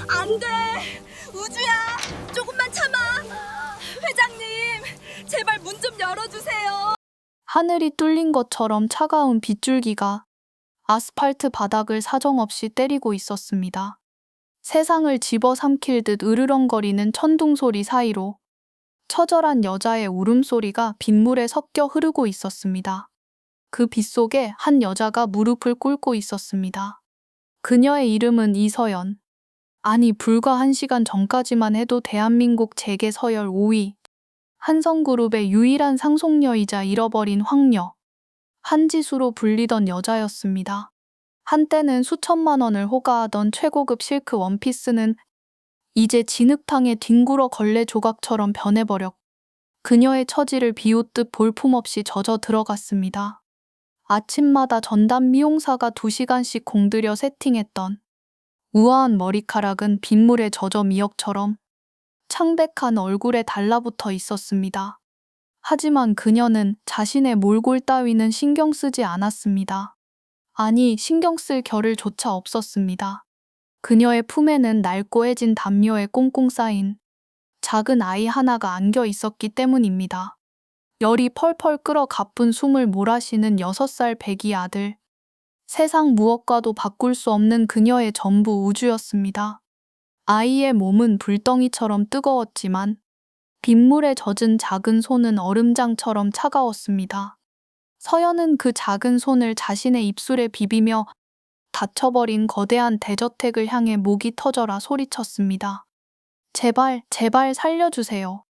안 돼! 우주야! 조금만 참아! 회장님! 제발 문 좀 열어주세요! 하늘이 뚫린 것처럼 차가운 빗줄기가 아스팔트 바닥을 사정없이 때리고 있었습니다. 세상을 집어삼킬 듯 으르렁거리는 천둥소리 사이로 처절한 여자의 울음소리가 빗물에 섞여 흐르고 있었습니다. 그 빗속에 한 여자가 무릎을 꿇고 있었습니다. 그녀의 이름은 이서연. 아니, 불과 1시간 전까지만 해도 대한민국 재계 서열 5위, 한성그룹의 유일한 상속녀이자 잃어버린 황녀, 한지수로 불리던 여자였습니다. 한때는 수천만 원을 호가하던 최고급 실크 원피스는 이제 진흙탕에 뒹굴어 걸레 조각처럼 변해버렸고 그녀의 처지를 비웃듯 볼품없이 젖어 들어갔습니다. 아침마다 전담 미용사가 2시간씩 공들여 세팅했던 우아한 머리카락은 빗물에 젖어 미역처럼 창백한 얼굴에 달라붙어 있었습니다. 하지만 그녀는 자신의 몰골 따위는 신경 쓰지 않았습니다. 아니, 신경 쓸 겨를조차 없었습니다. 그녀의 품에는 낡고해진 담요에 꽁꽁 쌓인 작은 아이 하나가 안겨 있었기 때문입니다. 열이 펄펄 끓어 가쁜 숨을 몰아쉬는 6살 배기 아들. 세상 무엇과도 바꿀 수 없는 그녀의 전부 우주였습니다. 아이의 몸은 불덩이처럼 뜨거웠지만 빗물에 젖은 작은 손은 얼음장처럼 차가웠습니다. 서연은 그 작은 손을 자신의 입술에 비비며 닫혀버린 거대한 대저택을 향해 목이 터져라 소리쳤습니다. 제발, 제발 살려주세요.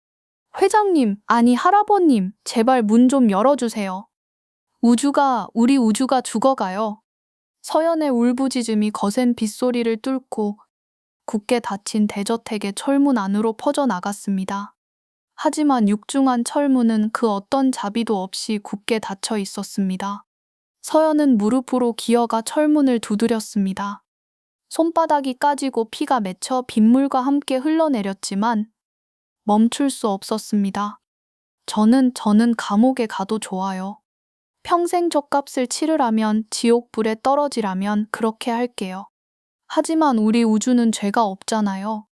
회장님, 아니 할아버님, 제발 문 좀 열어주세요. 우리 우주가 죽어가요. 서연의 울부짖음이 거센 빗소리를 뚫고 굳게 닫힌 대저택의 철문 안으로 퍼져나갔습니다. 하지만 육중한 철문은 그 어떤 자비도 없이 굳게 닫혀 있었습니다. 서연은 무릎으로 기어가 철문을 두드렸습니다. 손바닥이 까지고 피가 맺혀 빗물과 함께 흘러내렸지만 멈출 수 없었습니다. 저는 감옥에 가도 좋아요. 평생 죗값을 치르라면, 지옥불에 떨어지라면 그렇게 할게요. 하지만 우리 우주는 죄가 없잖아요.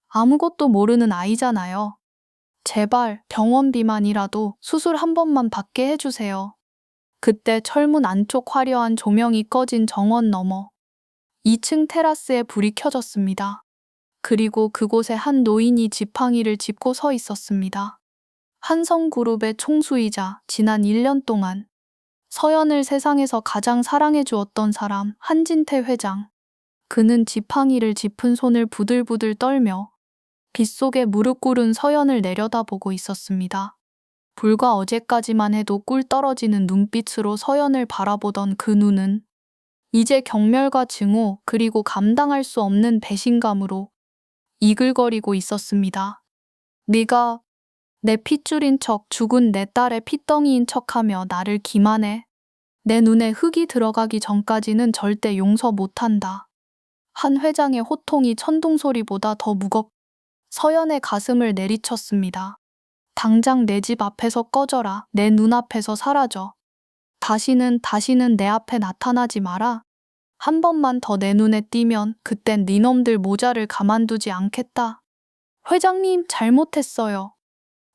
아무것도 모르는 아이잖아요. 제발 병원비만이라도 수술 한 번만 받게 해주세요. 그때 철문 안쪽 화려한 조명이 꺼진 정원 너머 2층 테라스에 불이 켜졌습니다. 그리고 그곳에 한 노인이 지팡이를 짚고 서 있었습니다. 한성그룹의 총수이자 지난 1년 동안 서연을 세상에서 가장 사랑해 주었던 사람, 한진태 회장. 그는 지팡이를 짚은 손을 부들부들 떨며 빗속에 무릎 꿇은 서연을 내려다보고 있었습니다. 불과 어제까지만 해도 꿀 떨어지는 눈빛으로 서연을 바라보던 그 눈은 이제 경멸과 증오 그리고 감당할 수 없는 배신감으로 이글거리고 있었습니다. 네가 내 핏줄인 척, 죽은 내 딸의 핏덩이인 척하며 나를 기만해. 내 눈에 흙이 들어가기 전까지는 절대 용서 못한다. 한 회장의 호통이 천둥소리보다 더 서연의 가슴을 내리쳤습니다. 당장 내 집 앞에서 꺼져라. 내 눈앞에서 사라져. 다시는 내 앞에 나타나지 마라. 한 번만 더 내 눈에 띄면 그땐 니놈들 모자를 가만두지 않겠다. 회장님, 잘못했어요.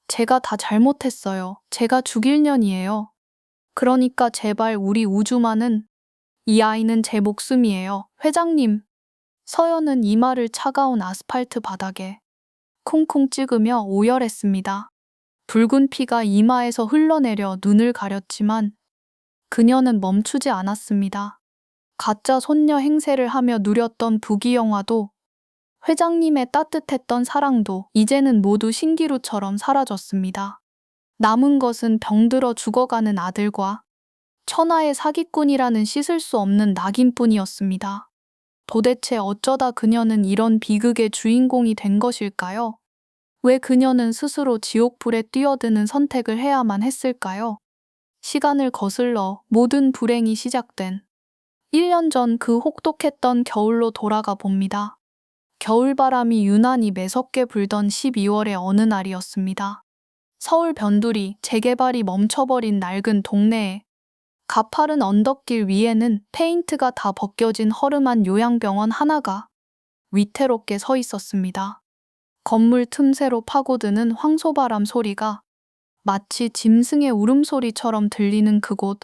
제가 다 잘못했어요. 제가 죽일 년이에요. 그러니까 제발 우리 우주만은, 이 아이는 제 목숨이에요. 회장님. 서연은 이마를 차가운 아스팔트 바닥에 콩콩 찍으며 오열했습니다. 붉은 피가 이마에서 흘러내려 눈을 가렸지만 그녀는 멈추지 않았습니다. 가짜 손녀 행세를 하며 누렸던 부귀영화도 회장님의 따뜻했던 사랑도 이제는 모두 신기루처럼 사라졌습니다. 남은 것은 병들어 죽어가는 아들과 천하의 사기꾼이라는 씻을 수 없는 낙인뿐이었습니다. 도대체 어쩌다 그녀는 이런 비극의 주인공이 된 것일까요? 왜 그녀는 스스로 지옥불에 뛰어드는 선택을 해야만 했을까요? 시간을 거슬러 모든 불행이 시작된 1년 전 그 혹독했던 겨울로 돌아가 봅니다. 겨울바람이 유난히 매섭게 불던 12월의 어느 날이었습니다. 서울 변두리 재개발이 멈춰버린 낡은 동네에 가파른 언덕길 위에는 페인트가 다 벗겨진 허름한 요양병원 하나가 위태롭게 서 있었습니다. 건물 틈새로 파고드는 황소바람 소리가 마치 짐승의 울음소리처럼 들리는 그곳.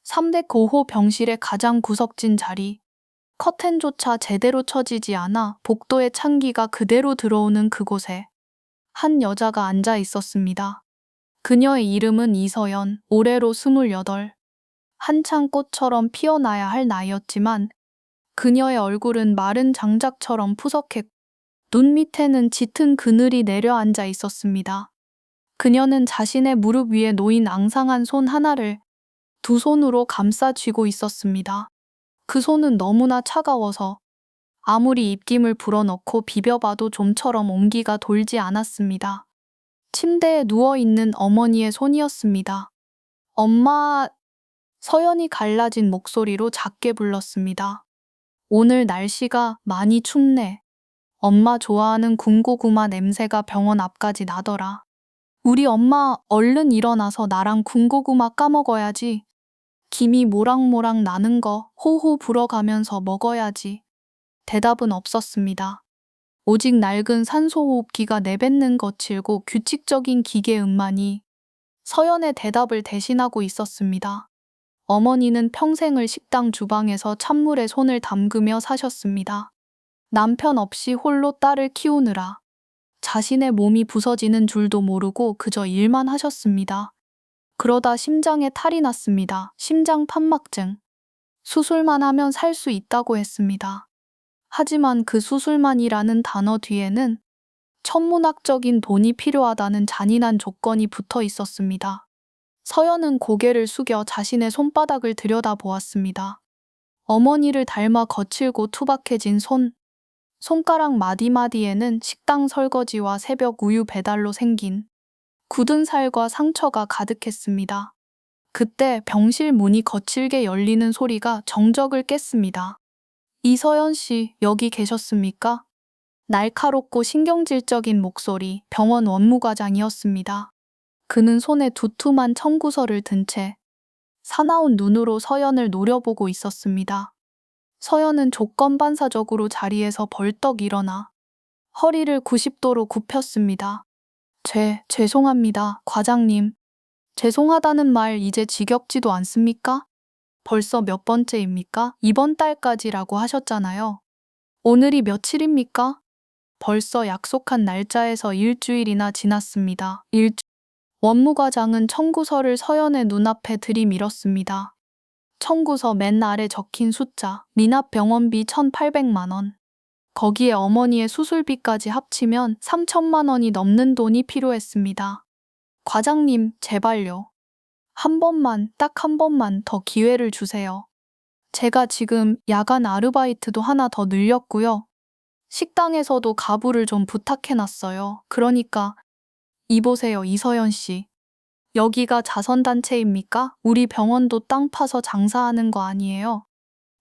3대 고호 병실의 가장 구석진 자리. 커튼조차 제대로 쳐지지 않아 복도의 찬기가 그대로 들어오는 그곳에 한 여자가 앉아 있었습니다. 그녀의 이름은 이서연, 올해로 28. 한창 꽃처럼 피어나야 할 나이였지만 그녀의 얼굴은 마른 장작처럼 푸석했고 눈 밑에는 짙은 그늘이 내려앉아 있었습니다. 그녀는 자신의 무릎 위에 놓인 앙상한 손 하나를 두 손으로 감싸 쥐고 있었습니다. 그 손은 너무나 차가워서 아무리 입김을 불어넣고 비벼봐도 좀처럼 온기가 돌지 않았습니다. 침대에 누워있는 어머니의 손이었습니다. 엄마, 서연이 갈라진 목소리로 작게 불렀습니다. 오늘 날씨가 많이 춥네. 엄마 좋아하는 군고구마 냄새가 병원 앞까지 나더라. 우리 엄마 얼른 일어나서 나랑 군고구마 까먹어야지. 김이 모락모락 나는 거 호호 불어가면서 먹어야지. 대답은 없었습니다. 오직 낡은 산소호흡기가 내뱉는 거칠고 규칙적인 기계음만이 서연의 대답을 대신하고 있었습니다. 어머니는 평생을 식당 주방에서 찬물에 손을 담그며 사셨습니다. 남편 없이 홀로 딸을 키우느라 자신의 몸이 부서지는 줄도 모르고 그저 일만 하셨습니다. 그러다 심장에 탈이 났습니다. 심장 판막증. 수술만 하면 살 수 있다고 했습니다. 하지만 그 수술만이라는 단어 뒤에는 천문학적인 돈이 필요하다는 잔인한 조건이 붙어 있었습니다. 서연은 고개를 숙여 자신의 손바닥을 들여다보았습니다. 어머니를 닮아 거칠고 투박해진 손가락 마디마디에는 식당 설거지와 새벽 우유 배달로 생긴 굳은 살과 상처가 가득했습니다. 그때 병실 문이 거칠게 열리는 소리가 정적을 깼습니다. 이서연 씨, 여기 계셨습니까? 날카롭고 신경질적인 목소리, 병원 원무과장이었습니다. 그는 손에 두툼한 청구서를 든 채 사나운 눈으로 서연을 노려보고 있었습니다. 서연은 조건반사적으로 자리에서 벌떡 일어나 허리를 90도로 굽혔습니다. 죄송합니다, 과장님. 죄송하다는 말 이제 지겹지도 않습니까? 벌써 몇 번째입니까? 이번 달까지라고 하셨잖아요. 오늘이 며칠입니까? 벌써 약속한 날짜에서 일주일이나 지났습니다. 원무과장은 청구서를 서연의 눈앞에 들이밀었습니다. 청구서 맨 아래 적힌 숫자, 미납 병원비 1,800만 원. 거기에 어머니의 수술비까지 합치면 3천만 원이 넘는 돈이 필요했습니다. 과장님, 제발요. 한 번만, 딱 한 번만 더 기회를 주세요. 제가 지금 야간 아르바이트도 하나 더 늘렸고요. 식당에서도 가부를 좀 부탁해놨어요. 그러니까 이보세요, 이서연 씨. 여기가 자선단체입니까? 우리 병원도 땅 파서 장사하는 거 아니에요?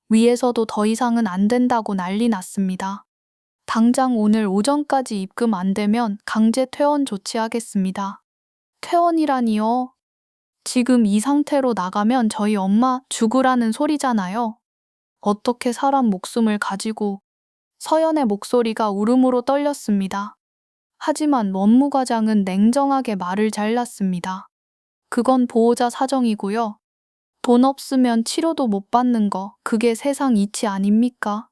위에서도 더 이상은 안 된다고 난리 났습니다. 당장 오늘 오전까지 입금 안 되면 강제 퇴원 조치하겠습니다. 퇴원이라니요? 지금 이 상태로 나가면 저희 엄마 죽으라는 소리잖아요. 어떻게 사람 목숨을 가지고. 서연의 목소리가 울음으로 떨렸습니다. 하지만 원무과장은 냉정하게 말을 잘랐습니다. 그건 보호자 사정이고요. 돈 없으면 치료도 못 받는 거, 그게 세상 이치 아닙니까?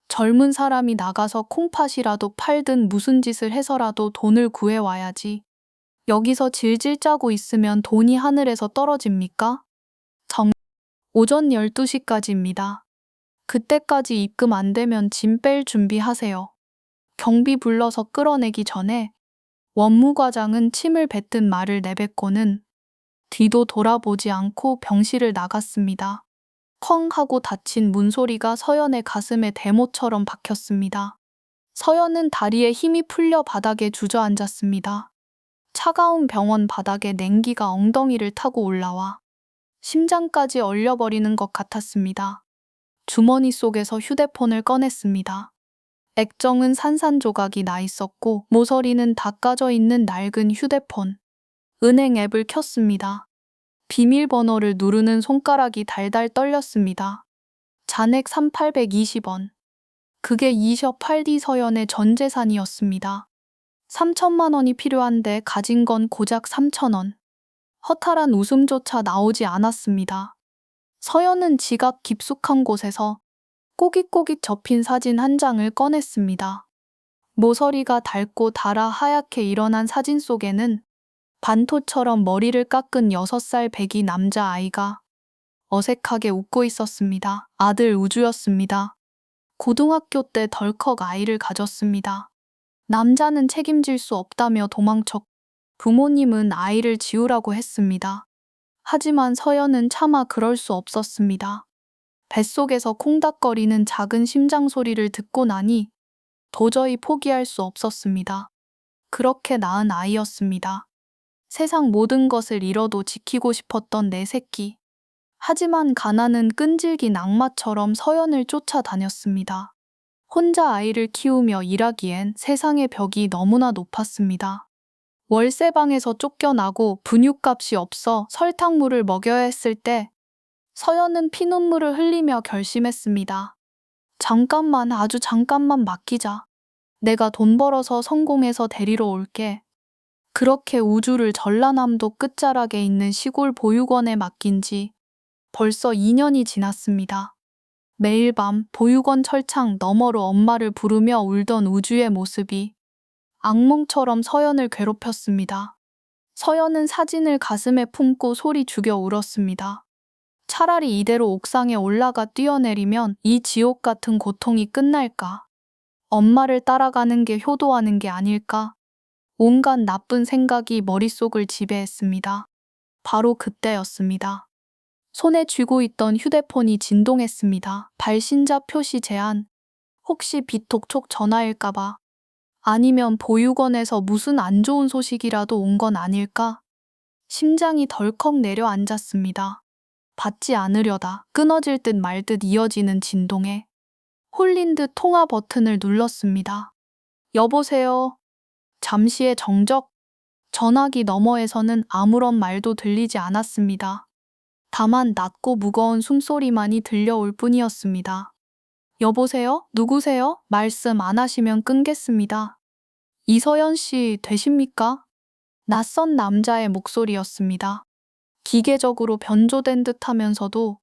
젊은 사람이 나가서 콩팥이라도 팔든 무슨 짓을 해서라도 돈을 구해와야지. 여기서 질질 짜고 있으면 돈이 하늘에서 떨어집니까? 오전 12시까지입니다. 그때까지 입금 안 되면 짐 뺄 준비하세요. 경비 불러서 끌어내기 전에 원무과장은 침을 뱉듯 말을 내뱉고는 뒤도 돌아보지 않고 병실을 나갔습니다. 쾅 하고 닫힌 문소리가 서연의 가슴에 대모처럼 박혔습니다. 서연은 다리에 힘이 풀려 바닥에 주저앉았습니다. 차가운 병원 바닥에 냉기가 엉덩이를 타고 올라와 심장까지 얼려버리는 것 같았습니다. 주머니 속에서 휴대폰을 꺼냈습니다. 액정은 산산조각이 나 있었고 모서리는 다 까져 있는 낡은 휴대폰. 은행 앱을 켰습니다. 비밀번호를 누르는 손가락이 달달 떨렸습니다. 잔액 3,820원. 그게 2셔8D 서연의 전 재산이었습니다. 3천만 원이 필요한데 가진 건 고작 3천 원. 허탈한 웃음조차 나오지 않았습니다. 서연은 지갑 깊숙한 곳에서 꼬깃꼬깃 접힌 사진 한 장을 꺼냈습니다. 모서리가 닳고 달아 하얗게 일어난 사진 속에는 반토처럼 머리를 깎은 6살 배기 남자아이가 어색하게 웃고 있었습니다. 아들 우주였습니다. 고등학교 때 덜컥 아이를 가졌습니다. 남자는 책임질 수 없다며 도망쳤고 부모님은 아이를 지우라고 했습니다. 하지만 서연은 차마 그럴 수 없었습니다. 뱃속에서 콩닥거리는 작은 심장 소리를 듣고 나니 도저히 포기할 수 없었습니다. 그렇게 낳은 아이였습니다. 세상 모든 것을 잃어도 지키고 싶었던 내 새끼. 하지만 가난은 끈질긴 악마처럼 서연을 쫓아다녔습니다. 혼자 아이를 키우며 일하기엔 세상의 벽이 너무나 높았습니다. 월세방에서 쫓겨나고 분유값이 없어 설탕물을 먹여야 했을 때 서연은 피눈물을 흘리며 결심했습니다. 잠깐만, 아주 잠깐만 맡기자. 내가 돈 벌어서 성공해서 데리러 올게. 그렇게 우주를 전라남도 끝자락에 있는 시골 보육원에 맡긴 지 벌써 2년이 지났습니다. 매일 밤 보육원 철창 너머로 엄마를 부르며 울던 우주의 모습이 악몽처럼 서연을 괴롭혔습니다. 서연은 사진을 가슴에 품고 소리 죽여 울었습니다. 차라리 이대로 옥상에 올라가 뛰어내리면 이 지옥 같은 고통이 끝날까? 엄마를 따라가는 게 효도하는 게 아닐까? 온갖 나쁜 생각이 머릿속을 지배했습니다. 바로 그때였습니다. 손에 쥐고 있던 휴대폰이 진동했습니다. 발신자 표시 제한. 혹시 비톡톡 전화일까봐. 아니면 보육원에서 무슨 안 좋은 소식이라도 온 건 아닐까? 심장이 덜컥 내려앉았습니다. 받지 않으려다 끊어질 듯 말 듯 이어지는 진동에 홀린 듯 통화 버튼을 눌렀습니다. 여보세요. 잠시의 정적. 전화기 너머에서는 아무런 말도 들리지 않았습니다. 다만 낮고 무거운 숨소리만이 들려올 뿐이었습니다. 여보세요? 누구세요? 말씀 안 하시면 끊겠습니다. 이서연 씨 되십니까? 낯선 남자의 목소리였습니다. 기계적으로 변조된 듯 하면서도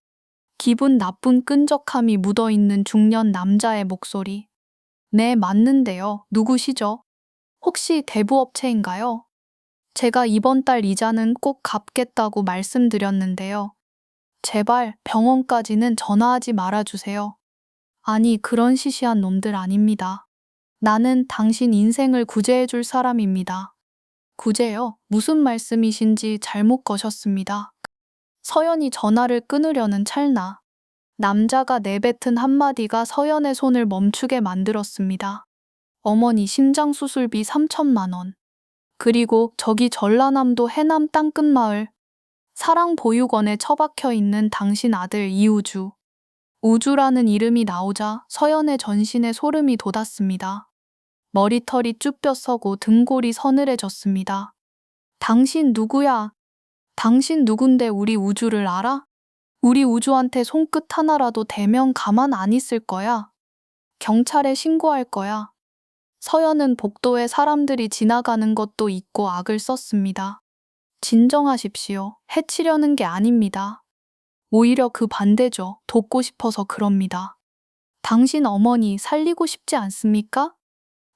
기분 나쁜 끈적함이 묻어있는 중년 남자의 목소리. 네, 맞는데요. 누구시죠? 혹시 대부업체인가요? 제가 이번 달 이자는 꼭 갚겠다고 말씀드렸는데요. 제발 병원까지는 전화하지 말아주세요. 아니, 그런 시시한 놈들 아닙니다. 나는 당신 인생을 구제해줄 사람입니다. 구제요? 무슨 말씀이신지 잘못 거셨습니다. 서연이 전화를 끊으려는 찰나 남자가 내뱉은 한마디가 서연의 손을 멈추게 만들었습니다. 어머니 심장 수술비 3천만 원. 그리고 저기 전라남도 해남 땅끝마을 사랑보육원에 처박혀 있는 당신 아들 이우주. 우주라는 이름이 나오자 서연의 전신에 소름이 돋았습니다. 머리털이 쭈뼛서고 등골이 서늘해졌습니다. 당신 누구야? 당신 누군데 우리 우주를 알아? 우리 우주한테 손끝 하나라도 대면 가만 안 있을 거야. 경찰에 신고할 거야. 서연은 복도에 사람들이 지나가는 것도 잊고 악을 썼습니다. 진정하십시오. 해치려는 게 아닙니다. 오히려 그 반대죠. 돕고 싶어서 그럽니다. 당신 어머니 살리고 싶지 않습니까?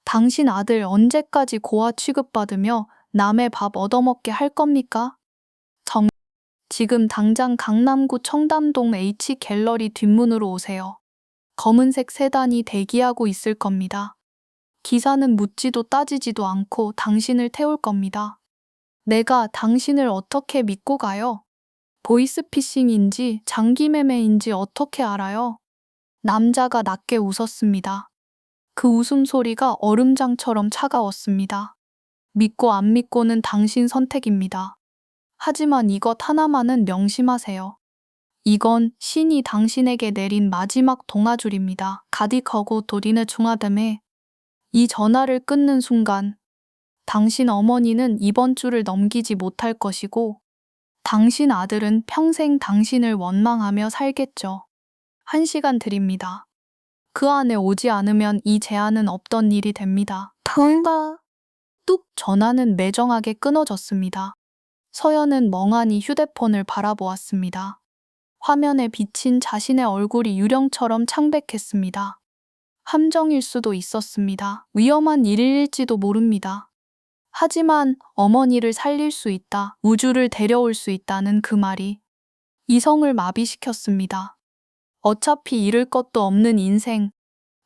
당신 아들 언제까지 고아 취급받으며 남의 밥 얻어먹게 할 겁니까? 지금 당장 강남구 청담동 H갤러리 뒷문으로 오세요. 검은색 세단이 대기하고 있을 겁니다. 기사는 묻지도 따지지도 않고 당신을 태울 겁니다. 내가 당신을 어떻게 믿고 가요? 보이스피싱인지 장기매매인지 어떻게 알아요? 남자가 낮게 웃었습니다. 그 웃음소리가 얼음장처럼 차가웠습니다. 믿고 안 믿고는 당신 선택입니다. 하지만 이것 하나만은 명심하세요. 이건 신이 당신에게 내린 마지막 동아줄입니다. 가디커고 도리네 중하담에 이 전화를 끊는 순간 당신 어머니는 이번 주를 넘기지 못할 것이고 당신 아들은 평생 당신을 원망하며 살겠죠. 1시간 드립니다. 그 안에 오지 않으면 이 제안은 없던 일이 됩니다. 통과. 뚝 전화는 매정하게 끊어졌습니다. 서연은 멍하니 휴대폰을 바라보았습니다. 화면에 비친 자신의 얼굴이 유령처럼 창백했습니다. 함정일 수도 있었습니다. 위험한 일일지도 모릅니다. 하지만 어머니를 살릴 수 있다, 우주를 데려올 수 있다는 그 말이 이성을 마비시켰습니다. 어차피 잃을 것도 없는 인생,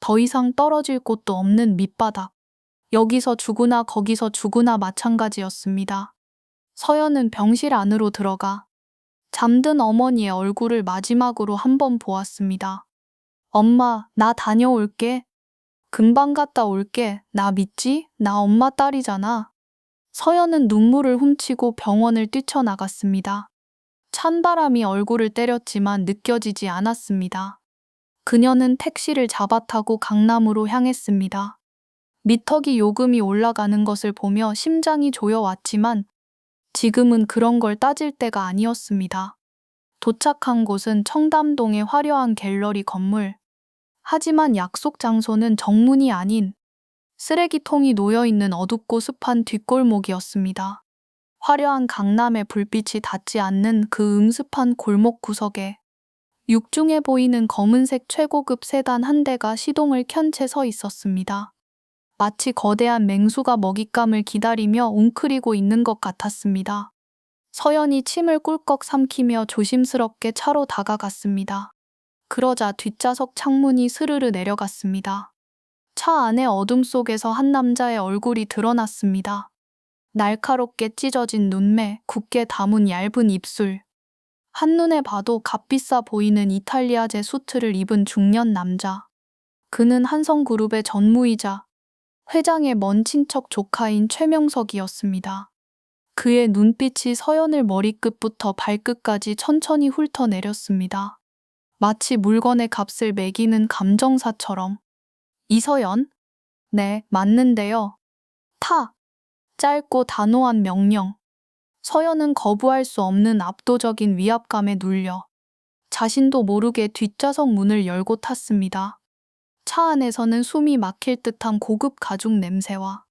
더 이상 떨어질 곳도 없는 밑바닥. 여기서 죽으나 거기서 죽으나 마찬가지였습니다. 서연은 병실 안으로 들어가 잠든 어머니의 얼굴을 마지막으로 한번 보았습니다. 엄마, 나 다녀올게. 금방 갔다 올게. 나 믿지? 나 엄마 딸이잖아. 서연은 눈물을 훔치고 병원을 뛰쳐나갔습니다. 찬바람이 얼굴을 때렸지만 느껴지지 않았습니다. 그녀는 택시를 잡아타고 강남으로 향했습니다. 미터기 요금이 올라가는 것을 보며 심장이 조여왔지만 지금은 그런 걸 따질 때가 아니었습니다. 도착한 곳은 청담동의 화려한 갤러리 건물. 하지만 약속 장소는 정문이 아닌 쓰레기통이 놓여있는 어둡고 습한 뒷골목이었습니다. 화려한 강남의 불빛이 닿지 않는 그 음습한 골목 구석에 육중해 보이는 검은색 최고급 세단 한 대가 시동을 켠 채 서 있었습니다. 마치 거대한 맹수가 먹잇감을 기다리며 웅크리고 있는 것 같았습니다. 서연이 침을 꿀꺽 삼키며 조심스럽게 차로 다가갔습니다. 그러자 뒷좌석 창문이 스르르 내려갔습니다. 차 안의 어둠 속에서 한 남자의 얼굴이 드러났습니다. 날카롭게 찢어진 눈매, 굳게 담은 얇은 입술. 한눈에 봐도 값비싸 보이는 이탈리아제 수트를 입은 중년 남자. 그는 한성그룹의 전무이자 회장의 먼 친척 조카인 최명석이었습니다. 그의 눈빛이 서연을 머리끝부터 발끝까지 천천히 훑어내렸습니다. 마치 물건의 값을 매기는 감정사처럼. 이서연? 네, 맞는데요. 타! 짧고 단호한 명령. 서연은 거부할 수 없는 압도적인 위압감에 눌려 자신도 모르게 뒷좌석 문을 열고 탔습니다. 차 안에서는 숨이 막힐 듯한 고급 가죽 냄새와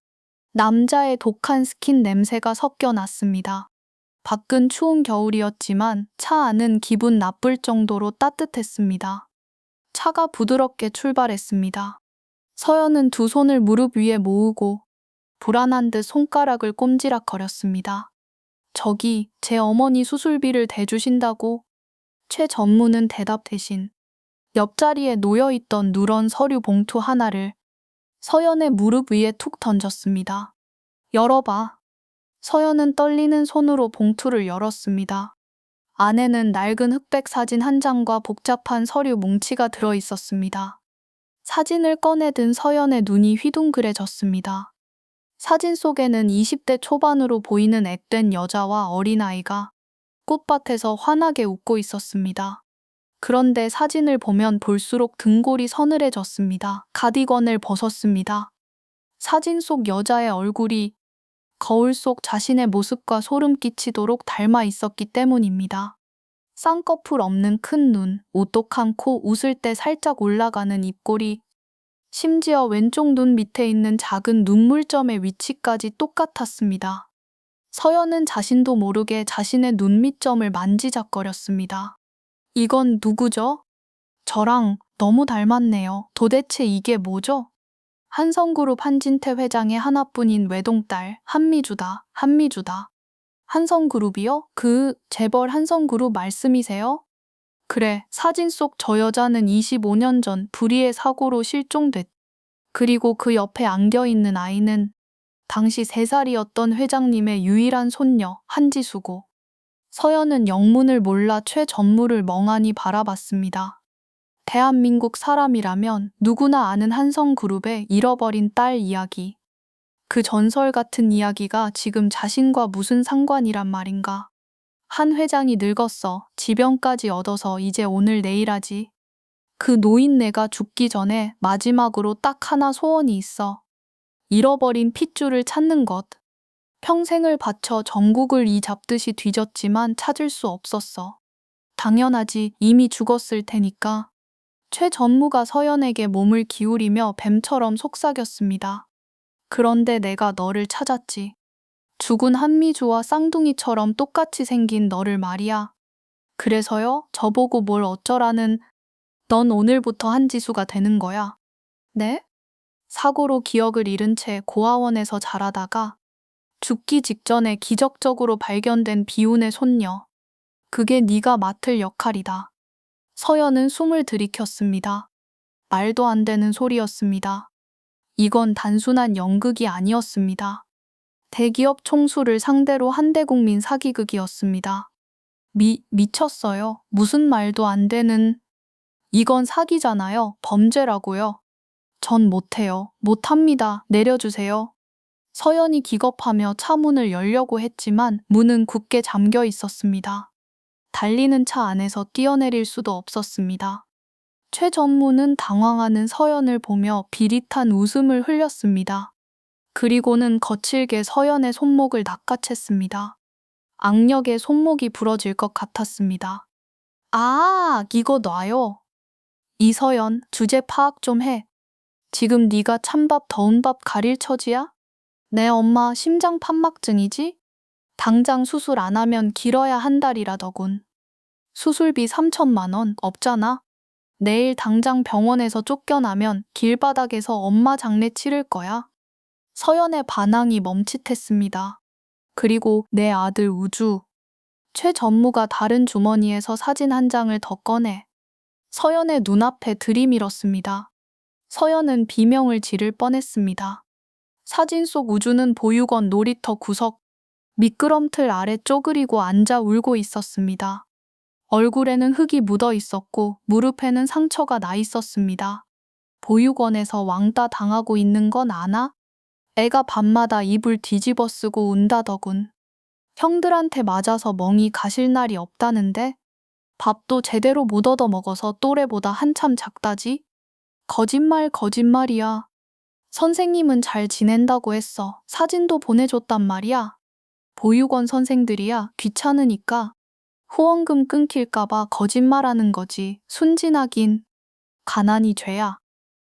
남자의 독한 스킨 냄새가 섞여 났습니다. 밖은 추운 겨울이었지만 차 안은 기분 나쁠 정도로 따뜻했습니다. 차가 부드럽게 출발했습니다. 서연은 두 손을 무릎 위에 모으고 불안한 듯 손가락을 꼼지락거렸습니다. 저기, 제 어머니 수술비를 대주신다고. 최 전무는 대답 대신 옆자리에 놓여있던 누런 서류 봉투 하나를 서연의 무릎 위에 툭 던졌습니다. 열어봐. 서연은 떨리는 손으로 봉투를 열었습니다. 안에는 낡은 흑백 사진 한 장과 복잡한 서류 뭉치가 들어 있었습니다. 사진을 꺼내든 서연의 눈이 휘둥그레졌습니다. 사진 속에는 20대 초반으로 보이는 앳된 여자와 어린아이가 꽃밭에서 환하게 웃고 있었습니다. 그런데 사진을 보면 볼수록 등골이 서늘해졌습니다. 가디건을 벗었습니다. 사진 속 여자의 얼굴이 거울 속 자신의 모습과 소름 끼치도록 닮아 있었기 때문입니다. 쌍꺼풀 없는 큰 눈, 오똑한 코, 웃을 때 살짝 올라가는 입꼬리, 심지어 왼쪽 눈 밑에 있는 작은 눈물점의 위치까지 똑같았습니다. 서연은 자신도 모르게 자신의 눈 밑점을 만지작거렸습니다. 이건 누구죠? 저랑 너무 닮았네요. 도대체 이게 뭐죠? 한성그룹 한진태 회장의 하나뿐인 외동딸, 한미주다. 한성그룹이요? 재벌 한성그룹 말씀이세요? 그래, 사진 속 저 여자는 25년 전 불의의 사고로 실종됐. 그리고 그 옆에 안겨있는 아이는 당시 3살이었던 회장님의 유일한 손녀, 한지수고. 서연은 영문을 몰라 최 전무를 멍하니 바라봤습니다. 대한민국 사람이라면 누구나 아는 한성그룹의 잃어버린 딸 이야기. 그 전설 같은 이야기가 지금 자신과 무슨 상관이란 말인가. 한 회장이 늙었어. 지병까지 얻어서 이제 오늘 내일 하지. 그 노인네가 죽기 전에 마지막으로 딱 하나 소원이 있어. 잃어버린 핏줄을 찾는 것. 평생을 바쳐 전국을 이 잡듯이 뒤졌지만 찾을 수 없었어. 당연하지, 이미 죽었을 테니까. 최 전무가 서연에게 몸을 기울이며 뱀처럼 속삭였습니다. 그런데 내가 너를 찾았지. 죽은 한미주와 쌍둥이처럼 똑같이 생긴 너를 말이야. 그래서요, 저보고 뭘 어쩌라는, 넌 오늘부터 한지수가 되는 거야. 네? 사고로 기억을 잃은 채 고아원에서 자라다가 죽기 직전에 기적적으로 발견된 비운의 손녀. 그게 네가 맡을 역할이다. 서연은 숨을 들이켰습니다. 말도 안 되는 소리였습니다. 이건 단순한 연극이 아니었습니다. 대기업 총수를 상대로 한대국민 사기극이었습니다. 미쳤어요. 무슨 말도 안 되는. 이건 사기잖아요. 범죄라고요. 전 못해요. 못합니다. 내려주세요. 서연이 기겁하며 차 문을 열려고 했지만 문은 굳게 잠겨 있었습니다. 달리는 차 안에서 뛰어내릴 수도 없었습니다. 최 전무는 당황하는 서연을 보며 비릿한 웃음을 흘렸습니다. 그리고는 거칠게 서연의 손목을 낚아챘습니다. 악력에 손목이 부러질 것 같았습니다. 아, 이거 놔요. 이서연, 주제 파악 좀 해. 지금 네가 찬밥 더운 밥 가릴 처지야? 내 엄마 심장 판막증이지? 당장 수술 안 하면 길어야 한 달이라더군. 수술비 3천만 원 없잖아. 내일 당장 병원에서 쫓겨나면 길바닥에서 엄마 장례 치를 거야. 서연의 반항이 멈칫했습니다. 그리고 내 아들 우주. 최 전무가 다른 주머니에서 사진 한 장을 더 꺼내 서연의 눈앞에 들이밀었습니다. 서연은 비명을 지를 뻔했습니다. 사진 속 우주는 보육원 놀이터 구석 미끄럼틀 아래 쪼그리고 앉아 울고 있었습니다. 얼굴에는 흙이 묻어 있었고 무릎에는 상처가 나 있었습니다. 보육원에서 왕따 당하고 있는 건 아나? 애가 밤마다 이불 뒤집어 쓰고 운다더군. 형들한테 맞아서 멍이 가실 날이 없다는데? 밥도 제대로 못 얻어 먹어서 또래보다 한참 작다지? 거짓말이야. 선생님은 잘 지낸다고 했어. 사진도 보내줬단 말이야. 보육원 선생들이야 귀찮으니까. 후원금 끊길까봐 거짓말하는 거지. 순진하긴. 가난이 죄야.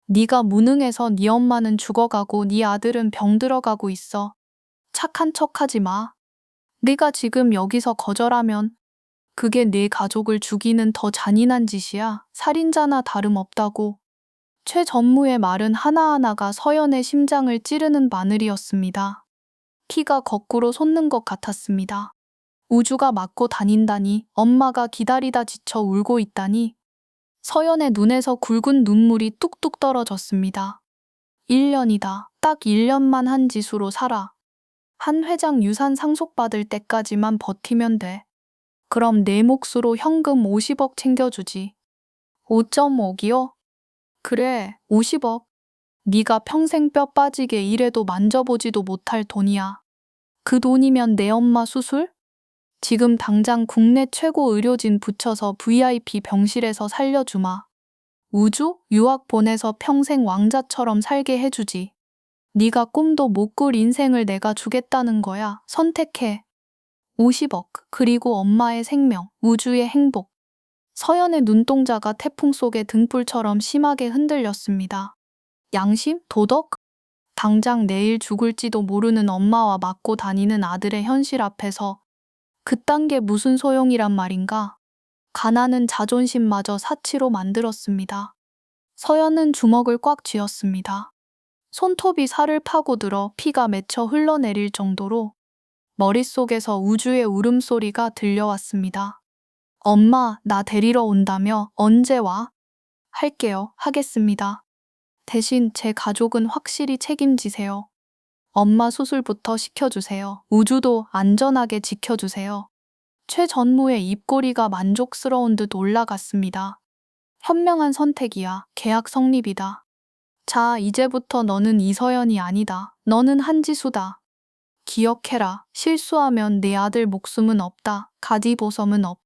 네가 무능해서 네 엄마는 죽어가고 네 아들은 병들어가고 있어. 착한 척하지 마. 네가 지금 여기서 거절하면 그게 네 가족을 죽이는 더 잔인한 짓이야. 살인자나 다름없다고. 최 전무의 말은 하나하나가 서연의 심장을 찌르는 바늘이었습니다. 피가 거꾸로 솟는 것 같았습니다. 우주가 맞고 다닌다니, 엄마가 기다리다 지쳐 울고 있다니. 서연의 눈에서 굵은 눈물이 뚝뚝 떨어졌습니다. 1년이다. 딱 1년만 한지수로 살아. 한 회장 유산 상속받을 때까지만 버티면 돼. 그럼 내 몫으로 현금 50억 챙겨주지. 5.5기요? 그래, 50억. 네가 평생 뼈 빠지게 일해도 만져보지도 못할 돈이야. 그 돈이면 내 엄마 수술? 지금 당장 국내 최고 의료진 붙여서 VIP 병실에서 살려주마. 우주? 유학 보내서 평생 왕자처럼 살게 해주지. 네가 꿈도 못 꿀 인생을 내가 주겠다는 거야. 선택해. 50억, 그리고 엄마의 생명, 우주의 행복. 서연의 눈동자가 태풍 속의 등불처럼 심하게 흔들렸습니다. 양심? 도덕? 당장 내일 죽을지도 모르는 엄마와 맞고 다니는 아들의 현실 앞에서 그딴 게 무슨 소용이란 말인가? 가난은 자존심마저 사치로 만들었습니다. 서연은 주먹을 꽉 쥐었습니다. 손톱이 살을 파고들어 피가 맺혀 흘러내릴 정도로 머릿속에서 우주의 울음소리가 들려왔습니다. 엄마, 나 데리러 온다며 언제 와? 할게요. 하겠습니다. 대신 제 가족은 확실히 책임지세요. 엄마 수술부터 시켜주세요. 우주도 안전하게 지켜주세요. 최 전무의 입꼬리가 만족스러운 듯 올라갔습니다. 현명한 선택이야. 계약 성립이다. 자, 이제부터 너는 이서연이 아니다. 너는 한지수다. 기억해라. 실수하면 내 아들 목숨은 없다. 가디보섬은 없.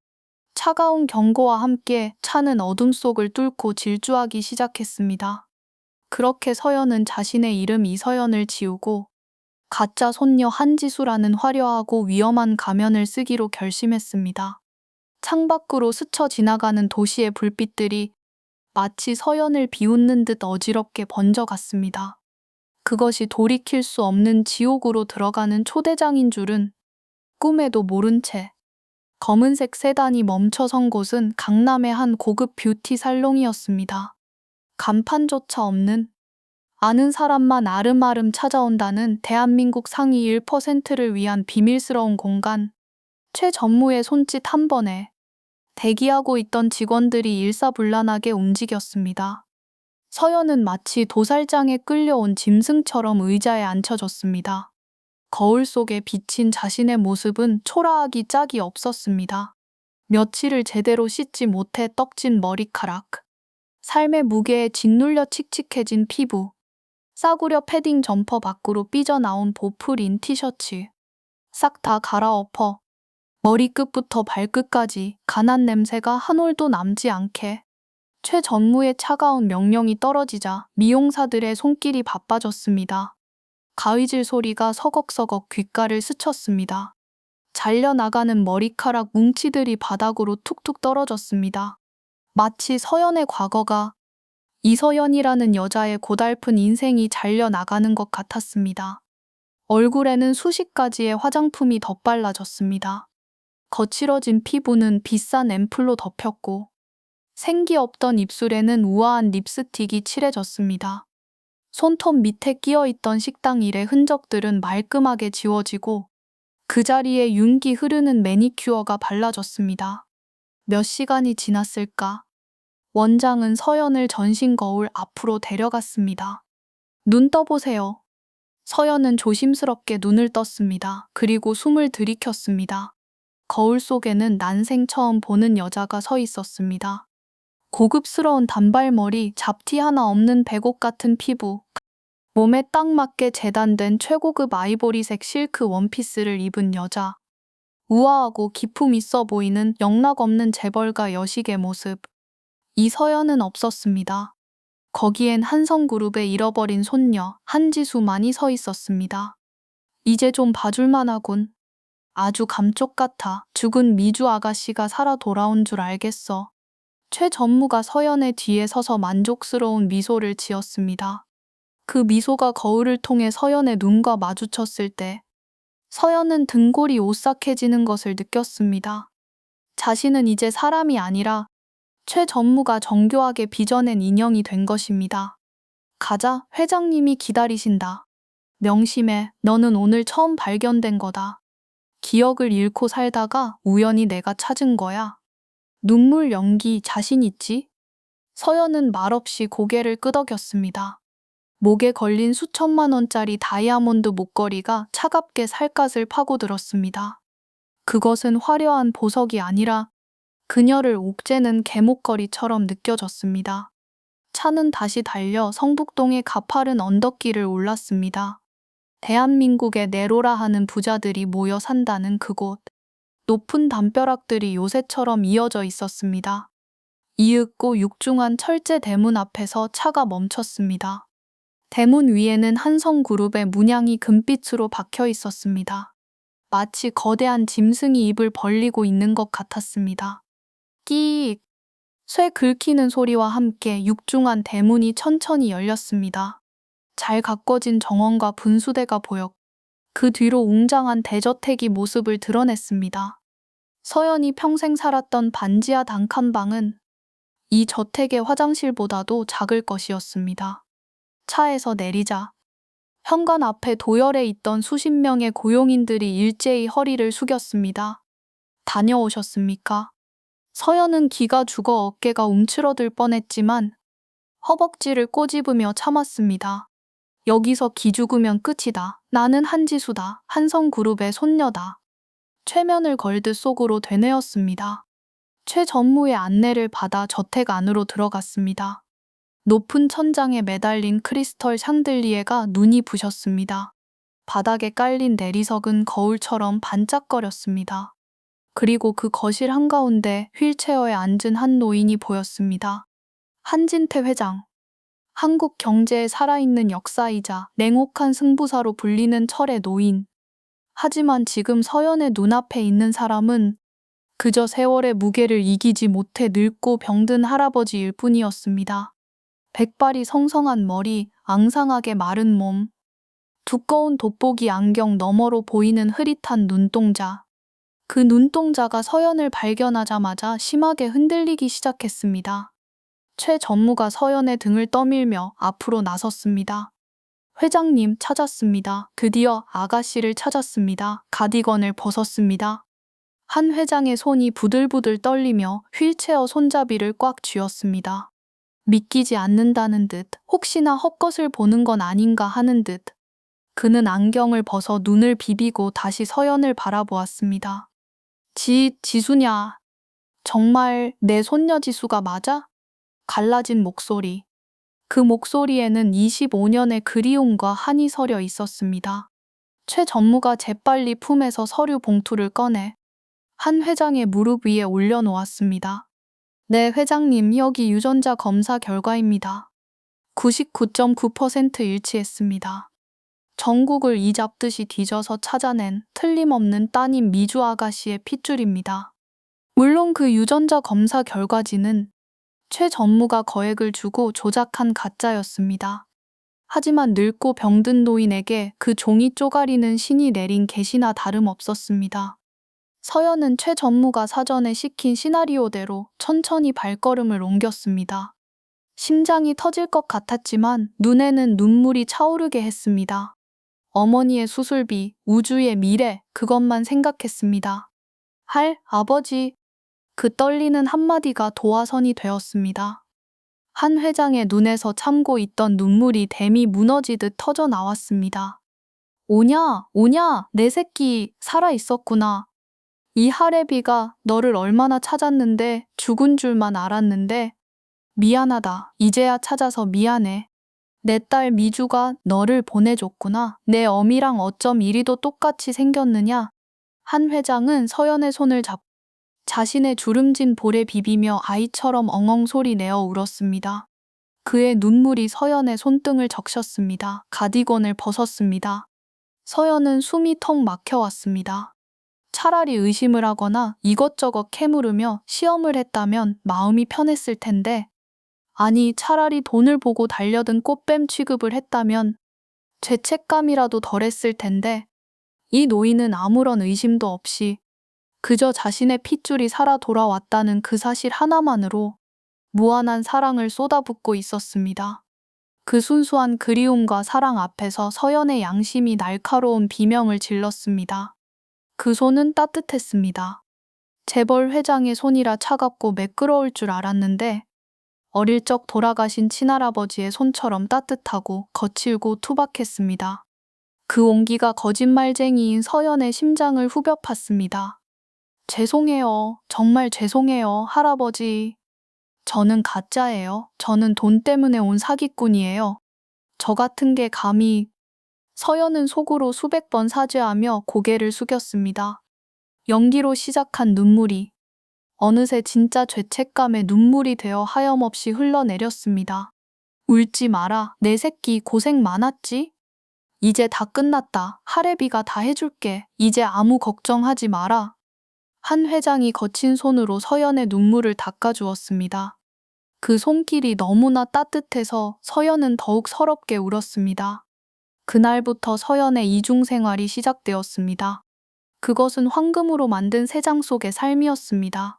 차가운 경고와 함께 차는 어둠 속을 뚫고 질주하기 시작했습니다. 그렇게 서연은 자신의 이름 이서연을 지우고 가짜 손녀 한지수라는 화려하고 위험한 가면을 쓰기로 결심했습니다. 창밖으로 스쳐 지나가는 도시의 불빛들이 마치 서연을 비웃는 듯 어지럽게 번져갔습니다. 그것이 돌이킬 수 없는 지옥으로 들어가는 초대장인 줄은 꿈에도 모른 채 검은색 세단이 멈춰선 곳은 강남의 한 고급 뷰티 살롱이었습니다. 간판조차 없는, 아는 사람만 아름아름 찾아온다는 대한민국 상위 1%를 위한 비밀스러운 공간. 최전무의 손짓 한 번에 대기하고 있던 직원들이 일사불란하게 움직였습니다. 서연은 마치 도살장에 끌려온 짐승처럼 의자에 앉혀졌습니다. 거울 속에 비친 자신의 모습은 초라하기 짝이 없었습니다. 며칠을 제대로 씻지 못해 떡진 머리카락, 삶의 무게에 짓눌려 칙칙해진 피부, 싸구려 패딩 점퍼 밖으로 삐져나온 보풀인 티셔츠, 싹 다 갈아엎어 머리끝부터 발끝까지 간한 냄새가 한 올도 남지 않게 최전무의 차가운 명령이 떨어지자 미용사들의 손길이 바빠졌습니다. 가위질 소리가 서걱서걱 귓가를 스쳤습니다. 잘려나가는 머리카락 뭉치들이 바닥으로 툭툭 떨어졌습니다. 마치 서연의 과거가, 이서연이라는 여자의 고달픈 인생이 잘려나가는 것 같았습니다. 얼굴에는 수십 가지의 화장품이 덧발라졌습니다. 거칠어진 피부는 비싼 앰플로 덮였고 생기 없던 입술에는 우아한 립스틱이 칠해졌습니다. 손톱 밑에 끼어있던 식당 일의 흔적들은 말끔하게 지워지고 그 자리에 윤기 흐르는 매니큐어가 발라졌습니다. 몇 시간이 지났을까? 원장은 서연을 전신 거울 앞으로 데려갔습니다. 눈 떠보세요. 서연은 조심스럽게 눈을 떴습니다. 그리고 숨을 들이켰습니다. 거울 속에는 난생 처음 보는 여자가 서 있었습니다. 고급스러운 단발머리, 잡티 하나 없는 백옥 같은 피부, 몸에 딱 맞게 재단된 최고급 아이보리색 실크 원피스를 입은 여자. 우아하고 기품 있어 보이는 영락없는 재벌가 여식의 모습. 이서연은 없었습니다. 거기엔 한성그룹의 잃어버린 손녀 한지수만이 서 있었습니다. 이제 좀 봐줄만 하군. 아주 감쪽 같아. 죽은 미주 아가씨가 살아 돌아온 줄 알겠어. 최전무가 서연의 뒤에 서서 만족스러운 미소를 지었습니다. 그 미소가 거울을 통해 서연의 눈과 마주쳤을 때 서연은 등골이 오싹해지는 것을 느꼈습니다. 자신은 이제 사람이 아니라 최전무가 정교하게 빚어낸 인형이 된 것입니다. 가자, 회장님이 기다리신다. 명심해, 너는 오늘 처음 발견된 거다. 기억을 잃고 살다가 우연히 내가 찾은 거야. 눈물 연기 자신 있지? 서연은 말없이 고개를 끄덕였습니다. 목에 걸린 수천만 원짜리 다이아몬드 목걸이가 차갑게 살갗을 파고들었습니다. 그것은 화려한 보석이 아니라 그녀를 옥죄는 개목걸이처럼 느껴졌습니다. 차는 다시 달려 성북동의 가파른 언덕길을 올랐습니다. 대한민국의 네로라 하는 부자들이 모여 산다는 그곳. 높은 담벼락들이 요새처럼 이어져 있었습니다. 이윽고 육중한 철제 대문 앞에서 차가 멈췄습니다. 대문 위에는 한성그룹의 문양이 금빛으로 박혀 있었습니다. 마치 거대한 짐승이 입을 벌리고 있는 것 같았습니다. 끼익! 쇠 긁히는 소리와 함께 육중한 대문이 천천히 열렸습니다. 잘 가꿔진 정원과 분수대가 보였고 그 뒤로 웅장한 대저택이 모습을 드러냈습니다. 서연이 평생 살았던 반지하 단칸방은 이 저택의 화장실보다도 작을 것이었습니다. 차에서 내리자 현관 앞에 도열해 있던 수십 명의 고용인들이 일제히 허리를 숙였습니다. 다녀오셨습니까? 서연은 기가 죽어 어깨가 움츠러들 뻔했지만 허벅지를 꼬집으며 참았습니다. 여기서 기죽으면 끝이다. 나는 한지수다. 한성그룹의 손녀다. 최면을 걸듯 속으로 되뇌었습니다. 최전무의 안내를 받아 저택 안으로 들어갔습니다. 높은 천장에 매달린 크리스털 샹들리에가 눈이 부셨습니다. 바닥에 깔린 내리석은 거울처럼 반짝거렸습니다. 그리고 그 거실 한가운데 휠체어에 앉은 한 노인이 보였습니다. 한진태 회장. 한국 경제의 살아있는 역사이자 냉혹한 승부사로 불리는 철의 노인. 하지만 지금 서연의 눈앞에 있는 사람은 그저 세월의 무게를 이기지 못해 늙고 병든 할아버지일 뿐이었습니다. 백발이 성성한 머리, 앙상하게 마른 몸, 두꺼운 돋보기 안경 너머로 보이는 흐릿한 눈동자. 그 눈동자가 서연을 발견하자마자 심하게 흔들리기 시작했습니다. 최 전무가 서연의 등을 떠밀며 앞으로 나섰습니다. 회장님 찾았습니다. 드디어 아가씨를 찾았습니다. 가디건을 벗었습니다. 한 회장의 손이 부들부들 떨리며 휠체어 손잡이를 꽉 쥐었습니다. 믿기지 않는다는 듯, 혹시나 헛것을 보는 건 아닌가 하는 듯. 그는 안경을 벗어 눈을 비비고 다시 서연을 바라보았습니다. 지수냐? 정말 내 손녀 지수가 맞아? 갈라진 목소리. 그 목소리에는 25년의 그리움과 한이 서려 있었습니다. 최 전무가 재빨리 품에서 서류 봉투를 꺼내 한 회장의 무릎 위에 올려놓았습니다. 네, 회장님, 여기 유전자 검사 결과입니다. 99.9% 일치했습니다. 전국을 이 잡듯이 뒤져서 찾아낸 틀림없는 따님 미주 아가씨의 핏줄입니다. 물론 그 유전자 검사 결과지는 최 전무가 거액을 주고 조작한 가짜였습니다. 하지만 늙고 병든 노인에게 그 종이 쪼가리는 신이 내린 계시나 다름없었습니다. 서연은 최 전무가 사전에 시킨 시나리오대로 천천히 발걸음을 옮겼습니다. 심장이 터질 것 같았지만 눈에는 눈물이 차오르게 했습니다. 어머니의 수술비, 우주의 미래, 그것만 생각했습니다. 아버지. 그 떨리는 한마디가 도화선이 되었습니다. 한 회장의 눈에서 참고 있던 눈물이 댐이 무너지듯 터져 나왔습니다. 오냐, 내 새끼 살아 있었구나. 이 할애비가 너를 얼마나 찾았는데 죽은 줄만 알았는데 미안하다. 이제야 찾아서 미안해. 내 딸 미주가 너를 보내줬구나. 내 어미랑 어쩜 이리도 똑같이 생겼느냐. 한 회장은 서연의 손을 잡고 자신의 주름진 볼에 비비며 아이처럼 엉엉 소리 내어 울었습니다. 그의 눈물이 서연의 손등을 적셨습니다. 가디건을 벗었습니다. 서연은 숨이 턱 막혀왔습니다. 차라리 의심을 하거나 이것저것 캐물으며 시험을 했다면 마음이 편했을 텐데, 아니 차라리 돈을 보고 달려든 꽃뱀 취급을 했다면 죄책감이라도 덜했을 텐데, 이 노인은 아무런 의심도 없이 그저 자신의 핏줄이 살아 돌아왔다는 그 사실 하나만으로 무한한 사랑을 쏟아붓고 있었습니다. 그 순수한 그리움과 사랑 앞에서 서연의 양심이 날카로운 비명을 질렀습니다. 그 손은 따뜻했습니다. 재벌 회장의 손이라 차갑고 매끄러울 줄 알았는데 어릴 적 돌아가신 친할아버지의 손처럼 따뜻하고 거칠고 투박했습니다. 그 온기가 거짓말쟁이인 서연의 심장을 후벼 팠습니다. 죄송해요. 정말 죄송해요, 할아버지. 저는 가짜예요. 저는 돈 때문에 온 사기꾼이에요. 저 같은 게 감히. 서연은 속으로 수백 번 사죄하며 고개를 숙였습니다. 연기로 시작한 눈물이 어느새 진짜 죄책감의 눈물이 되어 하염없이 흘러내렸습니다. 울지 마라. 내 새끼 고생 많았지? 이제 다 끝났다. 할애비가 다 해줄게. 이제 아무 걱정하지 마라. 한 회장이 거친 손으로 서연의 눈물을 닦아주었습니다. 그 손길이 너무나 따뜻해서 서연은 더욱 서럽게 울었습니다. 그날부터 서연의 이중생활이 시작되었습니다. 그것은 황금으로 만든 새장 속의 삶이었습니다.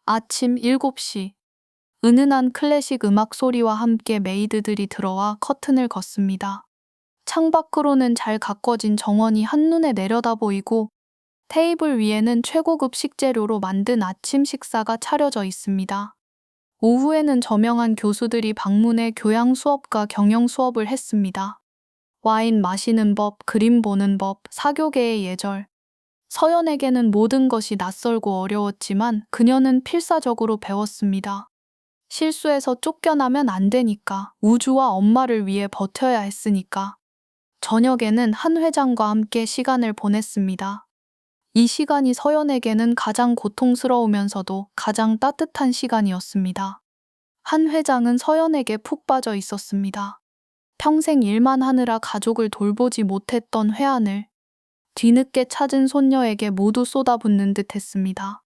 아침 7시. 은은한 클래식 음악 소리와 함께 메이드들이 들어와 커튼을 걷습니다. 창밖으로는 잘 가꿔진 정원이 한눈에 내려다 보이고 테이블 위에는 최고급 식재료로 만든 아침 식사가 차려져 있습니다. 오후에는 저명한 교수들이 방문해 교양 수업과 경영 수업을 했습니다. 와인 마시는 법, 그림 보는 법, 사교계의 예절. 서연에게는 모든 것이 낯설고 어려웠지만 그녀는 필사적으로 배웠습니다. 실수해서 쫓겨나면 안 되니까, 우주와 엄마를 위해 버텨야 했으니까. 저녁에는 한 회장과 함께 시간을 보냈습니다. 이 시간이 서연에게는 가장 고통스러우면서도 가장 따뜻한 시간이었습니다. 한 회장은 서연에게 푹 빠져 있었습니다. 평생 일만 하느라 가족을 돌보지 못했던 회한을 뒤늦게 찾은 손녀에게 모두 쏟아붓는 듯 했습니다.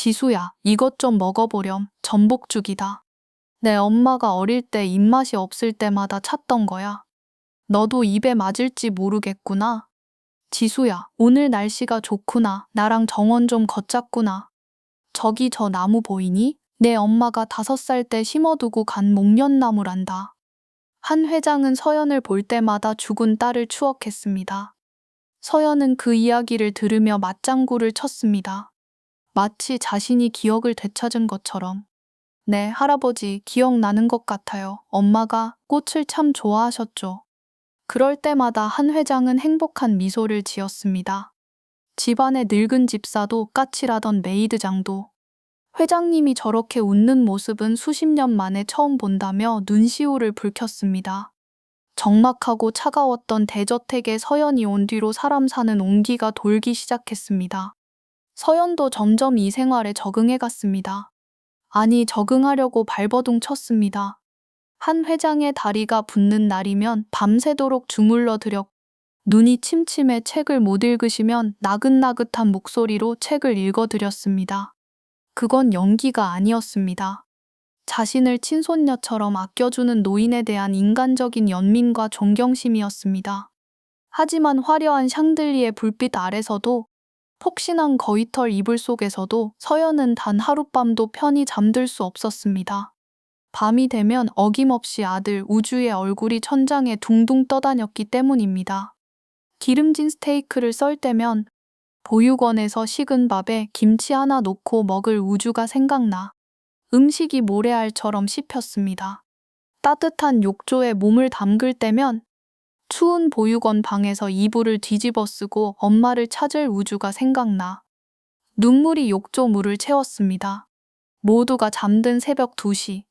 지수야, 이것 좀 먹어보렴. 전복죽이다. 내 엄마가 어릴 때 입맛이 없을 때마다 찾던 거야. 너도 입에 맞을지 모르겠구나. 지수야, 오늘 날씨가 좋구나. 나랑 정원 좀 걷자꾸나. 저기 저 나무 보이니? 내 엄마가 5살 때 심어두고 간 목련나무란다. 한 회장은 서연을 볼 때마다 죽은 딸을 추억했습니다. 서연은 그 이야기를 들으며 맞장구를 쳤습니다. 마치 자신이 기억을 되찾은 것처럼. 네, 할아버지, 기억나는 것 같아요. 엄마가 꽃을 참 좋아하셨죠. 그럴 때마다 한 회장은 행복한 미소를 지었습니다. 집안의 늙은 집사도 까칠하던 메이드장도. 회장님이 저렇게 웃는 모습은 수십 년 만에 처음 본다며 눈시울을 붉혔습니다. 적막하고 차가웠던 대저택에 서연이 온 뒤로 사람 사는 온기가 돌기 시작했습니다. 서연도 점점 이 생활에 적응해 갔습니다. 아니, 적응하려고 발버둥 쳤습니다. 한 회장의 다리가 붓는 날이면 밤새도록 주물러 들여 눈이 침침해 책을 못 읽으시면 나긋나긋한 목소리로 책을 읽어드렸습니다. 그건 연기가 아니었습니다. 자신을 친손녀처럼 아껴주는 노인에 대한 인간적인 연민과 존경심이었습니다. 하지만 화려한 샹들리에 불빛 아래서도 폭신한 거위털 이불 속에서도 서연은 단 하룻밤도 편히 잠들 수 없었습니다. 밤이 되면 어김없이 아들 우주의 얼굴이 천장에 둥둥 떠다녔기 때문입니다. 기름진 스테이크를 썰 때면 보육원에서 식은 밥에 김치 하나 놓고 먹을 우주가 생각나 음식이 모래알처럼 씹혔습니다. 따뜻한 욕조에 몸을 담글 때면 추운 보육원 방에서 이불을 뒤집어 쓰고 엄마를 찾을 우주가 생각나 눈물이 욕조 물을 채웠습니다. 모두가 잠든 새벽 2시.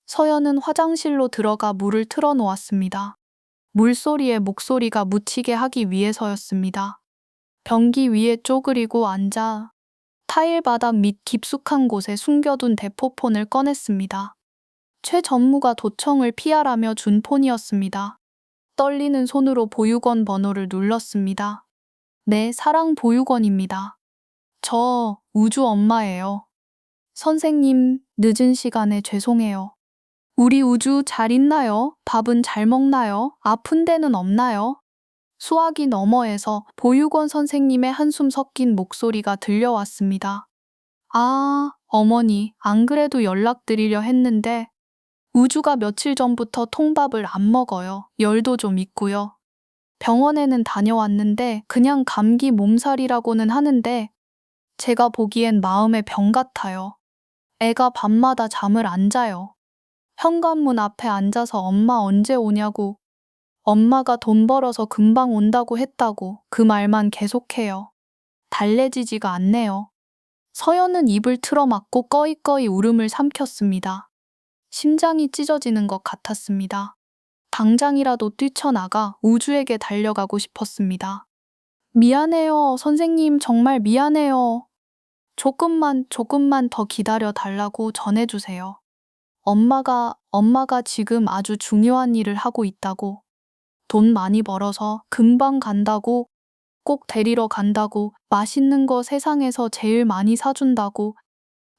서연은 화장실로 들어가 물을 틀어놓았습니다. 물소리에 목소리가 묻히게 하기 위해서였습니다. 변기 위에 쪼그리고 앉아 타일 바닥 밑 깊숙한 곳에 숨겨둔 대포폰을 꺼냈습니다. 최 전무가 도청을 피하라며 준 폰이었습니다. 떨리는 손으로 보육원 번호를 눌렀습니다. 네, 사랑 보육원입니다. 저 우주 엄마예요. 선생님, 늦은 시간에 죄송해요. 우리 우주 잘 있나요? 밥은 잘 먹나요? 아픈 데는 없나요? 수화기 너머에서 보육원 선생님의 한숨 섞인 목소리가 들려왔습니다. 아, 어머니, 안 그래도 연락드리려 했는데 우주가 며칠 전부터 통밥을 안 먹어요. 열도 좀 있고요. 병원에는 다녀왔는데 그냥 감기 몸살이라고는 하는데 제가 보기엔 마음의 병 같아요. 애가 밤마다 잠을 안 자요. 현관문 앞에 앉아서 엄마 언제 오냐고, 엄마가 돈 벌어서 금방 온다고 했다고 그 말만 계속해요. 달래지지가 않네요. 서연은 입을 틀어막고 꺼이꺼이 울음을 삼켰습니다. 심장이 찢어지는 것 같았습니다. 당장이라도 뛰쳐나가 우주에게 달려가고 싶었습니다. 미안해요, 선생님, 정말 미안해요. 조금만 더 기다려 달라고 전해주세요. 엄마가 지금 아주 중요한 일을 하고 있다고. 돈 많이 벌어서 금방 간다고, 꼭 데리러 간다고, 맛있는 거 세상에서 제일 많이 사준다고.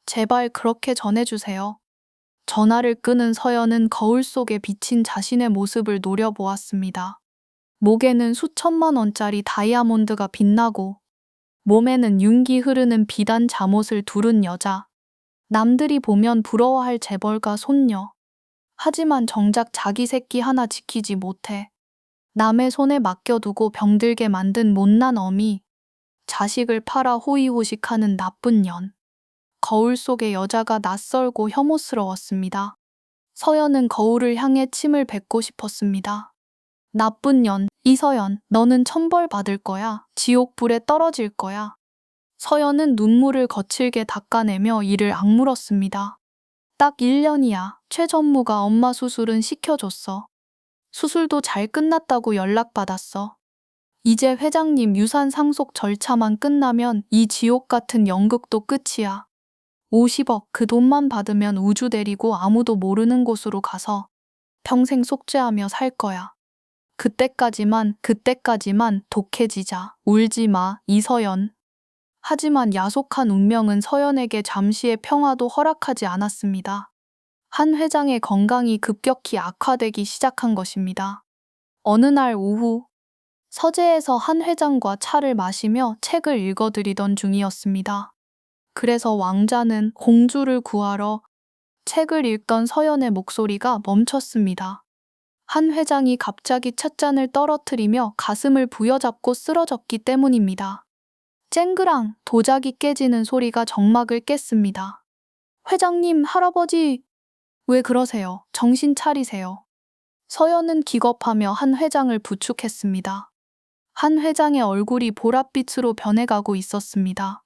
제발 그렇게 전해주세요. 전화를 끄는 서연은 거울 속에 비친 자신의 모습을 노려보았습니다. 목에는 수천만 원짜리 다이아몬드가 빛나고 몸에는 윤기 흐르는 비단 잠옷을 두른 여자. 남들이 보면 부러워할 재벌가 손녀. 하지만 정작 자기 새끼 하나 지키지 못해 남의 손에 맡겨두고 병들게 만든 못난 어미. 자식을 팔아 호의호식하는 나쁜 년. 거울 속의 여자가 낯설고 혐오스러웠습니다. 서연은 거울을 향해 침을 뱉고 싶었습니다. 나쁜 년, 이서연, 너는 천벌 받을 거야. 지옥불에 떨어질 거야. 서연은 눈물을 거칠게 닦아내며 이를 악물었습니다. 딱 1년이야. 최 전무가 엄마 수술은 시켜줬어. 수술도 잘 끝났다고 연락받았어. 이제 회장님 유산 상속 절차만 끝나면 이 지옥 같은 연극도 끝이야. 50억 그 돈만 받으면 우주 데리고 아무도 모르는 곳으로 가서 평생 속죄하며 살 거야. 그때까지만 독해지자. 울지 마, 이서연. 하지만 야속한 운명은 서연에게 잠시의 평화도 허락하지 않았습니다. 한 회장의 건강이 급격히 악화되기 시작한 것입니다. 어느 날 오후, 서재에서 한 회장과 차를 마시며 책을 읽어드리던 중이었습니다. 그래서 왕자는 공주를 구하러 책을 읽던 서연의 목소리가 멈췄습니다. 한 회장이 갑자기 찻잔을 떨어뜨리며 가슴을 부여잡고 쓰러졌기 때문입니다. 쨍그랑 도자기 깨지는 소리가 정막을 깼습니다. 회장님, 할아버지, 왜 그러세요? 정신 차리세요. 서연은 기겁하며 한 회장을 부축했습니다. 한 회장의 얼굴이 보랏빛으로 변해가고 있었습니다.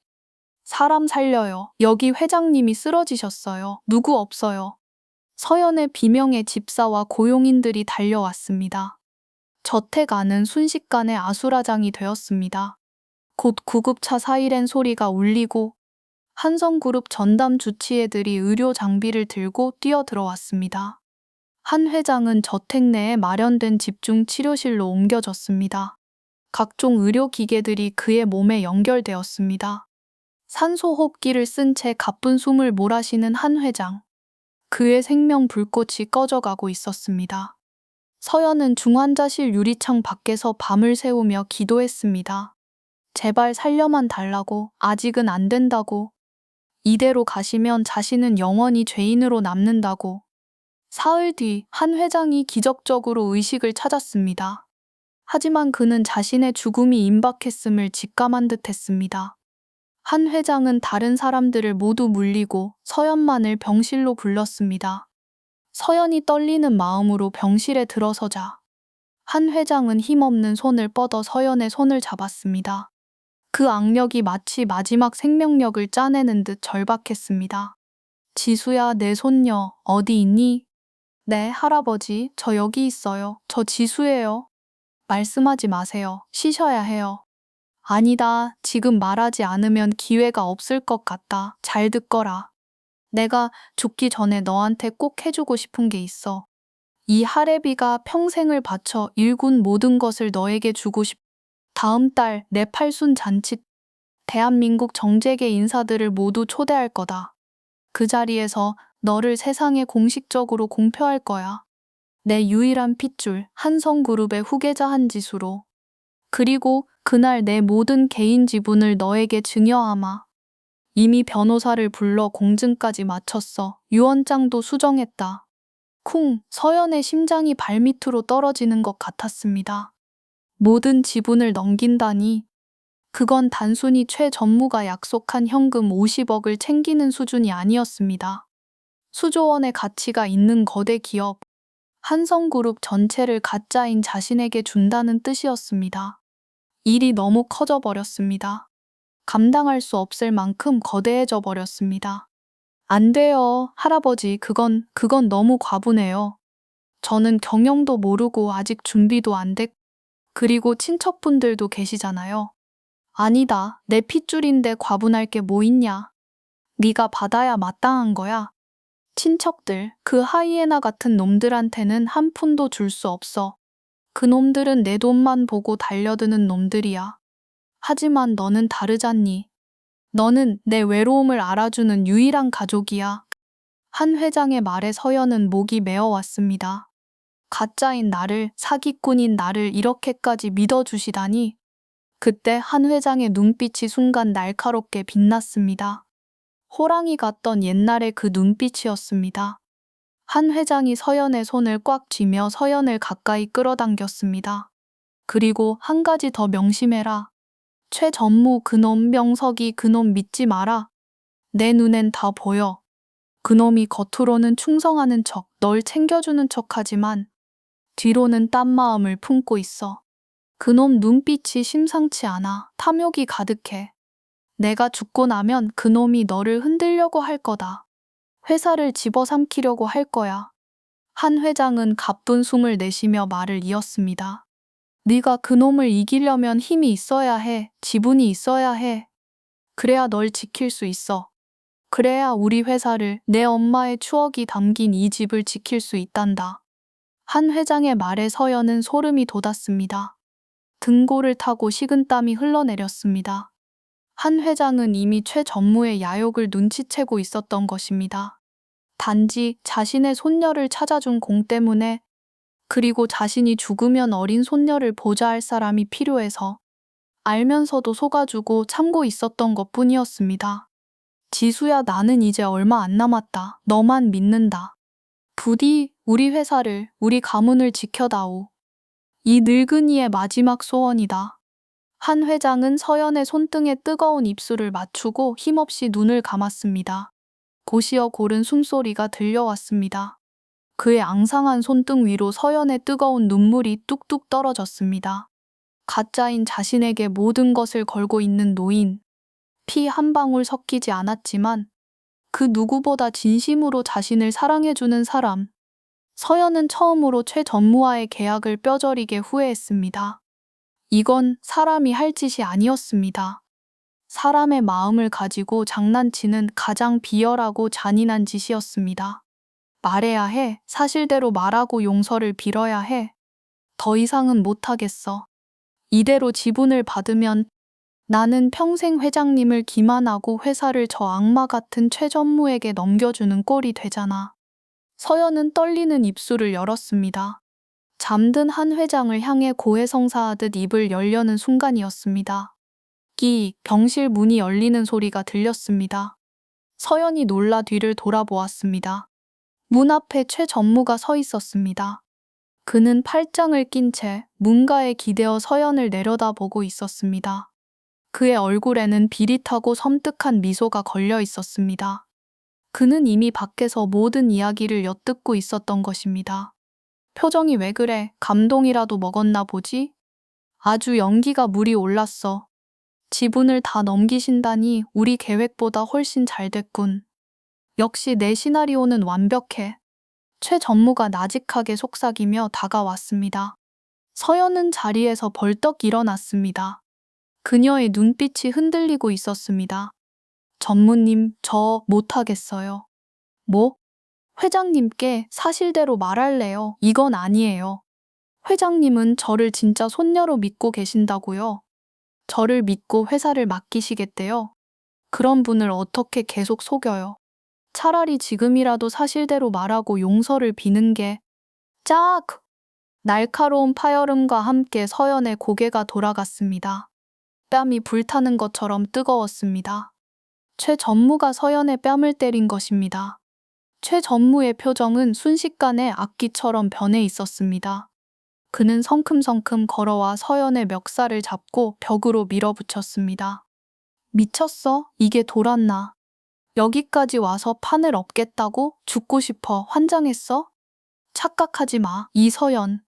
사람 살려요. 여기 회장님이 쓰러지셨어요. 누구 없어요. 서연의 비명에 집사와 고용인들이 달려왔습니다. 저택 안은 순식간에 아수라장이 되었습니다. 곧 구급차 사이렌 소리가 울리고 한성그룹 전담 주치의들이 의료 장비를 들고 뛰어들어왔습니다. 한 회장은 저택 내에 마련된 집중 치료실로 옮겨졌습니다. 각종 의료기계들이 그의 몸에 연결되었습니다. 산소호흡기를 쓴 채 가쁜 숨을 몰아쉬는 한 회장. 그의 생명 불꽃이 꺼져가고 있었습니다. 서연은 중환자실 유리창 밖에서 밤을 새우며 기도했습니다. 제발 살려만 달라고, 아직은 안 된다고. 이대로 가시면 자신은 영원히 죄인으로 남는다고. 사흘 뒤 한 회장이 기적적으로 의식을 찾았습니다. 하지만 그는 자신의 죽음이 임박했음을 직감한 듯 했습니다. 한 회장은 다른 사람들을 모두 물리고 서연만을 병실로 불렀습니다. 서연이 떨리는 마음으로 병실에 들어서자 한 회장은 힘없는 손을 뻗어 서연의 손을 잡았습니다. 그 악력이 마치 마지막 생명력을 짜내는 듯 절박했습니다. 지수야, 내 손녀, 어디 있니? 네, 할아버지, 저 여기 있어요. 저 지수예요. 말씀하지 마세요. 쉬셔야 해요. 아니다. 지금 말하지 않으면 기회가 없을 것 같다. 잘 듣거라. 내가 죽기 전에 너한테 꼭 해주고 싶은 게 있어. 이 할애비가 평생을 바쳐 일군 모든 것을 너에게 주고 싶. 다음 달 내 팔순 잔치 대한민국 정재계 인사들을 모두 초대할 거다. 그 자리에서 너를 세상에 공식적으로 공표할 거야. 내 유일한 핏줄 한성그룹의 후계자 한지수로. 그리고 그날 내 모든 개인 지분을 너에게 증여하마. 이미 변호사를 불러 공증까지 마쳤어. 유언장도 수정했다. 쿵, 서연의 심장이 발밑으로 떨어지는 것 같았습니다. 모든 지분을 넘긴다니. 그건 단순히 최 전무가 약속한 현금 50억을 챙기는 수준이 아니었습니다. 수조 원의 가치가 있는 거대 기업, 한성그룹 전체를 가짜인 자신에게 준다는 뜻이었습니다. 일이 너무 커져 버렸습니다. 감당할 수 없을 만큼 거대해져 버렸습니다. 안 돼요, 할아버지. 그건 너무 과분해요. 저는 경영도 모르고 아직 준비도 안 됐. 그리고 친척분들도 계시잖아요. 아니다, 내 핏줄인데 과분할 게 뭐 있냐. 네가 받아야 마땅한 거야. 친척들, 그 하이에나 같은 놈들한테는 한 푼도 줄 수 없어. 그 놈들은 내 돈만 보고 달려드는 놈들이야. 하지만 너는 다르잖니. 너는 내 외로움을 알아주는 유일한 가족이야. 한 회장의 말에 서연은 목이 메어왔습니다. 가짜인 나를, 사기꾼인 나를 이렇게까지 믿어주시다니. 그때 한 회장의 눈빛이 순간 날카롭게 빛났습니다. 호랑이 같던 옛날의 그 눈빛이었습니다. 한 회장이 서연의 손을 꽉 쥐며 서연을 가까이 끌어당겼습니다. 그리고 한 가지 더 명심해라. 최 전무 그놈, 명석이 그놈 믿지 마라. 내 눈엔 다 보여. 그놈이 겉으로는 충성하는 척, 널 챙겨주는 척하지만 뒤로는 딴 마음을 품고 있어. 그놈 눈빛이 심상치 않아. 탐욕이 가득해. 내가 죽고 나면 그놈이 너를 흔들려고 할 거다. 회사를 집어삼키려고 할 거야. 한 회장은 가쁜 숨을 내쉬며 말을 이었습니다. 네가 그놈을 이기려면 힘이 있어야 해. 지분이 있어야 해. 그래야 널 지킬 수 있어. 그래야 우리 회사를, 내 엄마의 추억이 담긴 이 집을 지킬 수 있단다. 한 회장의 말에 서연은 소름이 돋았습니다. 등골을 타고 식은땀이 흘러내렸습니다. 한 회장은 이미 최 전무의 야욕을 눈치채고 있었던 것입니다. 단지 자신의 손녀를 찾아준 공 때문에, 그리고 자신이 죽으면 어린 손녀를 보좌할 사람이 필요해서 알면서도 속아주고 참고 있었던 것뿐이었습니다. 지수야, 나는 이제 얼마 안 남았다. 너만 믿는다. 부디 우리 회사를, 우리 가문을 지켜다오. 이 늙은이의 마지막 소원이다. 한 회장은 서연의 손등에 뜨거운 입술을 맞추고 힘없이 눈을 감았습니다. 고시어 고른 숨소리가 들려왔습니다. 그의 앙상한 손등 위로 서연의 뜨거운 눈물이 뚝뚝 떨어졌습니다. 가짜인 자신에게 모든 것을 걸고 있는 노인. 피 한 방울 섞이지 않았지만 그 누구보다 진심으로 자신을 사랑해주는 사람. 서연은 처음으로 최 전무와의 계약을 뼈저리게 후회했습니다. 이건 사람이 할 짓이 아니었습니다. 사람의 마음을 가지고 장난치는 가장 비열하고 잔인한 짓이었습니다. 말해야 해. 사실대로 말하고 용서를 빌어야 해. 더 이상은 못하겠어. 이대로 지분을 받으면 나는 평생 회장님을 기만하고 회사를 저 악마 같은 최 전무에게 넘겨주는 꼴이 되잖아. 서연은 떨리는 입술을 열었습니다. 잠든 한 회장을 향해 고해성사하듯 입을 열려는 순간이었습니다. 병실 문이 열리는 소리가 들렸습니다. 서연이 놀라 뒤를 돌아보았습니다. 문 앞에 최 전무가 서 있었습니다. 그는 팔짱을 낀 채 문가에 기대어 서연을 내려다보고 있었습니다. 그의 얼굴에는 비릿하고 섬뜩한 미소가 걸려 있었습니다. 그는 이미 밖에서 모든 이야기를 엿듣고 있었던 것입니다. 표정이 왜 그래? 감동이라도 먹었나 보지? 아주 연기가 물이 올랐어. 지분을 다 넘기신다니 우리 계획보다 훨씬 잘 됐군. 역시 내 시나리오는 완벽해. 최 전무가 나직하게 속삭이며 다가왔습니다. 서연은 자리에서 벌떡 일어났습니다. 그녀의 눈빛이 흔들리고 있었습니다. 전무님, 저 못하겠어요. 뭐? 회장님께 사실대로 말할래요. 이건 아니에요. 회장님은 저를 진짜 손녀로 믿고 계신다고요. 저를 믿고 회사를 맡기시겠대요. 그런 분을 어떻게 계속 속여요. 차라리 지금이라도 사실대로 말하고 용서를 비는 게. 짝! 날카로운 파열음과 함께 서연의 고개가 돌아갔습니다. 뺨이 불타는 것처럼 뜨거웠습니다. 최 전무가 서연의 뺨을 때린 것입니다. 최 전무의 표정은 순식간에 악기처럼 변해 있었습니다. 그는 성큼성큼 걸어와 서연의 멱살을 잡고 벽으로 밀어붙였습니다. 미쳤어? 이게 돌았나? 여기까지 와서 판을 엎겠다고? 죽고 싶어? 환장했어? 착각하지 마, 이서연.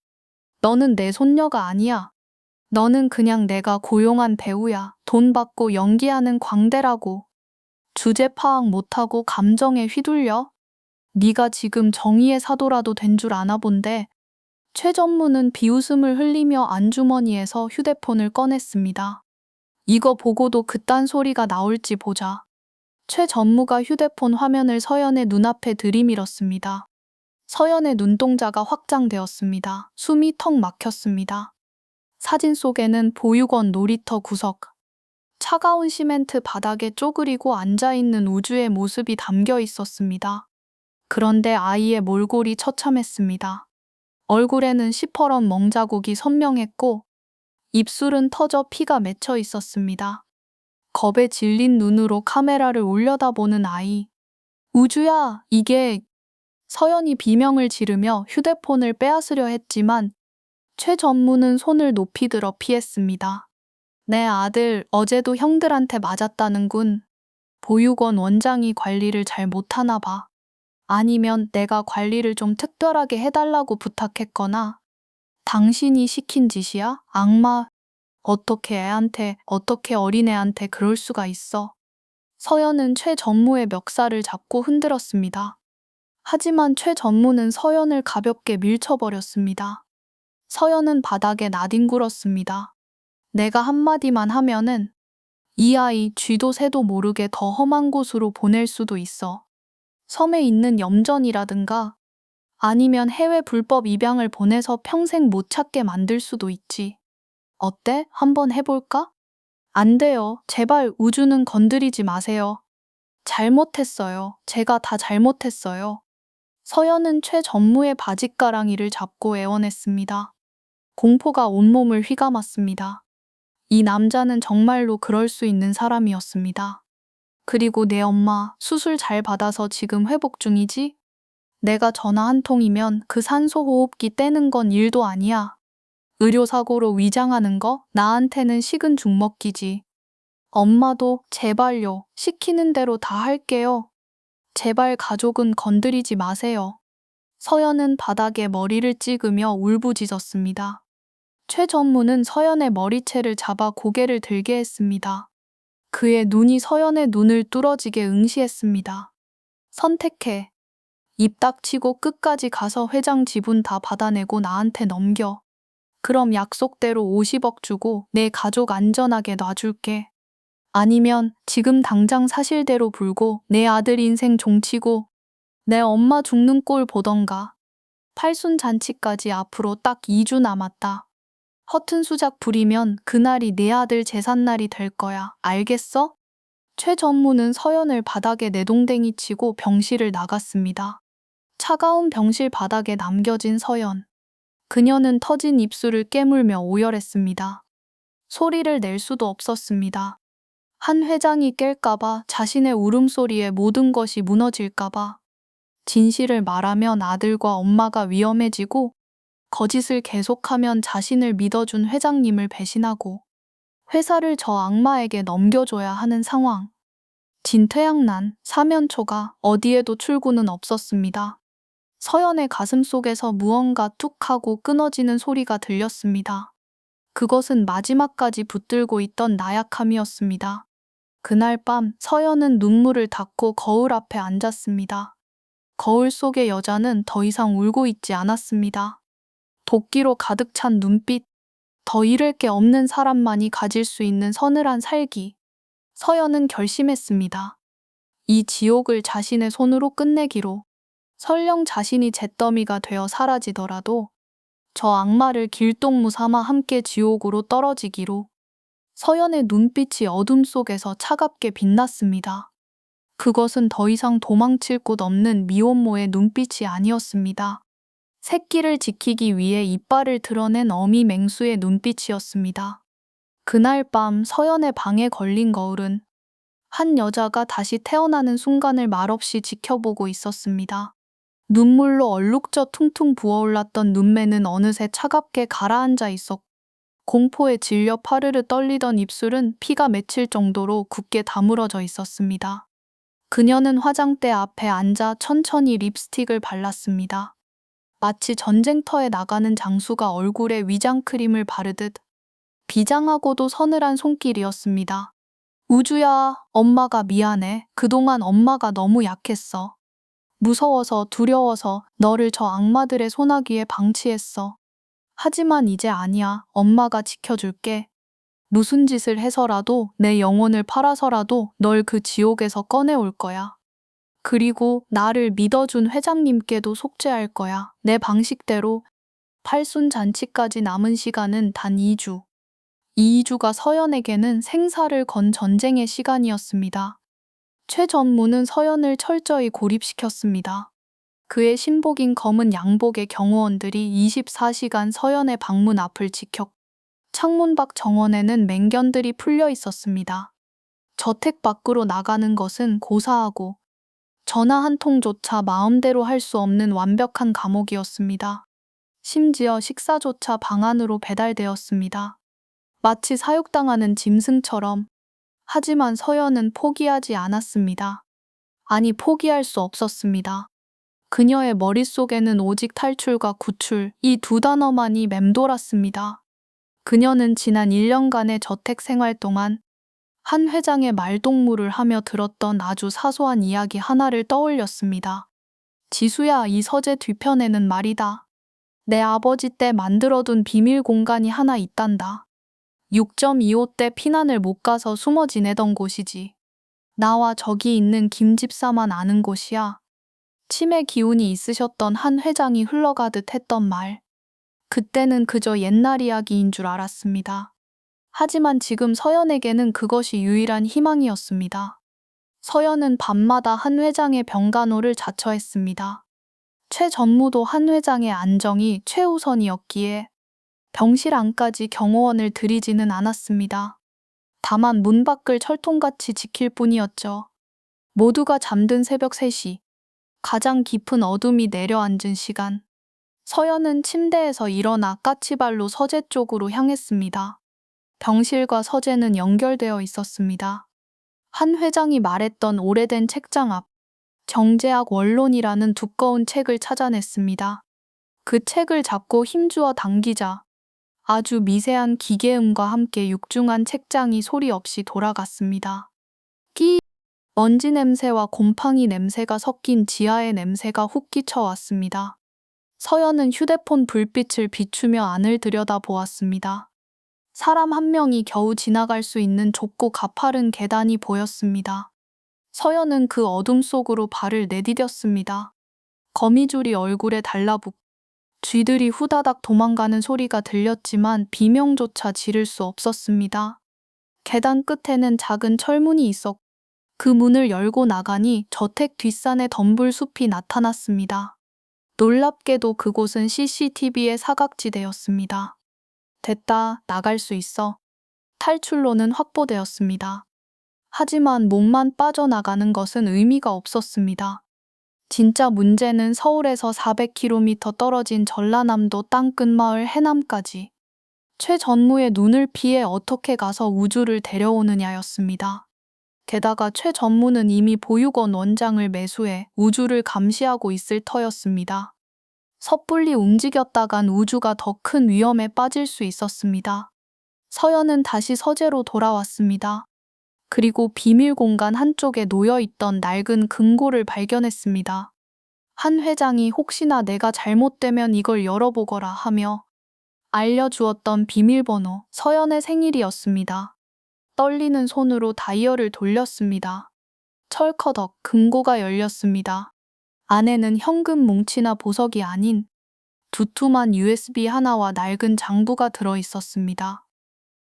너는 내 손녀가 아니야. 너는 그냥 내가 고용한 배우야. 돈 받고 연기하는 광대라고. 주제 파악 못하고 감정에 휘둘려? 네가 지금 정의의 사도라도 된 줄 아나 본데. 최 전무는 비웃음을 흘리며 안주머니에서 휴대폰을 꺼냈습니다. 이거 보고도 그딴 소리가 나올지 보자. 최 전무가 휴대폰 화면을 서연의 눈앞에 들이밀었습니다. 서연의 눈동자가 확장되었습니다. 숨이 턱 막혔습니다. 사진 속에는 보육원 놀이터 구석, 차가운 시멘트 바닥에 쪼그리고 앉아있는 우주의 모습이 담겨 있었습니다. 그런데 아이의 몰골이 처참했습니다. 얼굴에는 시퍼런 멍자국이 선명했고 입술은 터져 피가 맺혀 있었습니다. 겁에 질린 눈으로 카메라를 올려다보는 아이. 우주야, 이게... 서연이 비명을 지르며 휴대폰을 빼앗으려 했지만 최 전무는 손을 높이 들어 피했습니다. 내 아들 어제도 형들한테 맞았다는군. 보육원 원장이 관리를 잘 못하나 봐. 아니면 내가 관리를 좀 특별하게 해달라고 부탁했거나. 당신이 시킨 짓이야? 악마. 어떻게 애한테, 어떻게 어린애한테 그럴 수가 있어. 서연은 최 전무의 멱살을 잡고 흔들었습니다. 하지만 최 전무는 서연을 가볍게 밀쳐버렸습니다. 서연은 바닥에 나뒹굴었습니다. 내가 한마디만 하면은 이 아이 쥐도 새도 모르게 더 험한 곳으로 보낼 수도 있어. 섬에 있는 염전이라든가 아니면 해외 불법 입양을 보내서 평생 못 찾게 만들 수도 있지. 어때? 한번 해볼까? 안 돼요. 제발 우주는 건드리지 마세요. 잘못했어요. 제가 다 잘못했어요. 서연은 최전무의 바짓가랑이를 잡고 애원했습니다. 공포가 온몸을 휘감았습니다. 이 남자는 정말로 그럴 수 있는 사람이었습니다. 그리고 내 엄마 수술 잘 받아서 지금 회복 중이지? 내가 전화 한 통이면 그 산소호흡기 떼는 건 일도 아니야. 의료사고로 위장하는 거 나한테는 식은 죽 먹기지. 엄마도 제발요. 시키는 대로 다 할게요. 제발 가족은 건드리지 마세요. 서연은 바닥에 머리를 찍으며 울부짖었습니다. 최전무는 서연의 머리채를 잡아 고개를 들게 했습니다. 그의 눈이 서연의 눈을 뚫어지게 응시했습니다. 선택해. 입 닥치고 끝까지 가서 회장 지분 다 받아내고 나한테 넘겨. 그럼 약속대로 50억 주고 내 가족 안전하게 놔줄게. 아니면 지금 당장 사실대로 불고 내 아들 인생 종치고 내 엄마 죽는 꼴 보던가. 팔순 잔치까지 앞으로 딱 2주 남았다. 허튼 수작 부리면 그날이 내 아들 제삿날이 될 거야. 알겠어? 최전무는 서연을 바닥에 내동댕이 치고 병실을 나갔습니다. 차가운 병실 바닥에 남겨진 서연. 그녀는 터진 입술을 깨물며 오열했습니다. 소리를 낼 수도 없었습니다. 한 회장이 깰까봐, 자신의 울음소리에 모든 것이 무너질까봐. 진실을 말하면 아들과 엄마가 위험해지고, 거짓을 계속하면 자신을 믿어준 회장님을 배신하고, 회사를 저 악마에게 넘겨줘야 하는 상황. 진퇴양난, 사면초가 어디에도 출구는 없었습니다. 서연의 가슴 속에서 무언가 툭 하고 끊어지는 소리가 들렸습니다. 그것은 마지막까지 붙들고 있던 나약함이었습니다. 그날 밤 서연은 눈물을 닦고 거울 앞에 앉았습니다. 거울 속의 여자는 더 이상 울고 있지 않았습니다. 도끼로 가득 찬 눈빛, 더 잃을 게 없는 사람만이 가질 수 있는 서늘한 살기. 서연은 결심했습니다. 이 지옥을 자신의 손으로 끝내기로. 설령 자신이 잿더미가 되어 사라지더라도 저 악마를 길동무 삼아 함께 지옥으로 떨어지기로. 서연의 눈빛이 어둠 속에서 차갑게 빛났습니다. 그것은 더 이상 도망칠 곳 없는 미혼모의 눈빛이 아니었습니다. 새끼를 지키기 위해 이빨을 드러낸 어미 맹수의 눈빛이었습니다. 그날 밤 서연의 방에 걸린 거울은 한 여자가 다시 태어나는 순간을 말없이 지켜보고 있었습니다. 눈물로 얼룩져 퉁퉁 부어올랐던 눈매는 어느새 차갑게 가라앉아 있었고, 공포에 질려 파르르 떨리던 입술은 피가 맺힐 정도로 굳게 다물어져 있었습니다. 그녀는 화장대 앞에 앉아 천천히 립스틱을 발랐습니다. 마치 전쟁터에 나가는 장수가 얼굴에 위장크림을 바르듯 비장하고도 서늘한 손길이었습니다. 우주야, 엄마가 미안해. 그동안 엄마가 너무 약했어. 무서워서 두려워서 너를 저 악마들의 소나기에 방치했어. 하지만 이제 아니야. 엄마가 지켜줄게. 무슨 짓을 해서라도 내 영혼을 팔아서라도 널 그 지옥에서 꺼내올 거야. 그리고 나를 믿어준 회장님께도 속죄할 거야. 내 방식대로. 팔순 잔치까지 남은 시간은 단 2주. 이 2주가 서연에게는 생사를 건 전쟁의 시간이었습니다. 최전무는 서연을 철저히 고립시켰습니다. 그의 신복인 검은 양복의 경호원들이 24시간 서연의 방문 앞을 지켰고, 창문 밖 정원에는 맹견들이 풀려 있었습니다. 저택 밖으로 나가는 것은 고사하고 전화 한 통조차 마음대로 할 수 없는 완벽한 감옥이었습니다. 심지어 식사조차 방 안으로 배달되었습니다. 마치 사육당하는 짐승처럼. 하지만 서연은 포기하지 않았습니다. 아니, 포기할 수 없었습니다. 그녀의 머릿속에는 오직 탈출과 구출, 이 두 단어만이 맴돌았습니다. 그녀는 지난 1년간의 저택 생활 동안 한 회장의 말동무를 하며 들었던 아주 사소한 이야기 하나를 떠올렸습니다. 지수야, 이 서재 뒤편에는 말이다. 내 아버지 때 만들어둔 비밀 공간이 하나 있단다. 6.25 때 피난을 못 가서 숨어 지내던 곳이지. 나와 저기 있는 김 집사만 아는 곳이야. 치매 기운이 있으셨던 한 회장이 흘러가듯 했던 말. 그때는 그저 옛날 이야기인 줄 알았습니다. 하지만 지금 서연에게는 그것이 유일한 희망이었습니다. 서연은 밤마다 한 회장의 병간호를 자처했습니다. 최 전무도 한 회장의 안정이 최우선이었기에 병실 안까지 경호원을 들이지는 않았습니다. 다만 문 밖을 철통같이 지킬 뿐이었죠. 모두가 잠든 새벽 3시, 가장 깊은 어둠이 내려앉은 시간. 서연은 침대에서 일어나 까치발로 서재 쪽으로 향했습니다. 병실과 서재는 연결되어 있었습니다. 한 회장이 말했던 오래된 책장 앞, 정제학 원론이라는 두꺼운 책을 찾아냈습니다. 그 책을 잡고 힘주어 당기자 아주 미세한 기계음과 함께 육중한 책장이 소리 없이 돌아갔습니다. 끼! 먼지 냄새와 곰팡이 냄새가 섞인 지하의 냄새가 훅 끼쳐왔습니다. 서연은 휴대폰 불빛을 비추며 안을 들여다보았습니다. 사람 한 명이 겨우 지나갈 수 있는 좁고 가파른 계단이 보였습니다. 서연은 그 어둠 속으로 발을 내디뎠습니다. 거미줄이 얼굴에 달라붙고 쥐들이 후다닥 도망가는 소리가 들렸지만 비명조차 지를 수 없었습니다. 계단 끝에는 작은 철문이 있었고 그 문을 열고 나가니 저택 뒷산에 덤불 숲이 나타났습니다. 놀랍게도 그곳은 CCTV의 사각지대였습니다. 됐다, 나갈 수 있어. 탈출로는 확보되었습니다. 하지만 몸만 빠져나가는 것은 의미가 없었습니다. 진짜 문제는 서울에서 400km 떨어진 전라남도 땅끝마을 해남까지 최 전무의 눈을 피해 어떻게 가서 우주를 데려오느냐였습니다. 게다가 최 전무는 이미 보육원 원장을 매수해 우주를 감시하고 있을 터였습니다. 섣불리 움직였다간 우주가 더 큰 위험에 빠질 수 있었습니다. 서연은 다시 서재로 돌아왔습니다. 그리고 비밀 공간 한쪽에 놓여있던 낡은 금고를 발견했습니다. 한 회장이 혹시나 내가 잘못되면 이걸 열어보거라 하며 알려주었던 비밀번호, 서연의 생일이었습니다. 떨리는 손으로 다이얼을 돌렸습니다. 철커덕 금고가 열렸습니다. 안에는 현금 뭉치나 보석이 아닌 두툼한 USB 하나와 낡은 장부가 들어있었습니다.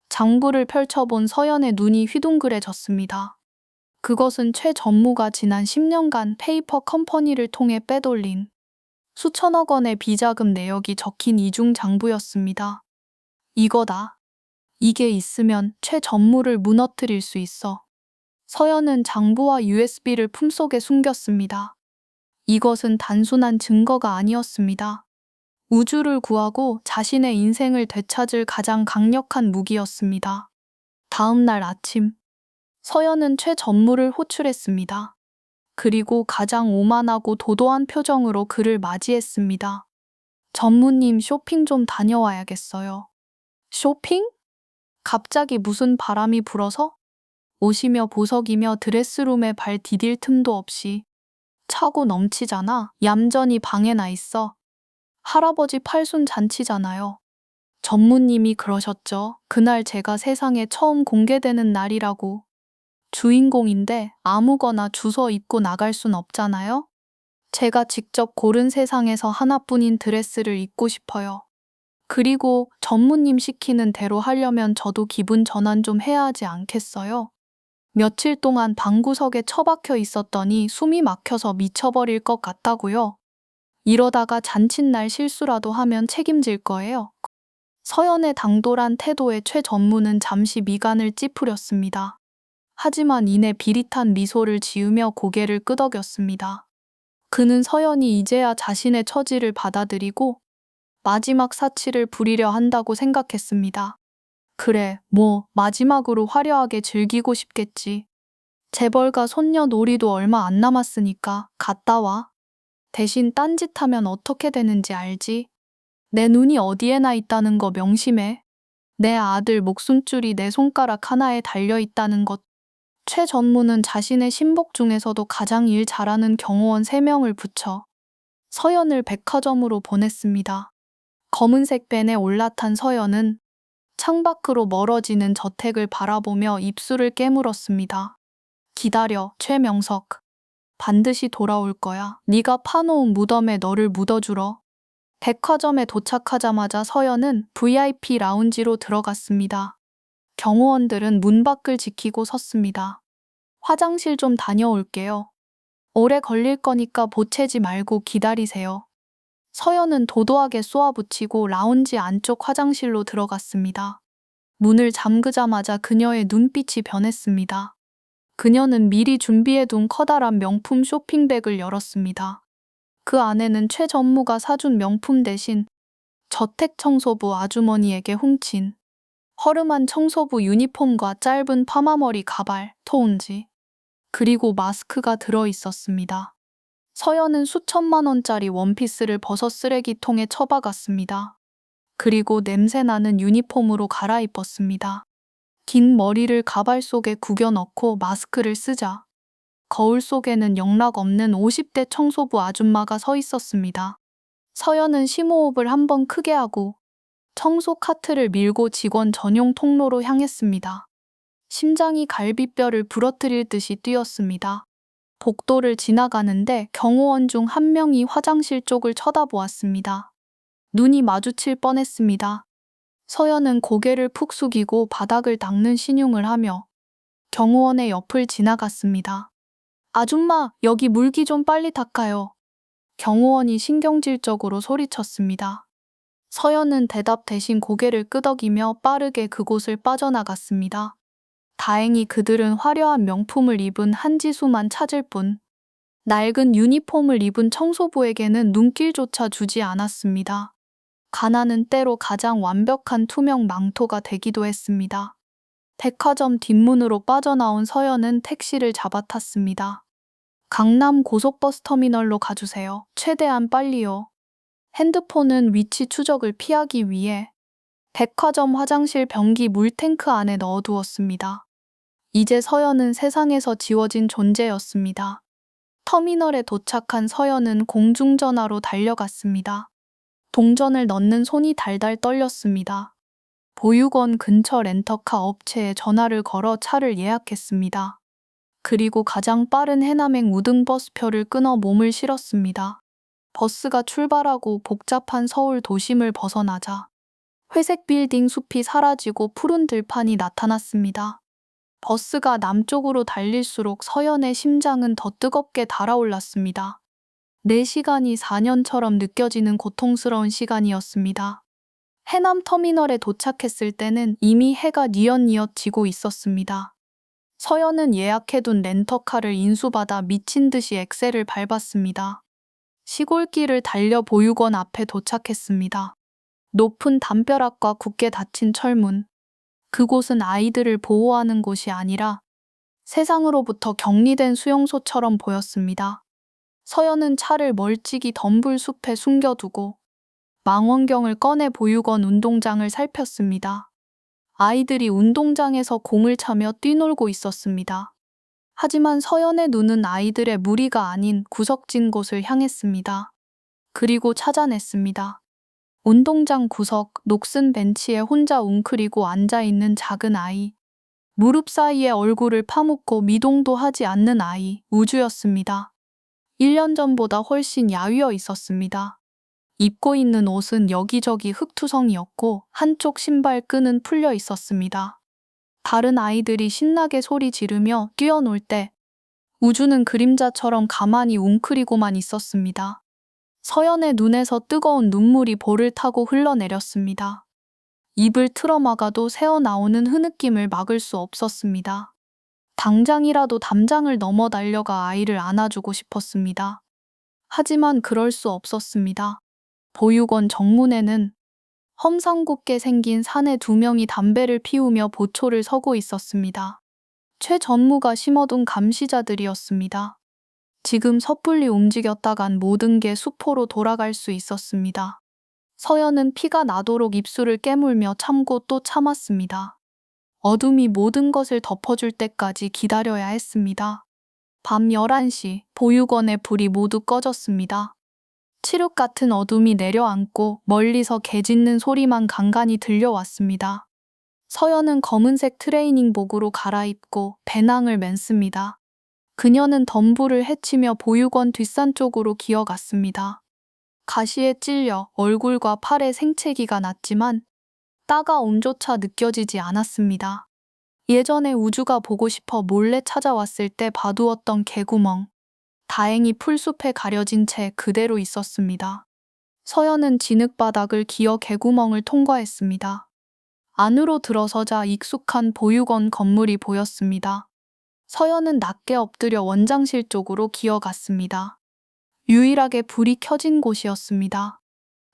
장부를 펼쳐본 서연의 눈이 휘둥그레졌습니다. 그것은 최 전무가 지난 10년간 페이퍼 컴퍼니를 통해 빼돌린 수천억 원의 비자금 내역이 적힌 이중 장부였습니다. 이거다. 이게 있으면 최 전무를 무너뜨릴 수 있어. 서연은 장부와 USB를 품속에 숨겼습니다. 이것은 단순한 증거가 아니었습니다. 우주를 구하고 자신의 인생을 되찾을 가장 강력한 무기였습니다. 다음 날 아침, 서연은 최 전무를 호출했습니다. 그리고 가장 오만하고 도도한 표정으로 그를 맞이했습니다. 전무님, 쇼핑 좀 다녀와야겠어요. 쇼핑? 갑자기 무슨 바람이 불어서? 옷이며 보석이며 드레스룸에 발 디딜 틈도 없이 차고 넘치잖아. 얌전히 방에나 있어. 할아버지 팔순 잔치잖아요. 전무님이 그러셨죠. 그날 제가 세상에 처음 공개되는 날이라고. 주인공인데 아무거나 주워 입고 나갈 순 없잖아요. 제가 직접 고른 세상에서 하나뿐인 드레스를 입고 싶어요. 그리고 전무님 시키는 대로 하려면 저도 기분 전환 좀 해야 하지 않겠어요? 며칠 동안 방구석에 처박혀 있었더니 숨이 막혀서 미쳐버릴 것 같다고요. 이러다가 잔칫날 실수라도 하면 책임질 거예요. 서연의 당돌한 태도에 최 전무는 잠시 미간을 찌푸렸습니다. 하지만 이내 비릿한 미소를 지으며 고개를 끄덕였습니다. 그는 서연이 이제야 자신의 처지를 받아들이고 마지막 사치를 부리려 한다고 생각했습니다. 그래, 마지막으로 화려하게 즐기고 싶겠지. 재벌가 손녀 놀이도 얼마 안 남았으니까 갔다 와. 대신 딴짓하면 어떻게 되는지 알지? 내 눈이 어디에나 있다는 거 명심해. 내 아들 목숨줄이 내 손가락 하나에 달려있다는 것. 최 전무는 자신의 신복 중에서도 가장 일 잘하는 경호원 3명을 붙여 서연을 백화점으로 보냈습니다. 검은색 벤에 올라탄 서연은 창밖으로 멀어지는 저택을 바라보며 입술을 깨물었습니다. 기다려, 최명석. 반드시 돌아올 거야. 네가 파놓은 무덤에 너를 묻어주러. 백화점에 도착하자마자 서연은 VIP 라운지로 들어갔습니다. 경호원들은 문 밖을 지키고 섰습니다. 화장실 좀 다녀올게요. 오래 걸릴 거니까 보채지 말고 기다리세요. 서연은 도도하게 쏘아붙이고 라운지 안쪽 화장실로 들어갔습니다. 문을 잠그자마자 그녀의 눈빛이 변했습니다. 그녀는 미리 준비해둔 커다란 명품 쇼핑백을 열었습니다. 그 안에는 최 전무가 사준 명품 대신 저택청소부 아주머니에게 훔친 허름한 청소부 유니폼과 짧은 파마머리 가발, 토운지, 그리고 마스크가 들어 있었습니다. 서연은 수천만 원짜리 원피스를 벗어 쓰레기통에 처박았습니다. 그리고 냄새나는 유니폼으로 갈아입었습니다. 긴 머리를 가발 속에 구겨 넣고 마스크를 쓰자 거울 속에는 영락 없는 50대 청소부 아줌마가 서 있었습니다. 서연은 심호흡을 한번 크게 하고 청소 카트를 밀고 직원 전용 통로로 향했습니다. 심장이 갈비뼈를 부러뜨릴 듯이 뛰었습니다. 복도를 지나가는데 경호원 중 한 명이 화장실 쪽을 쳐다보았습니다. 눈이 마주칠 뻔했습니다. 서연은 고개를 푹 숙이고 바닥을 닦는 신용을 하며 경호원의 옆을 지나갔습니다. 아줌마, 여기 물기 좀 빨리 닦아요. 경호원이 신경질적으로 소리쳤습니다. 서연은 대답 대신 고개를 끄덕이며 빠르게 그곳을 빠져나갔습니다. 다행히 그들은 화려한 명품을 입은 한지수만 찾을 뿐 낡은 유니폼을 입은 청소부에게는 눈길조차 주지 않았습니다. 가난은 때로 가장 완벽한 투명 망토가 되기도 했습니다. 백화점 뒷문으로 빠져나온 서연은 택시를 잡아탔습니다. 강남 고속버스 터미널로 가주세요. 최대한 빨리요. 핸드폰은 위치 추적을 피하기 위해 백화점 화장실 변기 물탱크 안에 넣어두었습니다. 이제 서연은 세상에서 지워진 존재였습니다. 터미널에 도착한 서연은 공중전화로 달려갔습니다. 동전을 넣는 손이 달달 떨렸습니다. 보육원 근처 렌터카 업체에 전화를 걸어 차를 예약했습니다. 그리고 가장 빠른 해남행 우등버스표를 끊어 몸을 실었습니다. 버스가 출발하고 복잡한 서울 도심을 벗어나자 회색 빌딩 숲이 사라지고 푸른 들판이 나타났습니다. 버스가 남쪽으로 달릴수록 서연의 심장은 더 뜨겁게 달아올랐습니다. 4시간이 4년처럼 느껴지는 고통스러운 시간이었습니다. 해남 터미널에 도착했을 때는 이미 해가 뉘엿뉘엿 지고 있었습니다. 서연은 예약해둔 렌터카를 인수받아 미친 듯이 엑셀을 밟았습니다. 시골길을 달려 보육원 앞에 도착했습니다. 높은 담벼락과 굳게 닫힌 철문. 그곳은 아이들을 보호하는 곳이 아니라 세상으로부터 격리된 수용소처럼 보였습니다. 서연은 차를 멀찍이 덤불 숲에 숨겨두고 망원경을 꺼내 보육원 운동장을 살폈습니다. 아이들이 운동장에서 공을 차며 뛰놀고 있었습니다. 하지만 서연의 눈은 아이들의 무리가 아닌 구석진 곳을 향했습니다. 그리고 찾아냈습니다. 운동장 구석 녹슨 벤치에 혼자 웅크리고 앉아있는 작은 아이. 무릎 사이에 얼굴을 파묻고 미동도 하지 않는 아이, 우주였습니다. 1년 전보다 훨씬 야위어 있었습니다. 입고 있는 옷은 여기저기 흙투성이었고 한쪽 신발 끈은 풀려 있었습니다. 다른 아이들이 신나게 소리 지르며 뛰어놀 때 우주는 그림자처럼 가만히 웅크리고만 있었습니다. 서연의 눈에서 뜨거운 눈물이 볼을 타고 흘러내렸습니다. 입을 틀어막아도 새어나오는 흐느낌을 막을 수 없었습니다. 당장이라도 담장을 넘어 달려가 아이를 안아주고 싶었습니다. 하지만 그럴 수 없었습니다. 보육원 정문에는 험상궂게 생긴 사내 2명이 담배를 피우며 보초를 서고 있었습니다. 최 전무가 심어둔 감시자들이었습니다. 지금 섣불리 움직였다간 모든 게 수포로 돌아갈 수 있었습니다. 서연은 피가 나도록 입술을 깨물며 참고 또 참았습니다. 어둠이 모든 것을 덮어줄 때까지 기다려야 했습니다. 밤 11시, 보육원의 불이 모두 꺼졌습니다. 칠흑 같은 어둠이 내려앉고 멀리서 개 짖는 소리만 간간히 들려왔습니다. 서연은 검은색 트레이닝복으로 갈아입고 배낭을 맨습니다. 그녀는 덤불을 헤치며 보육원 뒷산 쪽으로 기어갔습니다. 가시에 찔려 얼굴과 팔에 생채기가 났지만 따가움조차 느껴지지 않았습니다. 예전에 우주가 보고 싶어 몰래 찾아왔을 때 봐두었던 개구멍. 다행히 풀숲에 가려진 채 그대로 있었습니다. 서연은 진흙바닥을 기어 개구멍을 통과했습니다. 안으로 들어서자 익숙한 보육원 건물이 보였습니다. 서연은 낮게 엎드려 원장실 쪽으로 기어갔습니다. 유일하게 불이 켜진 곳이었습니다.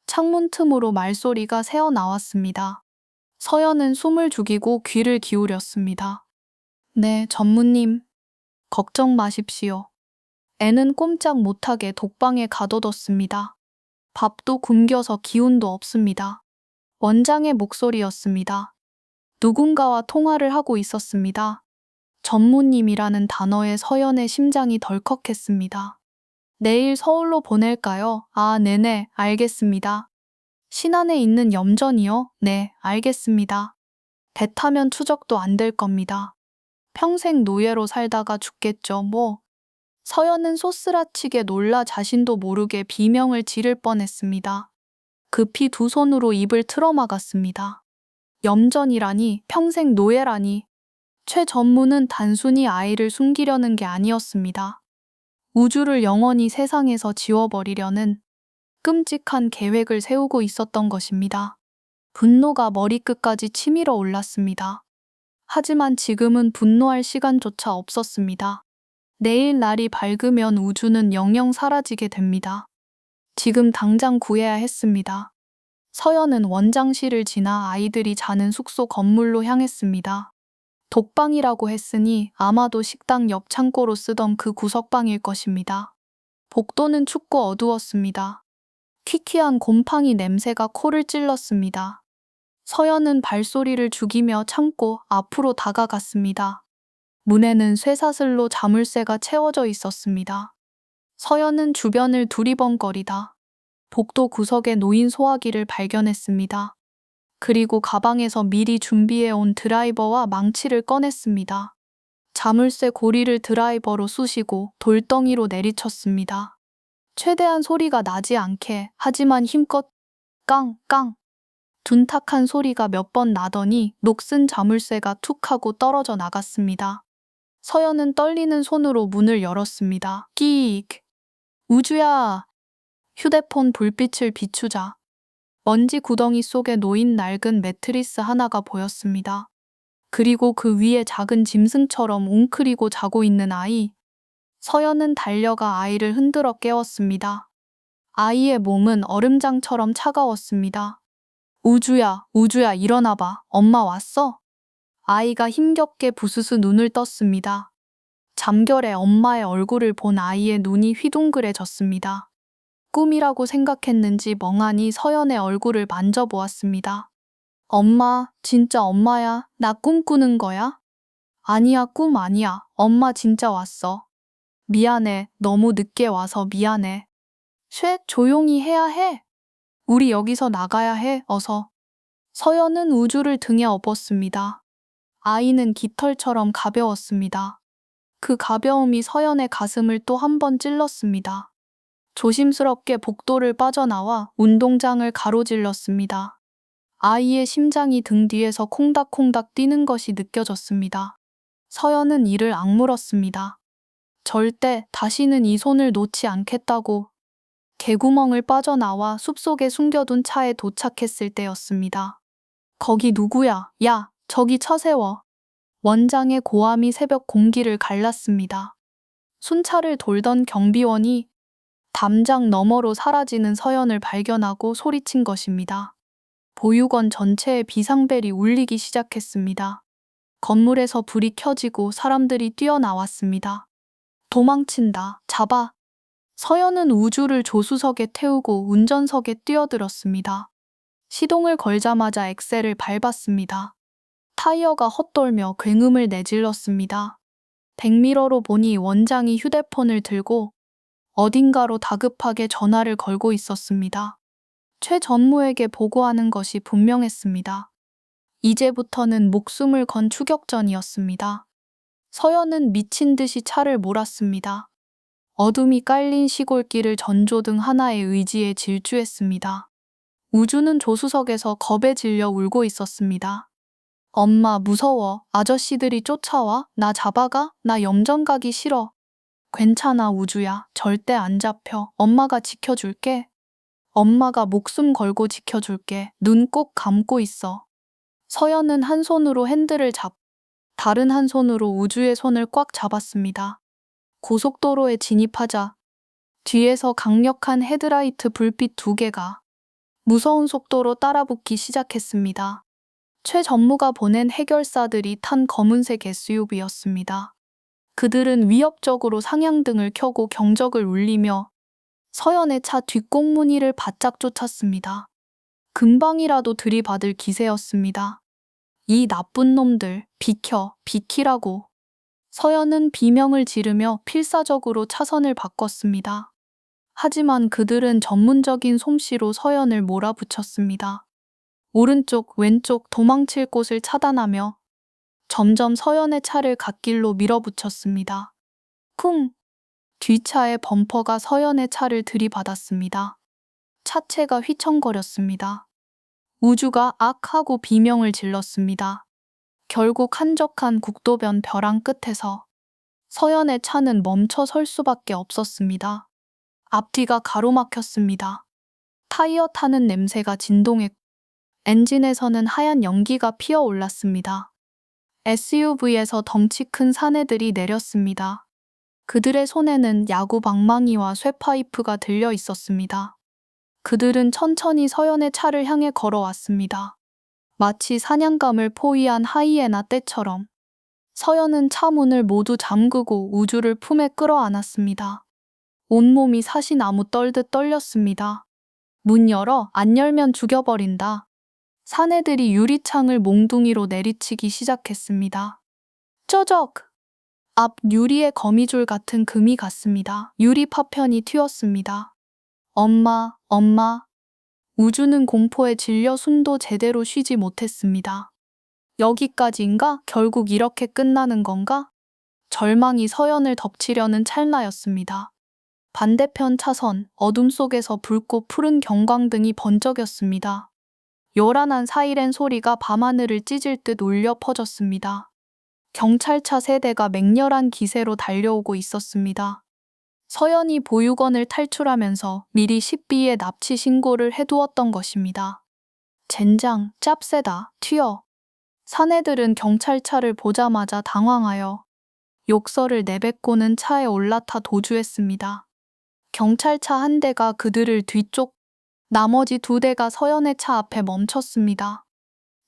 창문 틈으로 말소리가 새어 나왔습니다. 서연은 숨을 죽이고 귀를 기울였습니다. 네, 전무님. 걱정 마십시오. 애는 꼼짝 못하게 독방에 가둬뒀습니다. 밥도 굶겨서 기운도 없습니다. 원장의 목소리였습니다. 누군가와 통화를 하고 있었습니다. 전무님이라는 단어에 서연의 심장이 덜컥했습니다. 내일 서울로 보낼까요? 아, 네네, 알겠습니다. 신안에 있는 염전이요? 네, 알겠습니다. 배 타면 추적도 안 될 겁니다. 평생 노예로 살다가 죽겠죠, 뭐. 서연은 소스라치게 놀라 자신도 모르게 비명을 지를 뻔했습니다. 급히 두 손으로 입을 틀어막았습니다. 염전이라니, 평생 노예라니. 최 전무는 단순히 아이를 숨기려는 게 아니었습니다. 우주를 영원히 세상에서 지워버리려는 끔찍한 계획을 세우고 있었던 것입니다. 분노가 머리끝까지 치밀어 올랐습니다. 하지만 지금은 분노할 시간조차 없었습니다. 내일 날이 밝으면 우주는 영영 사라지게 됩니다. 지금 당장 구해야 했습니다. 서연은 원장실을 지나 아이들이 자는 숙소 건물로 향했습니다. 독방이라고 했으니 아마도 식당 옆 창고로 쓰던 그 구석방일 것입니다. 복도는 춥고 어두웠습니다. 퀴퀴한 곰팡이 냄새가 코를 찔렀습니다. 서연은 발소리를 죽이며 참고 앞으로 다가갔습니다. 문에는 쇠사슬로 자물쇠가 채워져 있었습니다. 서연은 주변을 두리번거리다 복도 구석에 놓인 소화기를 발견했습니다. 그리고 가방에서 미리 준비해온 드라이버와 망치를 꺼냈습니다. 자물쇠 고리를 드라이버로 쑤시고 돌덩이로 내리쳤습니다. 최대한 소리가 나지 않게, 하지만 힘껏 깡깡 둔탁한 소리가 몇 번 나더니 녹슨 자물쇠가 툭 하고 떨어져 나갔습니다. 서연은 떨리는 손으로 문을 열었습니다. 끼익. 우주야. 휴대폰 불빛을 비추자 먼지 구덩이 속에 놓인 낡은 매트리스 하나가 보였습니다. 그리고 그 위에 작은 짐승처럼 웅크리고 자고 있는 아이. 서연은 달려가 아이를 흔들어 깨웠습니다. 아이의 몸은 얼음장처럼 차가웠습니다. 우주야, 우주야, 일어나봐. 엄마 왔어? 아이가 힘겹게 부스스 눈을 떴습니다. 잠결에 엄마의 얼굴을 본 아이의 눈이 휘둥그레졌습니다. 꿈이라고 생각했는지 멍하니 서연의 얼굴을 만져보았습니다. 엄마, 진짜 엄마야? 나 꿈꾸는 거야? 아니야, 꿈 아니야. 엄마 진짜 왔어. 미안해. 너무 늦게 와서 미안해. 쉿, 조용히 해야 해. 우리 여기서 나가야 해. 어서. 서연은 우주를 등에 업었습니다. 아이는 깃털처럼 가벼웠습니다. 그 가벼움이 서연의 가슴을 또 한 번 찔렀습니다. 조심스럽게 복도를 빠져나와 운동장을 가로질렀습니다. 아이의 심장이 등 뒤에서 콩닥콩닥 뛰는 것이 느껴졌습니다. 서연은 이를 악물었습니다. 절대 다시는 이 손을 놓지 않겠다고. 개구멍을 빠져나와 숲속에 숨겨둔 차에 도착했을 때였습니다. 거기 누구야? 야, 저기 쳐세워. 원장의 고함이 새벽 공기를 갈랐습니다. 순찰을 돌던 경비원이 담장 너머로 사라지는 서연을 발견하고 소리친 것입니다. 보육원 전체에 비상벨이 울리기 시작했습니다. 건물에서 불이 켜지고 사람들이 뛰어나왔습니다. 도망친다. 잡아. 서연은 우주를 조수석에 태우고 운전석에 뛰어들었습니다. 시동을 걸자마자 엑셀을 밟았습니다. 타이어가 헛돌며 굉음을 내질렀습니다. 백미러로 보니 원장이 휴대폰을 들고 어딘가로 다급하게 전화를 걸고 있었습니다. 최 전무에게 보고하는 것이 분명했습니다. 이제부터는 목숨을 건 추격전이었습니다. 서연은 미친 듯이 차를 몰았습니다. 어둠이 깔린 시골길을 전조등 하나의 의지에 질주했습니다. 우주는 조수석에서 겁에 질려 울고 있었습니다. 엄마 무서워. 아저씨들이 쫓아와. 나 잡아가. 나 염전 가기 싫어. 괜찮아, 우주야. 절대 안 잡혀. 엄마가 지켜줄게. 엄마가 목숨 걸고 지켜줄게. 눈 꼭 감고 있어. 서연은 한 손으로 핸들을 다른 한 손으로 우주의 손을 꽉 잡았습니다. 고속도로에 진입하자 뒤에서 강력한 헤드라이트 불빛 2개가 무서운 속도로 따라붙기 시작했습니다. 최 전무가 보낸 해결사들이 탄 검은색 SUV였습니다. 그들은 위협적으로 상향등을 켜고 경적을 울리며 서연의 차 뒷공무니를 바짝 쫓았습니다. 금방이라도 들이받을 기세였습니다. 이 나쁜 놈들, 비켜, 비키라고. 서연은 비명을 지르며 필사적으로 차선을 바꿨습니다. 하지만 그들은 전문적인 솜씨로 서연을 몰아붙였습니다. 오른쪽, 왼쪽 도망칠 곳을 차단하며 점점 서연의 차를 갓길로 밀어붙였습니다. 쿵! 뒷차의 범퍼가 서연의 차를 들이받았습니다. 차체가 휘청거렸습니다. 우주가 악 하고 비명을 질렀습니다. 결국 한적한 국도변 벼랑 끝에서 서연의 차는 멈춰 설 수밖에 없었습니다. 앞뒤가 가로막혔습니다. 타이어 타는 냄새가 진동했고 엔진에서는 하얀 연기가 피어올랐습니다. SUV에서 덩치 큰 사내들이 내렸습니다. 그들의 손에는 야구 방망이와 쇠파이프가 들려 있었습니다. 그들은 천천히 서연의 차를 향해 걸어왔습니다. 마치 사냥감을 포위한 하이에나 떼처럼 서연은 차 문을 모두 잠그고 우주를 품에 끌어안았습니다. 온몸이 사시나무 떨듯 떨렸습니다. 문 열어, 안 열면 죽여버린다. 사내들이 유리창을 몽둥이로 내리치기 시작했습니다. 쩌적! 앞 유리에 거미줄 같은 금이 갔습니다. 유리 파편이 튀었습니다. 엄마, 엄마. 우주는 공포에 질려 숨도 제대로 쉬지 못했습니다. 여기까지인가? 결국 이렇게 끝나는 건가? 절망이 서연을 덮치려는 찰나였습니다. 반대편 차선, 어둠 속에서 붉고 푸른 경광등이 번쩍였습니다. 요란한 사이렌 소리가 밤하늘을 찢을 듯 울려 퍼졌습니다. 경찰차 3대가 맹렬한 기세로 달려오고 있었습니다. 서연이 보육원을 탈출하면서 미리 10비의 납치 신고를 해두었던 것입니다. 젠장, 짭새다, 튀어. 사내들은 경찰차를 보자마자 당황하여 욕설을 내뱉고는 차에 올라타 도주했습니다. 경찰차 1대가 그들을 뒤쫓, 나머지 2대가 서연의 차 앞에 멈췄습니다.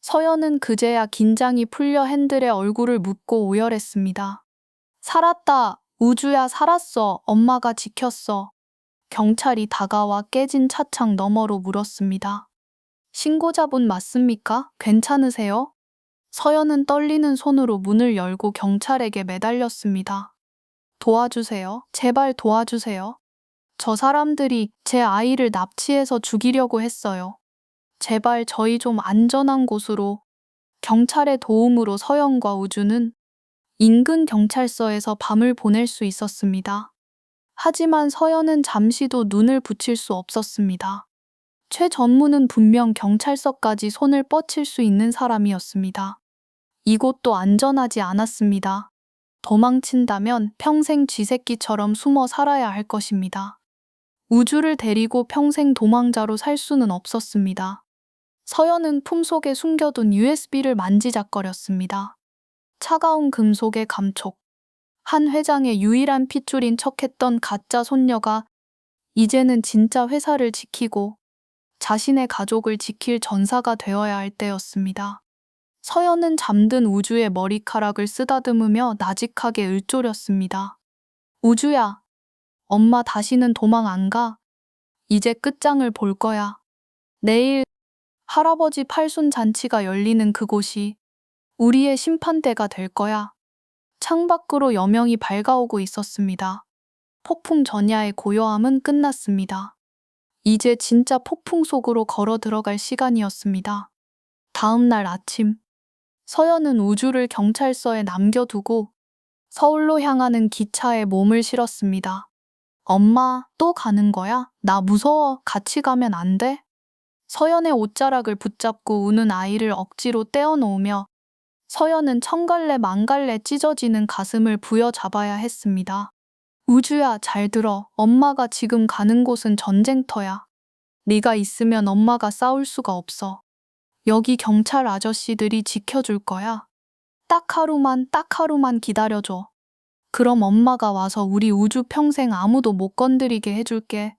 서연은 그제야 긴장이 풀려 핸들에 얼굴을 묻고 오열했습니다. 살았다. 우주야, 살았어. 엄마가 지켰어. 경찰이 다가와 깨진 차창 너머로 물었습니다. 신고자분 맞습니까? 괜찮으세요? 서연은 떨리는 손으로 문을 열고 경찰에게 매달렸습니다. 도와주세요. 제발 도와주세요. 저 사람들이 제 아이를 납치해서 죽이려고 했어요. 제발 저희 좀 안전한 곳으로. 경찰의 도움으로 서연과 우주는 인근 경찰서에서 밤을 보낼 수 있었습니다. 하지만 서연은 잠시도 눈을 붙일 수 없었습니다. 최 전무는 분명 경찰서까지 손을 뻗칠 수 있는 사람이었습니다. 이곳도 안전하지 않았습니다. 도망친다면 평생 쥐새끼처럼 숨어 살아야 할 것입니다. 우주를 데리고 평생 도망자로 살 수는 없었습니다. 서연은 품속에 숨겨둔 USB를 만지작거렸습니다. 차가운 금속의 감촉. 한 회장의 유일한 핏줄인 척했던 가짜 손녀가 이제는 진짜 회사를 지키고 자신의 가족을 지킬 전사가 되어야 할 때였습니다. 서연은 잠든 우주의 머리카락을 쓰다듬으며 나직하게 을조렸습니다. 우주야, 엄마 다시는 도망 안 가. 이제 끝장을 볼 거야. 내일 할아버지 팔순 잔치가 열리는 그곳이 우리의 심판대가 될 거야. 창밖으로 여명이 밝아오고 있었습니다. 폭풍 전야의 고요함은 끝났습니다. 이제 진짜 폭풍 속으로 걸어 들어갈 시간이었습니다. 다음 날 아침, 서연은 우주를 경찰서에 남겨두고 서울로 향하는 기차에 몸을 실었습니다. 엄마, 또 가는 거야? 나 무서워. 같이 가면 안 돼? 서연의 옷자락을 붙잡고 우는 아이를 억지로 떼어놓으며 서연은 천갈래 만갈래 찢어지는 가슴을 부여잡아야 했습니다. 우주야, 잘 들어. 엄마가 지금 가는 곳은 전쟁터야. 네가 있으면 엄마가 싸울 수가 없어. 여기 경찰 아저씨들이 지켜줄 거야. 딱 하루만 기다려줘. 그럼 엄마가 와서 우리 우주 평생 아무도 못 건드리게 해줄게.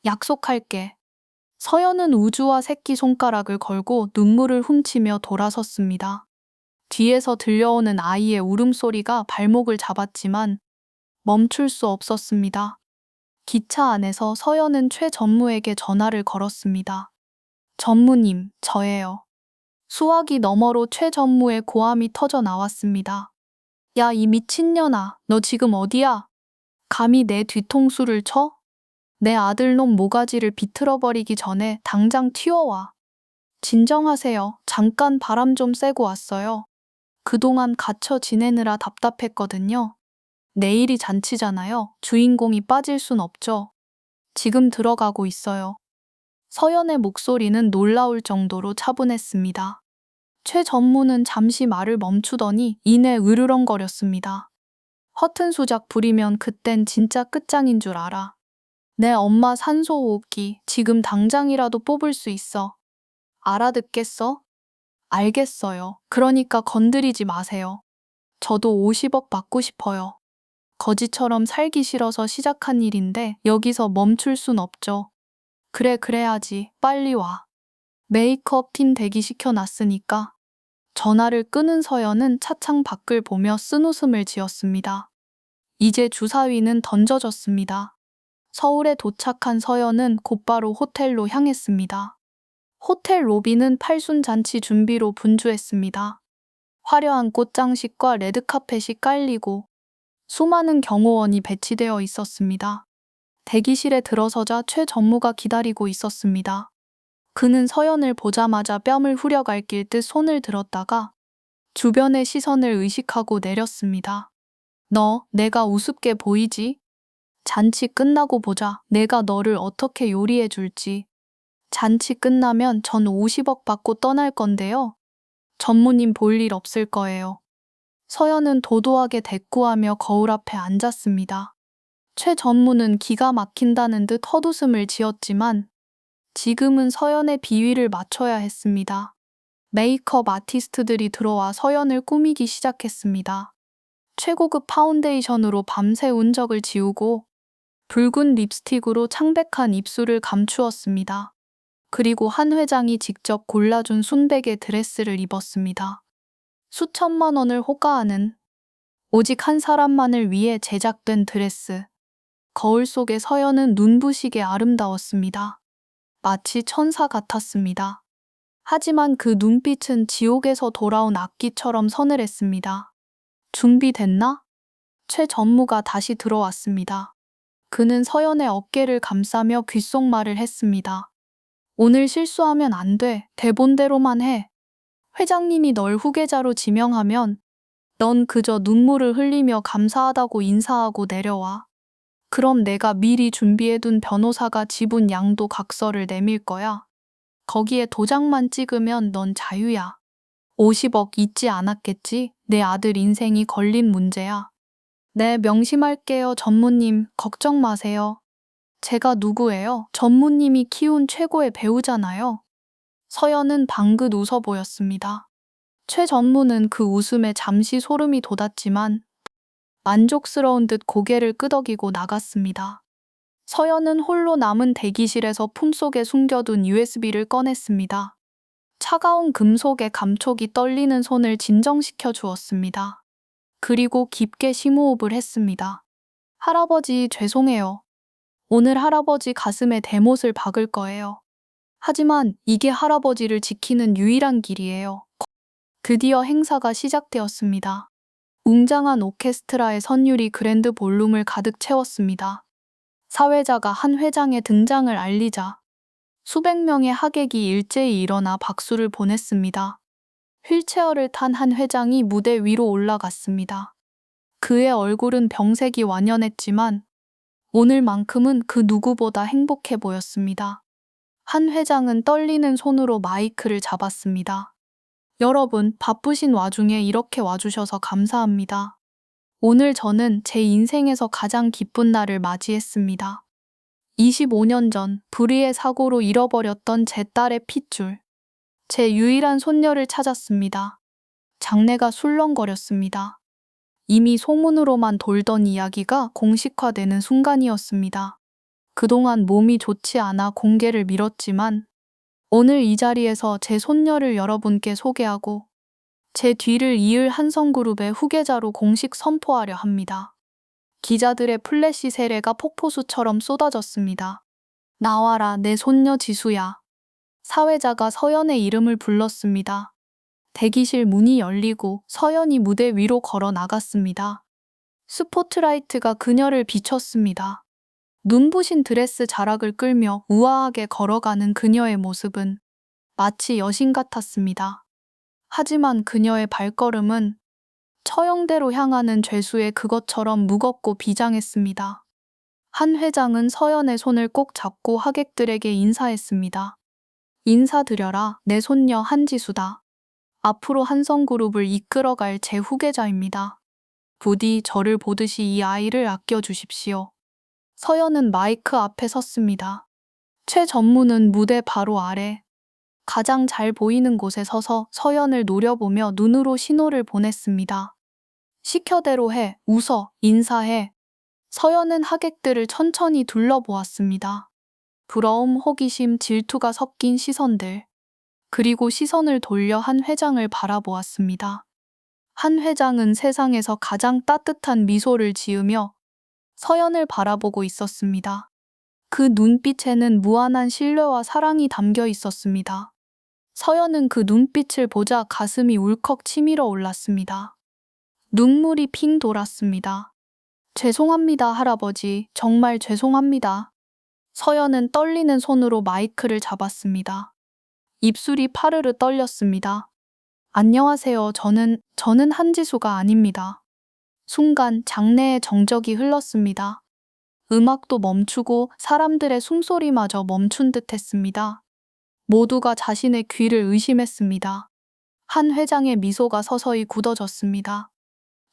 약속할게. 서연은 우주와 새끼손가락을 걸고 눈물을 훔치며 돌아섰습니다. 뒤에서 들려오는 아이의 울음소리가 발목을 잡았지만 멈출 수 없었습니다. 기차 안에서 서연은 최 전무에게 전화를 걸었습니다. 전무님, 저예요. 수화기 너머로 최 전무의 고함이 터져 나왔습니다. 야, 이 미친년아, 너 지금 어디야? 감히 내 뒤통수를 쳐? 내 아들놈 모가지를 비틀어버리기 전에 당장 튀어와. 진정하세요. 잠깐 바람 좀 쐬고 왔어요. 그동안 갇혀 지내느라 답답했거든요. 내일이 잔치잖아요. 주인공이 빠질 순 없죠. 지금 들어가고 있어요. 서연의 목소리는 놀라울 정도로 차분했습니다. 최 전무는 잠시 말을 멈추더니 이내 으르렁거렸습니다. 허튼 수작 부리면 그땐 진짜 끝장인 줄 알아. 내 엄마 산소호흡기 지금 당장이라도 뽑을 수 있어. 알아듣겠어? 알겠어요. 그러니까 건드리지 마세요. 저도 50억 받고 싶어요. 거지처럼 살기 싫어서 시작한 일인데 여기서 멈출 순 없죠. 그래, 그래야지. 빨리 와. 메이크업 팀 대기시켜놨으니까. 전화를 끊은 서연은 차창 밖을 보며 쓴웃음을 지었습니다. 이제 주사위는 던져졌습니다. 서울에 도착한 서연은 곧바로 호텔로 향했습니다. 호텔 로비는 팔순잔치 준비로 분주했습니다. 화려한 꽃장식과 레드카펫이 깔리고 수많은 경호원이 배치되어 있었습니다. 대기실에 들어서자 최 전무가 기다리고 있었습니다. 그는 서연을 보자마자 뺨을 후려갈길 듯 손을 들었다가 주변의 시선을 의식하고 내렸습니다. 너, 내가 우습게 보이지? 잔치 끝나고 보자. 내가 너를 어떻게 요리해 줄지. 잔치 끝나면 전 50억 받고 떠날 건데요. 전무님 볼 일 없을 거예요. 서연은 도도하게 대꾸하며 거울 앞에 앉았습니다. 최 전무는 기가 막힌다는 듯 헛웃음을 지었지만 지금은 서연의 비위를 맞춰야 했습니다. 메이크업 아티스트들이 들어와 서연을 꾸미기 시작했습니다. 최고급 파운데이션으로 밤새 운적을 지우고 붉은 립스틱으로 창백한 입술을 감추었습니다. 그리고 한 회장이 직접 골라준 순백의 드레스를 입었습니다. 수천만 원을 호가하는 오직 한 사람만을 위해 제작된 드레스. 거울 속의 서연은 눈부시게 아름다웠습니다. 마치 천사 같았습니다. 하지만 그 눈빛은 지옥에서 돌아온 악기처럼 서늘했습니다. 준비됐나? 최 전무가 다시 들어왔습니다. 그는 서연의 어깨를 감싸며 귓속말을 했습니다. 오늘 실수하면 안 돼. 대본대로만 해. 회장님이 널 후계자로 지명하면 넌 그저 눈물을 흘리며 감사하다고 인사하고 내려와. 그럼 내가 미리 준비해둔 변호사가 지분 양도 각서를 내밀 거야. 거기에 도장만 찍으면 넌 자유야. 50억 잊지 않았겠지? 내 아들 인생이 걸린 문제야. 네, 명심할게요, 전무님. 걱정 마세요. 제가 누구예요? 전무님이 키운 최고의 배우잖아요. 서연은 방긋 웃어 보였습니다. 최 전무는 그 웃음에 잠시 소름이 돋았지만 만족스러운 듯 고개를 끄덕이고 나갔습니다. 서연은 홀로 남은 대기실에서 품속에 숨겨둔 USB를 꺼냈습니다. 차가운 금속의 감촉이 떨리는 손을 진정시켜 주었습니다. 그리고 깊게 심호흡을 했습니다. 할아버지, 죄송해요. 오늘 할아버지 가슴에 대못을 박을 거예요. 하지만 이게 할아버지를 지키는 유일한 길이에요. 드디어 행사가 시작되었습니다. 웅장한 오케스트라의 선율이 그랜드 볼룸을 가득 채웠습니다. 사회자가 한 회장의 등장을 알리자 수백 명의 하객이 일제히 일어나 박수를 보냈습니다. 휠체어를 탄 한 회장이 무대 위로 올라갔습니다. 그의 얼굴은 병색이 완연했지만 오늘만큼은 그 누구보다 행복해 보였습니다. 한 회장은 떨리는 손으로 마이크를 잡았습니다. 여러분, 바쁘신 와중에 이렇게 와주셔서 감사합니다. 오늘 저는 제 인생에서 가장 기쁜 날을 맞이했습니다. 25년 전 불의의 사고로 잃어버렸던 제 딸의 핏줄. 제 유일한 손녀를 찾았습니다. 장내가 술렁거렸습니다. 이미 소문으로만 돌던 이야기가 공식화되는 순간이었습니다. 그동안 몸이 좋지 않아 공개를 미뤘지만 오늘 이 자리에서 제 손녀를 여러분께 소개하고 제 뒤를 이을 한성그룹의 후계자로 공식 선포하려 합니다. 기자들의 플래시 세례가 폭포수처럼 쏟아졌습니다. 나와라, 내 손녀 지수야. 사회자가 서연의 이름을 불렀습니다. 대기실 문이 열리고 서연이 무대 위로 걸어 나갔습니다. 스포트라이트가 그녀를 비췄습니다. 눈부신 드레스 자락을 끌며 우아하게 걸어가는 그녀의 모습은 마치 여신 같았습니다. 하지만 그녀의 발걸음은 처형대로 향하는 죄수의 그것처럼 무겁고 비장했습니다. 한 회장은 서연의 손을 꼭 잡고 하객들에게 인사했습니다. 인사드려라, 내 손녀 한지수다. 앞으로 한성그룹을 이끌어갈 제 후계자입니다. 부디 저를 보듯이 이 아이를 아껴주십시오. 서연은 마이크 앞에 섰습니다. 최 전무는 무대 바로 아래 가장 잘 보이는 곳에 서서 서연을 노려보며 눈으로 신호를 보냈습니다. 시켜대로 해, 웃어, 인사해. 서연은 하객들을 천천히 둘러보았습니다. 부러움, 호기심, 질투가 섞인 시선들. 그리고 시선을 돌려 한 회장을 바라보았습니다. 한 회장은 세상에서 가장 따뜻한 미소를 지으며 서연을 바라보고 있었습니다. 그 눈빛에는 무한한 신뢰와 사랑이 담겨 있었습니다. 서연은 그 눈빛을 보자 가슴이 울컥 치밀어 올랐습니다. 눈물이 핑 돌았습니다. 죄송합니다, 할아버지. 정말 죄송합니다. 서연은 떨리는 손으로 마이크를 잡았습니다. 입술이 파르르 떨렸습니다. 안녕하세요. 저는 한지수가 아닙니다. 순간 장내에 정적이 흘렀습니다. 음악도 멈추고 사람들의 숨소리마저 멈춘 듯 했습니다. 모두가 자신의 귀를 의심했습니다. 한 회장의 미소가 서서히 굳어졌습니다.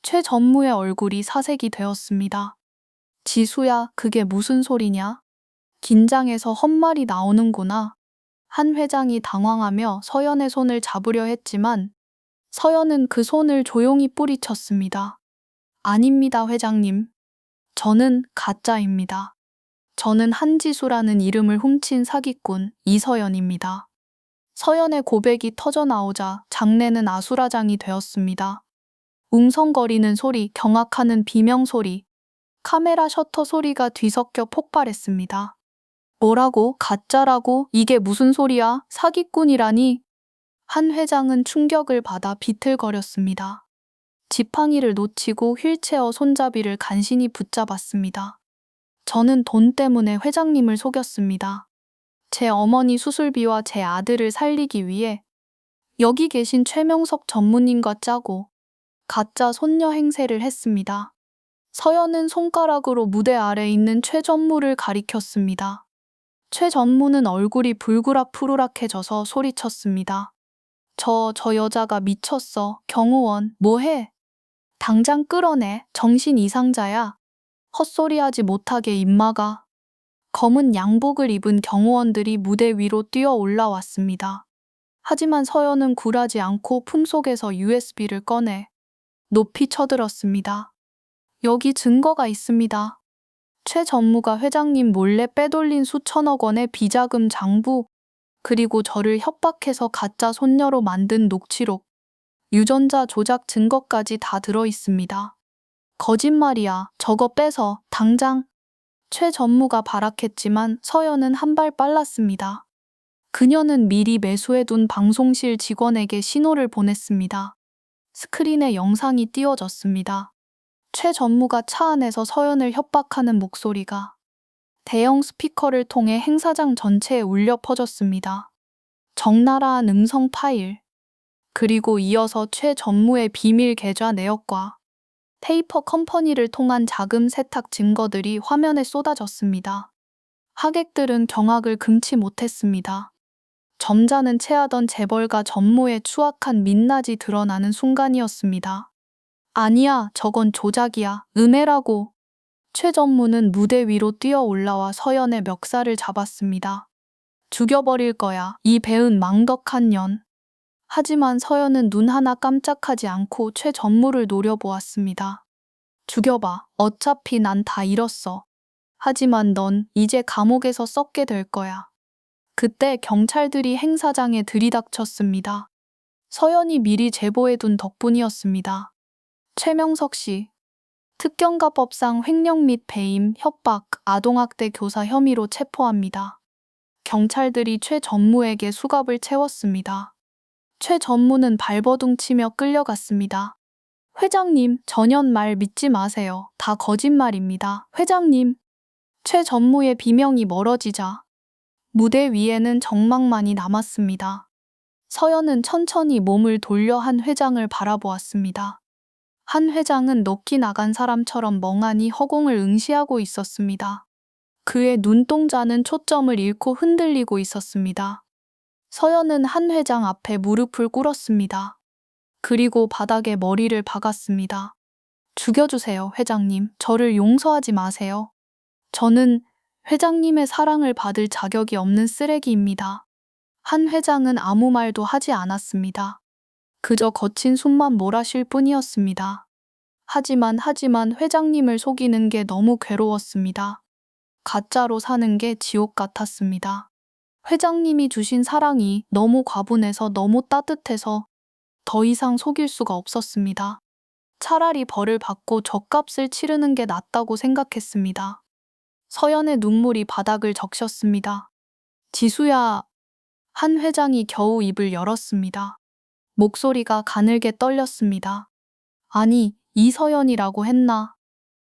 최 전무의 얼굴이 사색이 되었습니다. 지수야, 그게 무슨 소리냐? 긴장해서 헛말이 나오는구나. 한 회장이 당황하며 서연의 손을 잡으려 했지만 서연은 그 손을 조용히 뿌리쳤습니다. 아닙니다, 회장님. 저는 가짜입니다. 저는 한지수라는 이름을 훔친 사기꾼 이서연입니다. 서연의 고백이 터져나오자 장내는 아수라장이 되었습니다. 웅성거리는 소리, 경악하는 비명소리, 카메라 셔터 소리가 뒤섞여 폭발했습니다. 뭐라고? 가짜라고? 이게 무슨 소리야? 사기꾼이라니? 한 회장은 충격을 받아 비틀거렸습니다. 지팡이를 놓치고 휠체어 손잡이를 간신히 붙잡았습니다. 저는 돈 때문에 회장님을 속였습니다. 제 어머니 수술비와 제 아들을 살리기 위해 여기 계신 최명석 전무님과 짜고 가짜 손녀 행세를 했습니다. 서연은 손가락으로 무대 아래 있는 최 전무를 가리켰습니다. 최 전무는 얼굴이 불그락푸르락해져서 소리쳤습니다. 저 여자가 미쳤어. 경호원, 뭐해? 당장 끌어내. 정신 이상자야. 헛소리하지 못하게 입 막아. 검은 양복을 입은 경호원들이 무대 위로 뛰어 올라왔습니다. 하지만 서연은 굴하지 않고 품속에서 USB를 꺼내 높이 쳐들었습니다. 여기 증거가 있습니다. 최 전무가 회장님 몰래 빼돌린 수천억 원의 비자금 장부, 그리고 저를 협박해서 가짜 손녀로 만든 녹취록, 유전자 조작 증거까지 다 들어 있습니다. 거짓말이야. 저거 빼서 당장. 최 전무가 발악했지만 서연은 한 발 빨랐습니다. 그녀는 미리 매수해둔 방송실 직원에게 신호를 보냈습니다. 스크린에 영상이 띄워졌습니다. 최 전무가 차 안에서 서연을 협박하는 목소리가 대형 스피커를 통해 행사장 전체에 울려 퍼졌습니다. 적나라한 음성 파일, 그리고 이어서 최 전무의 비밀 계좌 내역과 테이퍼 컴퍼니를 통한 자금 세탁 증거들이 화면에 쏟아졌습니다. 하객들은 경악을 금치 못했습니다. 점잖은 체하던 재벌가 전무의 추악한 민낯이 드러나는 순간이었습니다. 아니야, 저건 조작이야. 음해라고. 최 전무는 무대 위로 뛰어 올라와 서연의 멱살을 잡았습니다. 죽여버릴 거야. 이 배은 망덕한 년. 하지만 서연은 눈 하나 깜짝하지 않고 최 전무를 노려보았습니다. 죽여봐. 어차피 난 다 잃었어. 하지만 넌 이제 감옥에서 썩게 될 거야. 그때 경찰들이 행사장에 들이닥쳤습니다. 서연이 미리 제보해둔 덕분이었습니다. 최명석 씨, 특경가법상 횡령 및 배임, 협박, 아동학대 교사 혐의로 체포합니다. 경찰들이 최 전무에게 수갑을 채웠습니다. 최 전무는 발버둥 치며 끌려갔습니다. 회장님, 전현 말 믿지 마세요. 다 거짓말입니다. 회장님. 최 전무의 비명이 멀어지자 무대 위에는 정막만이 남았습니다. 서연은 천천히 몸을 돌려 한 회장을 바라보았습니다. 한 회장은 넋이 나간 사람처럼 멍하니 허공을 응시하고 있었습니다. 그의 눈동자는 초점을 잃고 흔들리고 있었습니다. 서연은 한 회장 앞에 무릎을 꿇었습니다. 그리고 바닥에 머리를 박았습니다. 죽여주세요, 회장님. 저를 용서하지 마세요. 저는 회장님의 사랑을 받을 자격이 없는 쓰레기입니다. 한 회장은 아무 말도 하지 않았습니다. 그저 거친 숨만 몰아쉴 뿐이었습니다. 하지만 회장님을 속이는 게 너무 괴로웠습니다. 가짜로 사는 게 지옥 같았습니다. 회장님이 주신 사랑이 너무 과분해서 너무 따뜻해서 더 이상 속일 수가 없었습니다. 차라리 벌을 받고 죗값을 치르는 게 낫다고 생각했습니다. 서연의 눈물이 바닥을 적셨습니다. 지수야. 한 회장이 겨우 입을 열었습니다. 목소리가 가늘게 떨렸습니다. 아니, 이서연이라고 했나?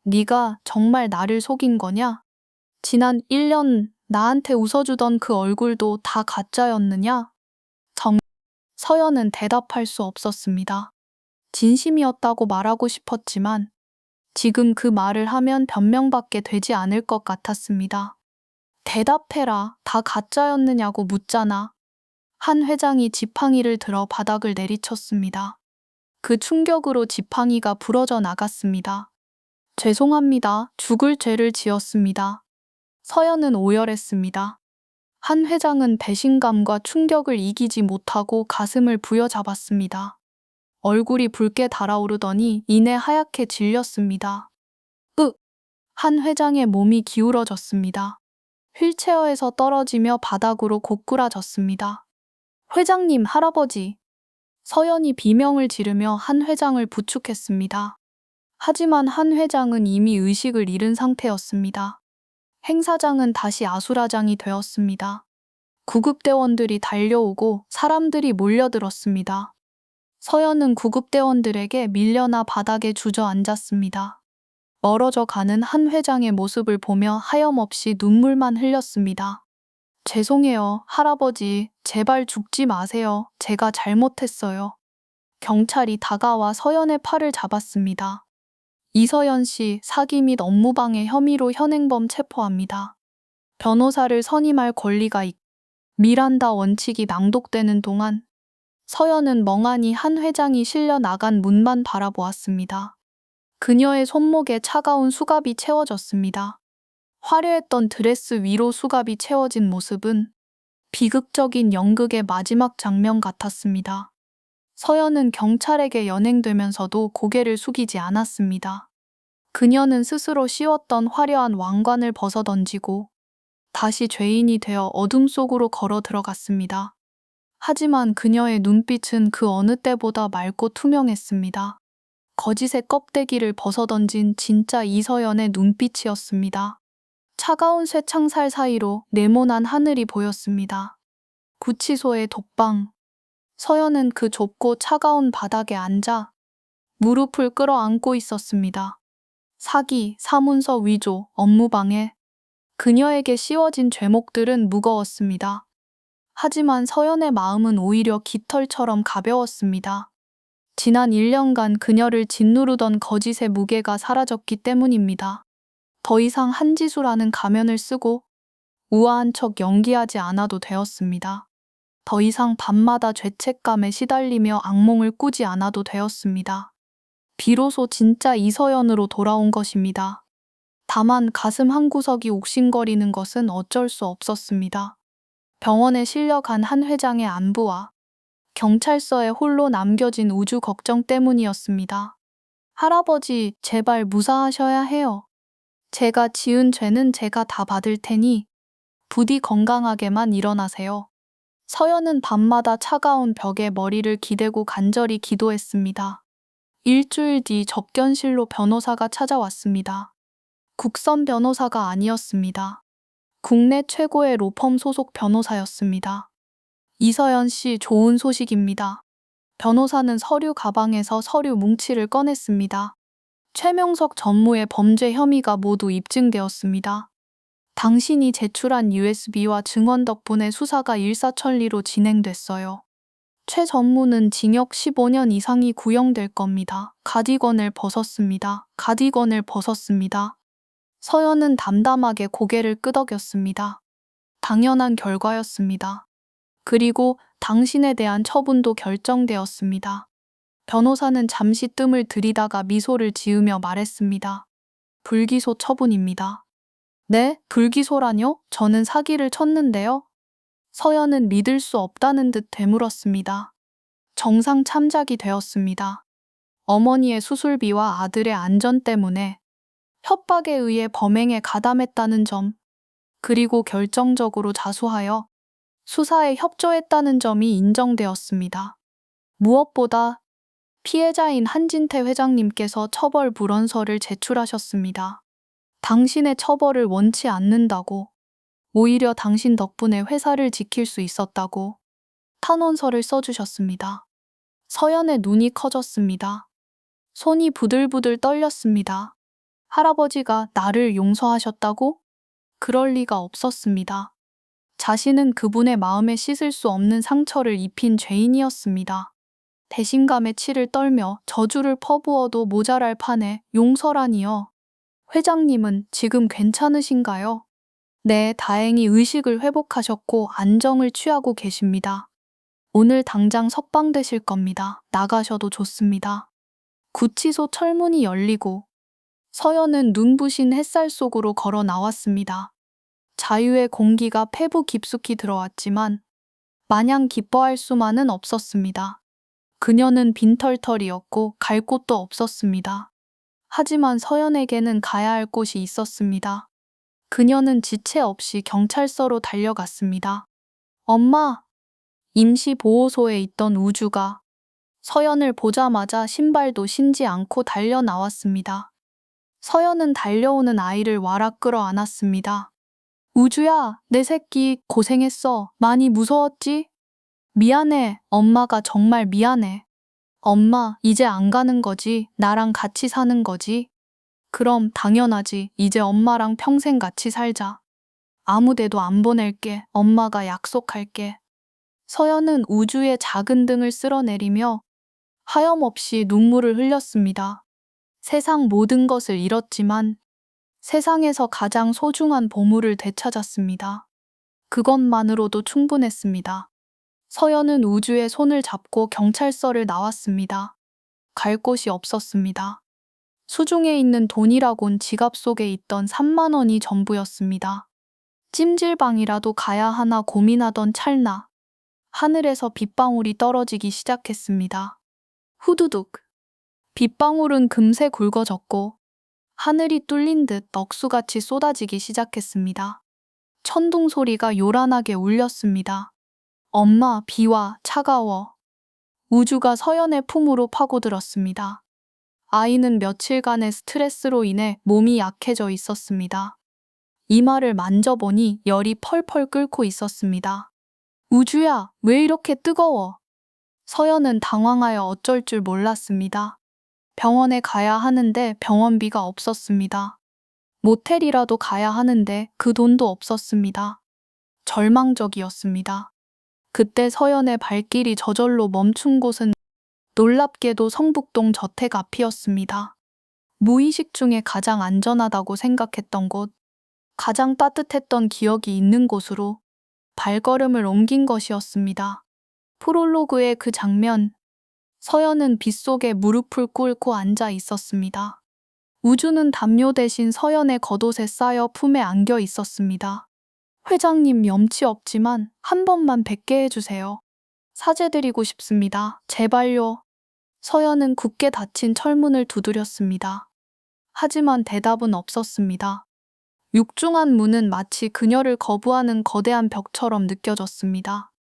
네가 정말 나를 속인 거냐? 지난 1년 나한테 웃어주던 그 얼굴도 다 가짜였느냐? 서연은 대답할 수 없었습니다. 진심이었다고 말하고 싶었지만 지금 그 말을 하면 변명받게 되지 않을 것 같았습니다. 대답해라. 다 가짜였느냐고 묻잖아. 한 회장이 지팡이를 들어 바닥을 내리쳤습니다. 그 충격으로 지팡이가 부러져 나갔습니다. 죄송합니다. 죽을 죄를 지었습니다. 서연은 오열했습니다. 한 회장은 배신감과 충격을 이기지 못하고 가슴을 부여잡았습니다. 얼굴이 붉게 달아오르더니 이내 하얗게 질렸습니다. 한 회장의 몸이 기울어졌습니다. 휠체어에서 떨어지며 바닥으로 고꾸라졌습니다. 회장님, 할아버지. 서연이 비명을 지르며 한 회장을 부축했습니다. 하지만 한 회장은 이미 의식을 잃은 상태였습니다. 행사장은 다시 아수라장이 되었습니다. 구급대원들이 달려오고 사람들이 몰려들었습니다. 서연은 구급대원들에게 밀려나 바닥에 주저앉았습니다. 멀어져 가는 한 회장의 모습을 보며 하염없이 눈물만 흘렸습니다. 죄송해요, 할아버지. 제발 죽지 마세요. 제가 잘못했어요. 경찰이 다가와 서연의 팔을 잡았습니다. 이서연 씨 사기 및 업무방해 혐의로 현행범 체포합니다. 변호사를 선임할 권리가 미란다 원칙이 낭독되는 동안 서연은 멍하니 한 회장이 실려 나간 문만 바라보았습니다. 그녀의 손목에 차가운 수갑이 채워졌습니다. 화려했던 드레스 위로 수갑이 채워진 모습은 비극적인 연극의 마지막 장면 같았습니다. 서연은 경찰에게 연행되면서도 고개를 숙이지 않았습니다. 그녀는 스스로 씌웠던 화려한 왕관을 벗어던지고 다시 죄인이 되어 어둠 속으로 걸어 들어갔습니다. 하지만 그녀의 눈빛은 그 어느 때보다 맑고 투명했습니다. 거짓의 껍데기를 벗어던진 진짜 이서연의 눈빛이었습니다. 차가운 쇠창살 사이로 네모난 하늘이 보였습니다. 구치소의 독방. 서연은 그 좁고 차가운 바닥에 앉아 무릎을 끌어안고 있었습니다. 사기, 사문서 위조, 업무방해. 그녀에게 씌워진 죄목들은 무거웠습니다. 하지만 서연의 마음은 오히려 깃털처럼 가벼웠습니다. 지난 1년간 그녀를 짓누르던 거짓의 무게가 사라졌기 때문입니다. 더 이상 한지수라는 가면을 쓰고 우아한 척 연기하지 않아도 되었습니다. 더 이상 밤마다 죄책감에 시달리며 악몽을 꾸지 않아도 되었습니다. 비로소 진짜 이서연으로 돌아온 것입니다. 다만 가슴 한구석이 옥신거리는 것은 어쩔 수 없었습니다. 병원에 실려간 한 회장의 안부와 경찰서에 홀로 남겨진 우주 걱정 때문이었습니다. 할아버지, 제발 무사하셔야 해요. 제가 지은 죄는 제가 다 받을 테니 부디 건강하게만 일어나세요. 서연은 밤마다 차가운 벽에 머리를 기대고 간절히 기도했습니다. 일주일 뒤 접견실로 변호사가 찾아왔습니다. 국선 변호사가 아니었습니다. 국내 최고의 로펌 소속 변호사였습니다. 이서연 씨, 좋은 소식입니다. 변호사는 서류 가방에서 서류 뭉치를 꺼냈습니다. 최명석 전무의 범죄 혐의가 모두 입증되었습니다. 당신이 제출한 USB와 증언 덕분에 수사가 일사천리로 진행됐어요. 최 전무는 징역 15년 이상이 구형될 겁니다. 가디건을 벗었습니다. 가디건을 벗었습니다. 서연은 담담하게 고개를 끄덕였습니다. 당연한 결과였습니다. 그리고 당신에 대한 처분도 결정되었습니다. 변호사는 잠시 뜸을 들이다가 미소를 지으며 말했습니다. 불기소 처분입니다. 네? 불기소라뇨? 저는 사기를 쳤는데요. 서연은 믿을 수 없다는 듯 되물었습니다. 정상 참작이 되었습니다. 어머니의 수술비와 아들의 안전 때문에 협박에 의해 범행에 가담했다는 점, 그리고 결정적으로 자수하여 수사에 협조했다는 점이 인정되었습니다. 무엇보다 피해자인 한진태 회장님께서 처벌 불원서를 제출하셨습니다. 당신의 처벌을 원치 않는다고, 오히려 당신 덕분에 회사를 지킬 수 있었다고 탄원서를 써주셨습니다. 서연의 눈이 커졌습니다. 손이 부들부들 떨렸습니다. 할아버지가 나를 용서하셨다고? 그럴 리가 없었습니다. 자신은 그분의 마음에 씻을 수 없는 상처를 입힌 죄인이었습니다. 배신감에 치를 떨며 저주를 퍼부어도 모자랄 판에 용서라니요. 회장님은 지금 괜찮으신가요? 네, 다행히 의식을 회복하셨고 안정을 취하고 계십니다. 오늘 당장 석방되실 겁니다. 나가셔도 좋습니다. 구치소 철문이 열리고 서연은 눈부신 햇살 속으로 걸어 나왔습니다. 자유의 공기가 폐부 깊숙이 들어왔지만 마냥 기뻐할 수만은 없었습니다. 그녀는 빈털털이었고 갈 곳도 없었습니다. 하지만 서연에게는 가야 할 곳이 있었습니다. 그녀는 지체 없이 경찰서로 달려갔습니다. 엄마! 임시보호소에 있던 우주가 서연을 보자마자 신발도 신지 않고 달려 나왔습니다. 서연은 달려오는 아이를 와락 끌어 안았습니다. 우주야, 내 새끼 고생했어. 많이 무서웠지? 미안해. 엄마가 정말 미안해. 엄마, 이제 안 가는 거지? 나랑 같이 사는 거지? 그럼 당연하지. 이제 엄마랑 평생 같이 살자. 아무 데도 안 보낼게. 엄마가 약속할게. 서연은 우주의 작은 등을 쓸어내리며 하염없이 눈물을 흘렸습니다. 세상 모든 것을 잃었지만 세상에서 가장 소중한 보물을 되찾았습니다. 그것만으로도 충분했습니다. 서연은 우주의 손을 잡고 경찰서를 나왔습니다. 갈 곳이 없었습니다. 수중에 있는 돈이라곤 지갑 속에 있던 3만 원이 전부였습니다. 찜질방이라도 가야 하나 고민하던 찰나 하늘에서 빗방울이 떨어지기 시작했습니다. 후두둑. 빗방울은 금세 굵어졌고 하늘이 뚫린 듯 넋수같이 쏟아지기 시작했습니다. 천둥 소리가 요란하게 울렸습니다. 엄마, 비와 차가워. 우주가 서연의 품으로 파고들었습니다. 아이는 며칠간의 스트레스로 인해 몸이 약해져 있었습니다. 이마를 만져보니 열이 펄펄 끓고 있었습니다. 우주야, 왜 이렇게 뜨거워? 서연은 당황하여 어쩔 줄 몰랐습니다. 병원에 가야 하는데 병원비가 없었습니다. 모텔이라도 가야 하는데 그 돈도 없었습니다. 절망적이었습니다. 그때 서연의 발길이 저절로 멈춘 곳은 놀랍게도 성북동 저택 앞이었습니다. 무의식 중에 가장 안전하다고 생각했던 곳, 가장 따뜻했던 기억이 있는 곳으로 발걸음을 옮긴 것이었습니다. 프롤로그의 그 장면, 서연은 빗속에 무릎을 꿇고 앉아 있었습니다. 우주는 담요 대신 서연의 겉옷에 쌓여 품에 안겨 있었습니다. 회장님 염치 없지만 한 번만 뵙게 해주세요. 사죄드리고 싶습니다. 제발요. 서연은 굳게 닫힌 철문을 두드렸습니다. 하지만 대답은 없었습니다. 육중한 문은 마치 그녀를 거부하는 거대한 벽처럼 느껴졌습니다.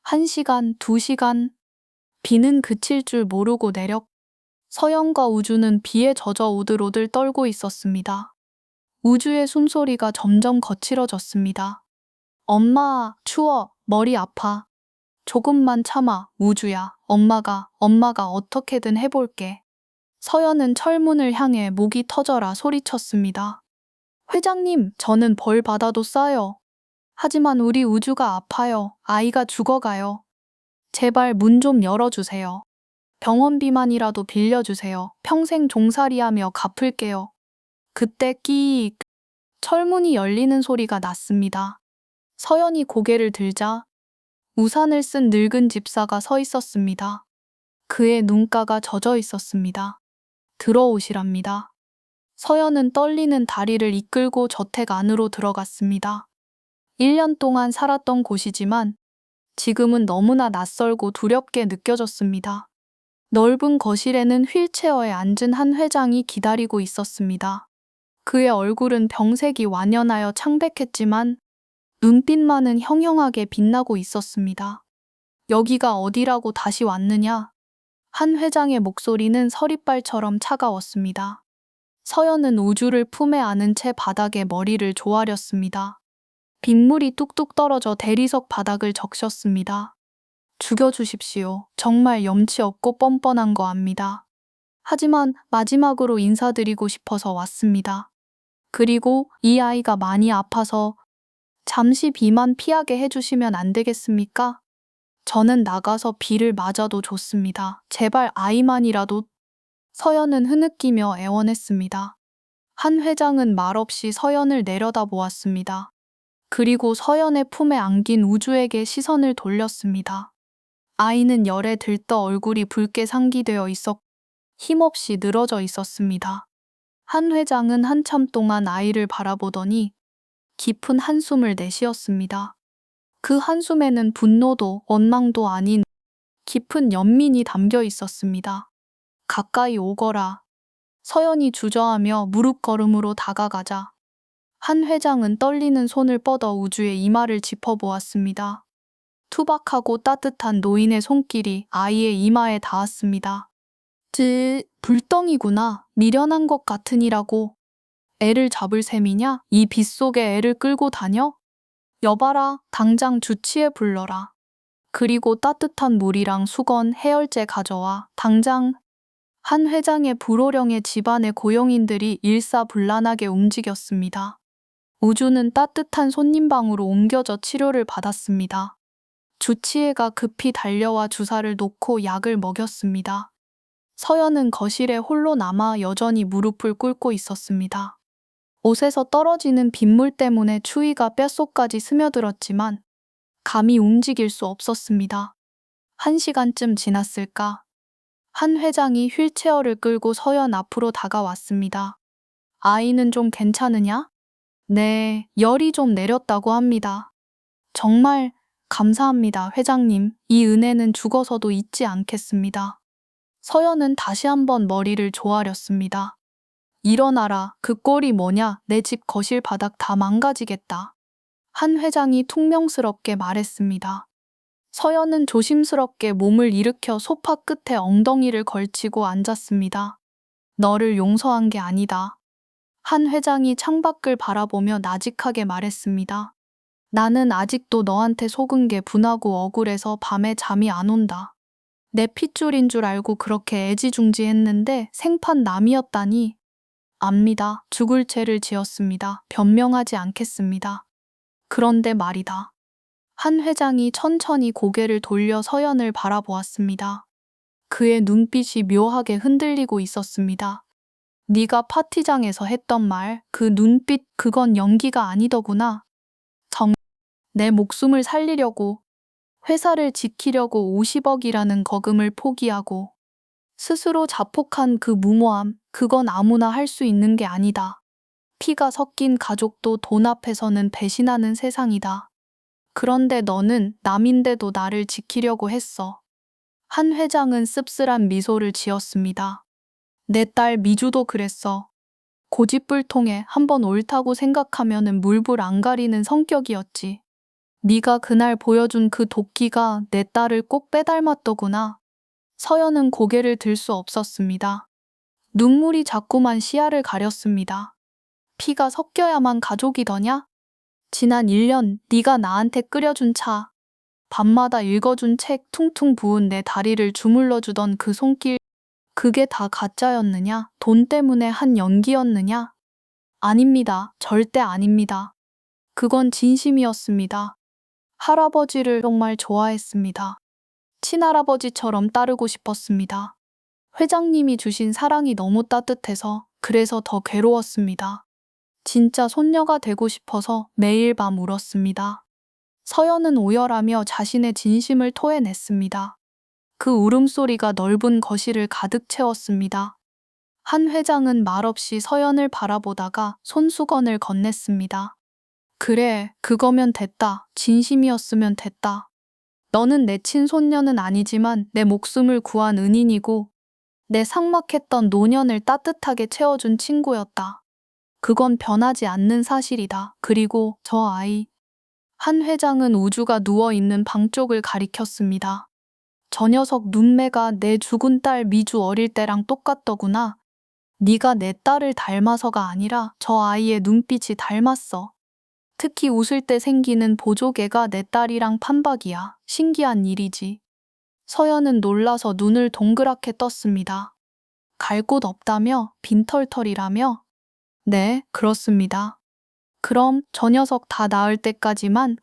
1시간, 2시간, 비는 그칠 줄 모르고 서연과 우주는 비에 젖어 오들오들 떨고 있었습니다. 우주의 숨소리가 점점 거칠어졌습니다. 엄마, 추워, 머리 아파. 조금만 참아, 우주야. 엄마가 어떻게든 해볼게. 서연은 철문을 향해 목이 터져라 소리쳤습니다. 회장님, 저는 벌 받아도 싸요. 하지만 우리 우주가 아파요. 아이가 죽어가요. 제발 문 좀 열어주세요. 병원비만이라도 빌려주세요. 평생 종살이하며 갚을게요. 그때 끼익 철문이 열리는 소리가 났습니다. 서연이 고개를 들자 우산을 쓴 늙은 집사가 서 있었습니다. 그의 눈가가 젖어 있었습니다. 들어오시랍니다. 서연은 떨리는 다리를 이끌고 저택 안으로 들어갔습니다. 1년 동안 살았던 곳이지만 지금은 너무나 낯설고 두렵게 느껴졌습니다. 넓은 거실에는 휠체어에 앉은 한 회장이 기다리고 있었습니다. 그의 얼굴은 병색이 완연하여 창백했지만 눈빛만은 형형하게 빛나고 있었습니다. 여기가 어디라고 다시 왔느냐? 한 회장의 목소리는 서리빨처럼 차가웠습니다. 서연은 우주를 품에 안은 채 바닥에 머리를 조아렸습니다. 빗물이 뚝뚝 떨어져 대리석 바닥을 적셨습니다. 죽여주십시오. 정말 염치 없고 뻔뻔한 거 압니다. 하지만 마지막으로 인사드리고 싶어서 왔습니다. 그리고 이 아이가 많이 아파서 잠시 비만 피하게 해주시면 안 되겠습니까? 저는 나가서 비를 맞아도 좋습니다. 제발 아이만이라도. 서연은 흐느끼며 애원했습니다. 한 회장은 말없이 서연을 내려다보았습니다. 그리고 서연의 품에 안긴 우주에게 시선을 돌렸습니다. 아이는 열에 들떠 얼굴이 붉게 상기되어 있었고 힘없이 늘어져 있었습니다. 한 회장은 한참 동안 아이를 바라보더니 깊은 한숨을 내쉬었습니다. 그 한숨에는 분노도 원망도 아닌 깊은 연민이 담겨 있었습니다. 가까이 오거라. 서연이 주저하며 무릎걸음으로 다가가자 한 회장은 떨리는 손을 뻗어 우주의 이마를 짚어보았습니다. 투박하고 따뜻한 노인의 손길이 아이의 이마에 닿았습니다. 불덩이구나. 미련한 것 같으니라고. 애를 잡을 셈이냐? 이 빗속에 애를 끌고 다녀? 여봐라, 당장 주치에 불러라. 그리고 따뜻한 물이랑 수건, 해열제 가져와. 당장. 한 회장의 불호령에 집안의 고용인들이 일사불란하게 움직였습니다. 우주는 따뜻한 손님방으로 옮겨져 치료를 받았습니다. 주치의가 급히 달려와 주사를 놓고 약을 먹였습니다. 서연은 거실에 홀로 남아 여전히 무릎을 꿇고 있었습니다. 옷에서 떨어지는 빗물 때문에 추위가 뼛속까지 스며들었지만 감히 움직일 수 없었습니다. 1시간쯤 지났을까? 한 회장이 휠체어를 끌고 서연 앞으로 다가왔습니다. 아이는 좀 괜찮으냐? 네, 열이 좀 내렸다고 합니다. 정말 감사합니다, 회장님. 이 은혜는 죽어서도 잊지 않겠습니다. 서연은 다시 한번 머리를 조아렸습니다. 일어나라. 그 꼴이 뭐냐? 내 집 거실 바닥 다 망가지겠다. 한 회장이 퉁명스럽게 말했습니다. 서연은 조심스럽게 몸을 일으켜 소파 끝에 엉덩이를 걸치고 앉았습니다. 너를 용서한 게 아니다. 한 회장이 창밖을 바라보며 나직하게 말했습니다. 나는 아직도 너한테 속은 게 분하고 억울해서 밤에 잠이 안 온다. 내 핏줄인 줄 알고 그렇게 애지중지했는데 생판 남이었다니. 압니다. 죽을 죄를 지었습니다. 변명하지 않겠습니다. 그런데 말이다. 한 회장이 천천히 고개를 돌려 서연을 바라보았습니다. 그의 눈빛이 묘하게 흔들리고 있었습니다. 네가 파티장에서 했던 말, 그 눈빛, 그건 연기가 아니더구나. 내 목숨을 살리려고, 회사를 지키려고 50억이라는 거금을 포기하고, 스스로 자폭한 그 무모함, 그건 아무나 할 수 있는 게 아니다. 피가 섞인 가족도 돈 앞에서는 배신하는 세상이다. 그런데 너는 남인데도 나를 지키려고 했어. 한 회장은 씁쓸한 미소를 지었습니다. 내 딸 미주도 그랬어. 고집불통에 한번 옳다고 생각하면은 물불 안 가리는 성격이었지. 네가 그날 보여준 그 도끼가 내 딸을 꼭 빼닮았더구나. 서연은 고개를 들 수 없었습니다. 눈물이 자꾸만 시야를 가렸습니다. 피가 섞여야만 가족이더냐? 지난 1년 네가 나한테 끓여준 차, 밤마다 읽어준 책, 퉁퉁 부은 내 다리를 주물러 주던 그 손길, 그게 다 가짜였느냐? 돈 때문에 한 연기였느냐? 아닙니다. 절대 아닙니다. 그건 진심이었습니다. 할아버지를 정말 좋아했습니다. 친할아버지처럼 따르고 싶었습니다. 회장님이 주신 사랑이 너무 따뜻해서 그래서 더 괴로웠습니다. 진짜 손녀가 되고 싶어서 매일 밤 울었습니다. 서연은 오열하며 자신의 진심을 토해냈습니다. 그 울음소리가 넓은 거실을 가득 채웠습니다. 한 회장은 말없이 서연을 바라보다가 손수건을 건넸습니다. 그래, 그거면 됐다. 진심이었으면 됐다. 너는 내 친손녀는 아니지만 내 목숨을 구한 은인이고 내 삭막했던 노년을 따뜻하게 채워준 친구였다. 그건 변하지 않는 사실이다. 그리고 저 아이. 한 회장은 우주가 누워있는 방 쪽을 가리켰습니다. 저 녀석 눈매가 내 죽은 딸 미주 어릴 때랑 똑같더구나. 네가 내 딸을 닮아서가 아니라 저 아이의 눈빛이 닮았어. 특히 웃을 때 생기는 보조개가 내 딸이랑 판박이야. 신기한 일이지. 서연은 놀라서 눈을 동그랗게 떴습니다. 갈 곳 없다며? 빈털털이라며? 네, 그렇습니다. 그럼 저 녀석 다 나을 때까지만,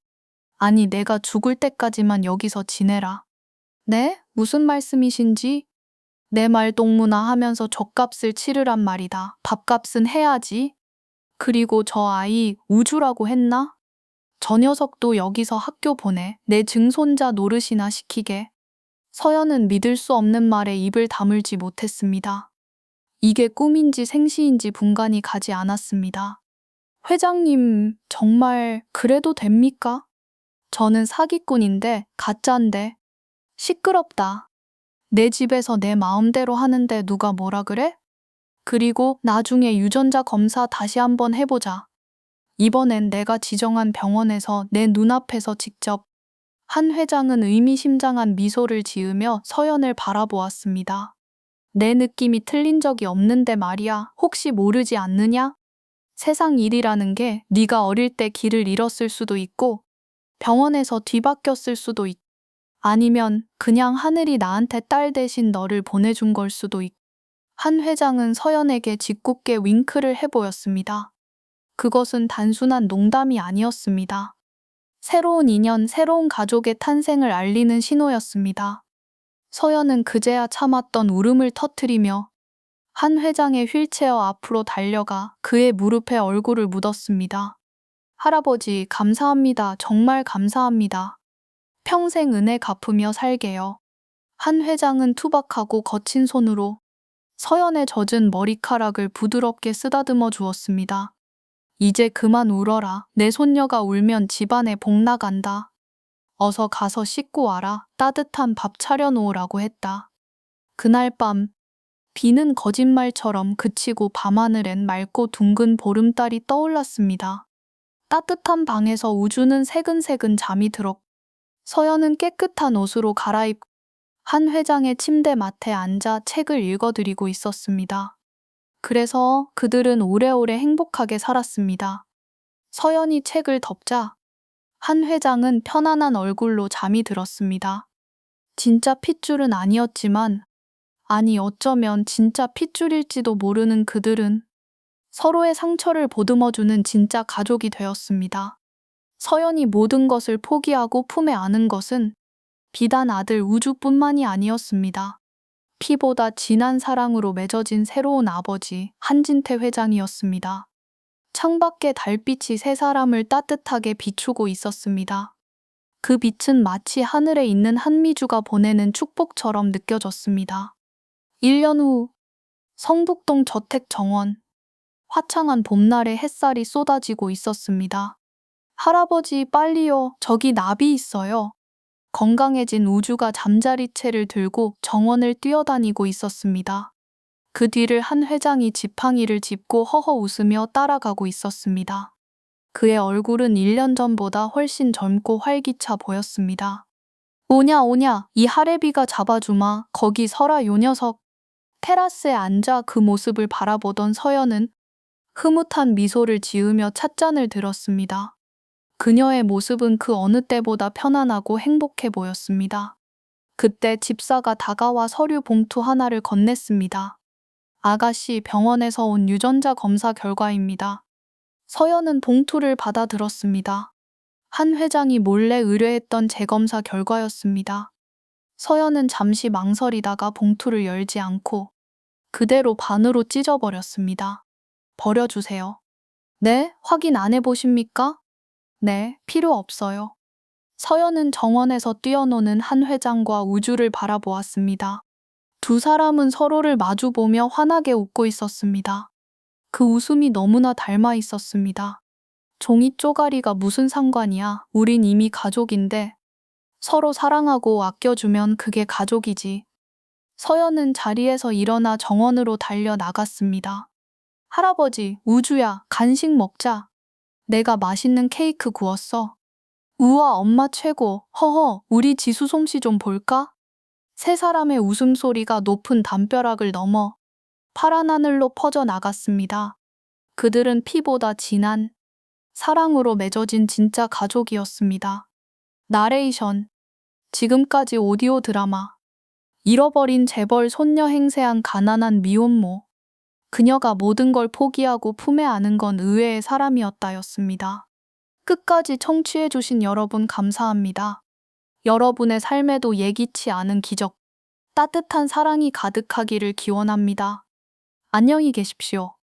아니 내가 죽을 때까지만 여기서 지내라. 네? 무슨 말씀이신지? 내 말 동무나 하면서 죗값을 치르란 말이다. 밥값은 해야지. 그리고 저 아이 우주라고 했나? 저 녀석도 여기서 학교 보내. 내 증손자 노릇이나 시키게. 서연은 믿을 수 없는 말에 입을 다물지 못했습니다. 이게 꿈인지 생시인지 분간이 가지 않았습니다. 회장님, 정말 그래도 됩니까? 저는 사기꾼인데, 가짜인데. 시끄럽다. 내 집에서 내 마음대로 하는데 누가 뭐라 그래? 그리고 나중에 유전자 검사 다시 한번 해보자. 이번엔 내가 지정한 병원에서 내 눈앞에서 직접. 한 회장은 의미심장한 미소를 지으며 서연을 바라보았습니다. 내 느낌이 틀린 적이 없는데 말이야. 혹시 모르지 않느냐? 세상 일이라는 게 네가 어릴 때 길을 잃었을 수도 있고 병원에서 뒤바뀌었을 수도 있고 아니면 그냥 하늘이 나한테 딸 대신 너를 보내준 걸 수도 있고. 한 회장은 서연에게 짓궂게 윙크를 해보였습니다. 그것은 단순한 농담이 아니었습니다. 새로운 인연, 새로운 가족의 탄생을 알리는 신호였습니다. 서연은 그제야 참았던 울음을 터뜨리며 한 회장의 휠체어 앞으로 달려가 그의 무릎에 얼굴을 묻었습니다. 할아버지, 감사합니다. 정말 감사합니다. 평생 은혜 갚으며 살게요. 한 회장은 투박하고 거친 손으로 서연의 젖은 머리카락을 부드럽게 쓰다듬어 주었습니다. 이제 그만 울어라. 내 손녀가 울면 집안에 복 나간다. 어서 가서 씻고 와라. 따뜻한 밥 차려놓으라고 했다. 그날 밤, 비는 거짓말처럼 그치고 밤하늘엔 맑고 둥근 보름달이 떠올랐습니다. 따뜻한 방에서 우주는 새근새근 잠이 들었고 서연은 깨끗한 옷으로 갈아입고 한 회장의 침대 맡에 앉아 책을 읽어드리고 있었습니다. 그래서 그들은 오래오래 행복하게 살았습니다. 서연이 책을 덮자 한 회장은 편안한 얼굴로 잠이 들었습니다. 진짜 핏줄은 아니었지만, 아니 어쩌면 진짜 핏줄일지도 모르는 그들은 서로의 상처를 보듬어주는 진짜 가족이 되었습니다. 서연이 모든 것을 포기하고 품에 안은 것은 비단 아들 우주뿐만이 아니었습니다. 피보다 진한 사랑으로 맺어진 새로운 아버지 한진태 회장이었습니다. 창밖에 달빛이 세 사람을 따뜻하게 비추고 있었습니다. 그 빛은 마치 하늘에 있는 한미주가 보내는 축복처럼 느껴졌습니다. 1년 후, 성북동 저택 정원. 화창한 봄날에 햇살이 쏟아지고 있었습니다. 할아버지, 빨리요. 저기 나비 있어요. 건강해진 우주가 잠자리채를 들고 정원을 뛰어다니고 있었습니다. 그 뒤를 한 회장이 지팡이를 짚고 허허 웃으며 따라가고 있었습니다. 그의 얼굴은 1년 전보다 훨씬 젊고 활기차 보였습니다. 오냐 오냐, 이 하레비가 잡아주마. 거기 서라 요 녀석. 테라스에 앉아 그 모습을 바라보던 서연은 흐뭇한 미소를 지으며 찻잔을 들었습니다. 그녀의 모습은 그 어느 때보다 편안하고 행복해 보였습니다. 그때 집사가 다가와 서류 봉투 하나를 건넸습니다. 아가씨, 병원에서 온 유전자 검사 결과입니다. 서연은 봉투를 받아 들었습니다. 한 회장이 몰래 의뢰했던 재검사 결과였습니다. 서연은 잠시 망설이다가 봉투를 열지 않고 그대로 반으로 찢어버렸습니다. 버려주세요. 네? 확인 안 해보십니까? 네, 필요 없어요. 서연은 정원에서 뛰어노는 한 회장과 우주를 바라보았습니다. 두 사람은 서로를 마주보며 환하게 웃고 있었습니다. 그 웃음이 너무나 닮아 있었습니다. 종이 쪼가리가 무슨 상관이야. 우린 이미 가족인데. 서로 사랑하고 아껴주면 그게 가족이지. 서연은 자리에서 일어나 정원으로 달려 나갔습니다. 할아버지, 우주야, 간식 먹자. 내가 맛있는 케이크 구웠어. 우와, 엄마 최고. 허허, 우리 지수 솜씨 좀 볼까? 세 사람의 웃음소리가 높은 담벼락을 넘어 파란 하늘로 퍼져 나갔습니다. 그들은 피보다 진한 사랑으로 맺어진 진짜 가족이었습니다. 나레이션. 지금까지 오디오 드라마. 잃어버린 재벌 손녀 행세한 가난한 미혼모. 그녀가 모든 걸 포기하고 품에 안은 건 의외의 사람이었다였습니다. 끝까지 청취해주신 여러분 감사합니다. 여러분의 삶에도 예기치 않은 기적, 따뜻한 사랑이 가득하기를 기원합니다. 안녕히 계십시오.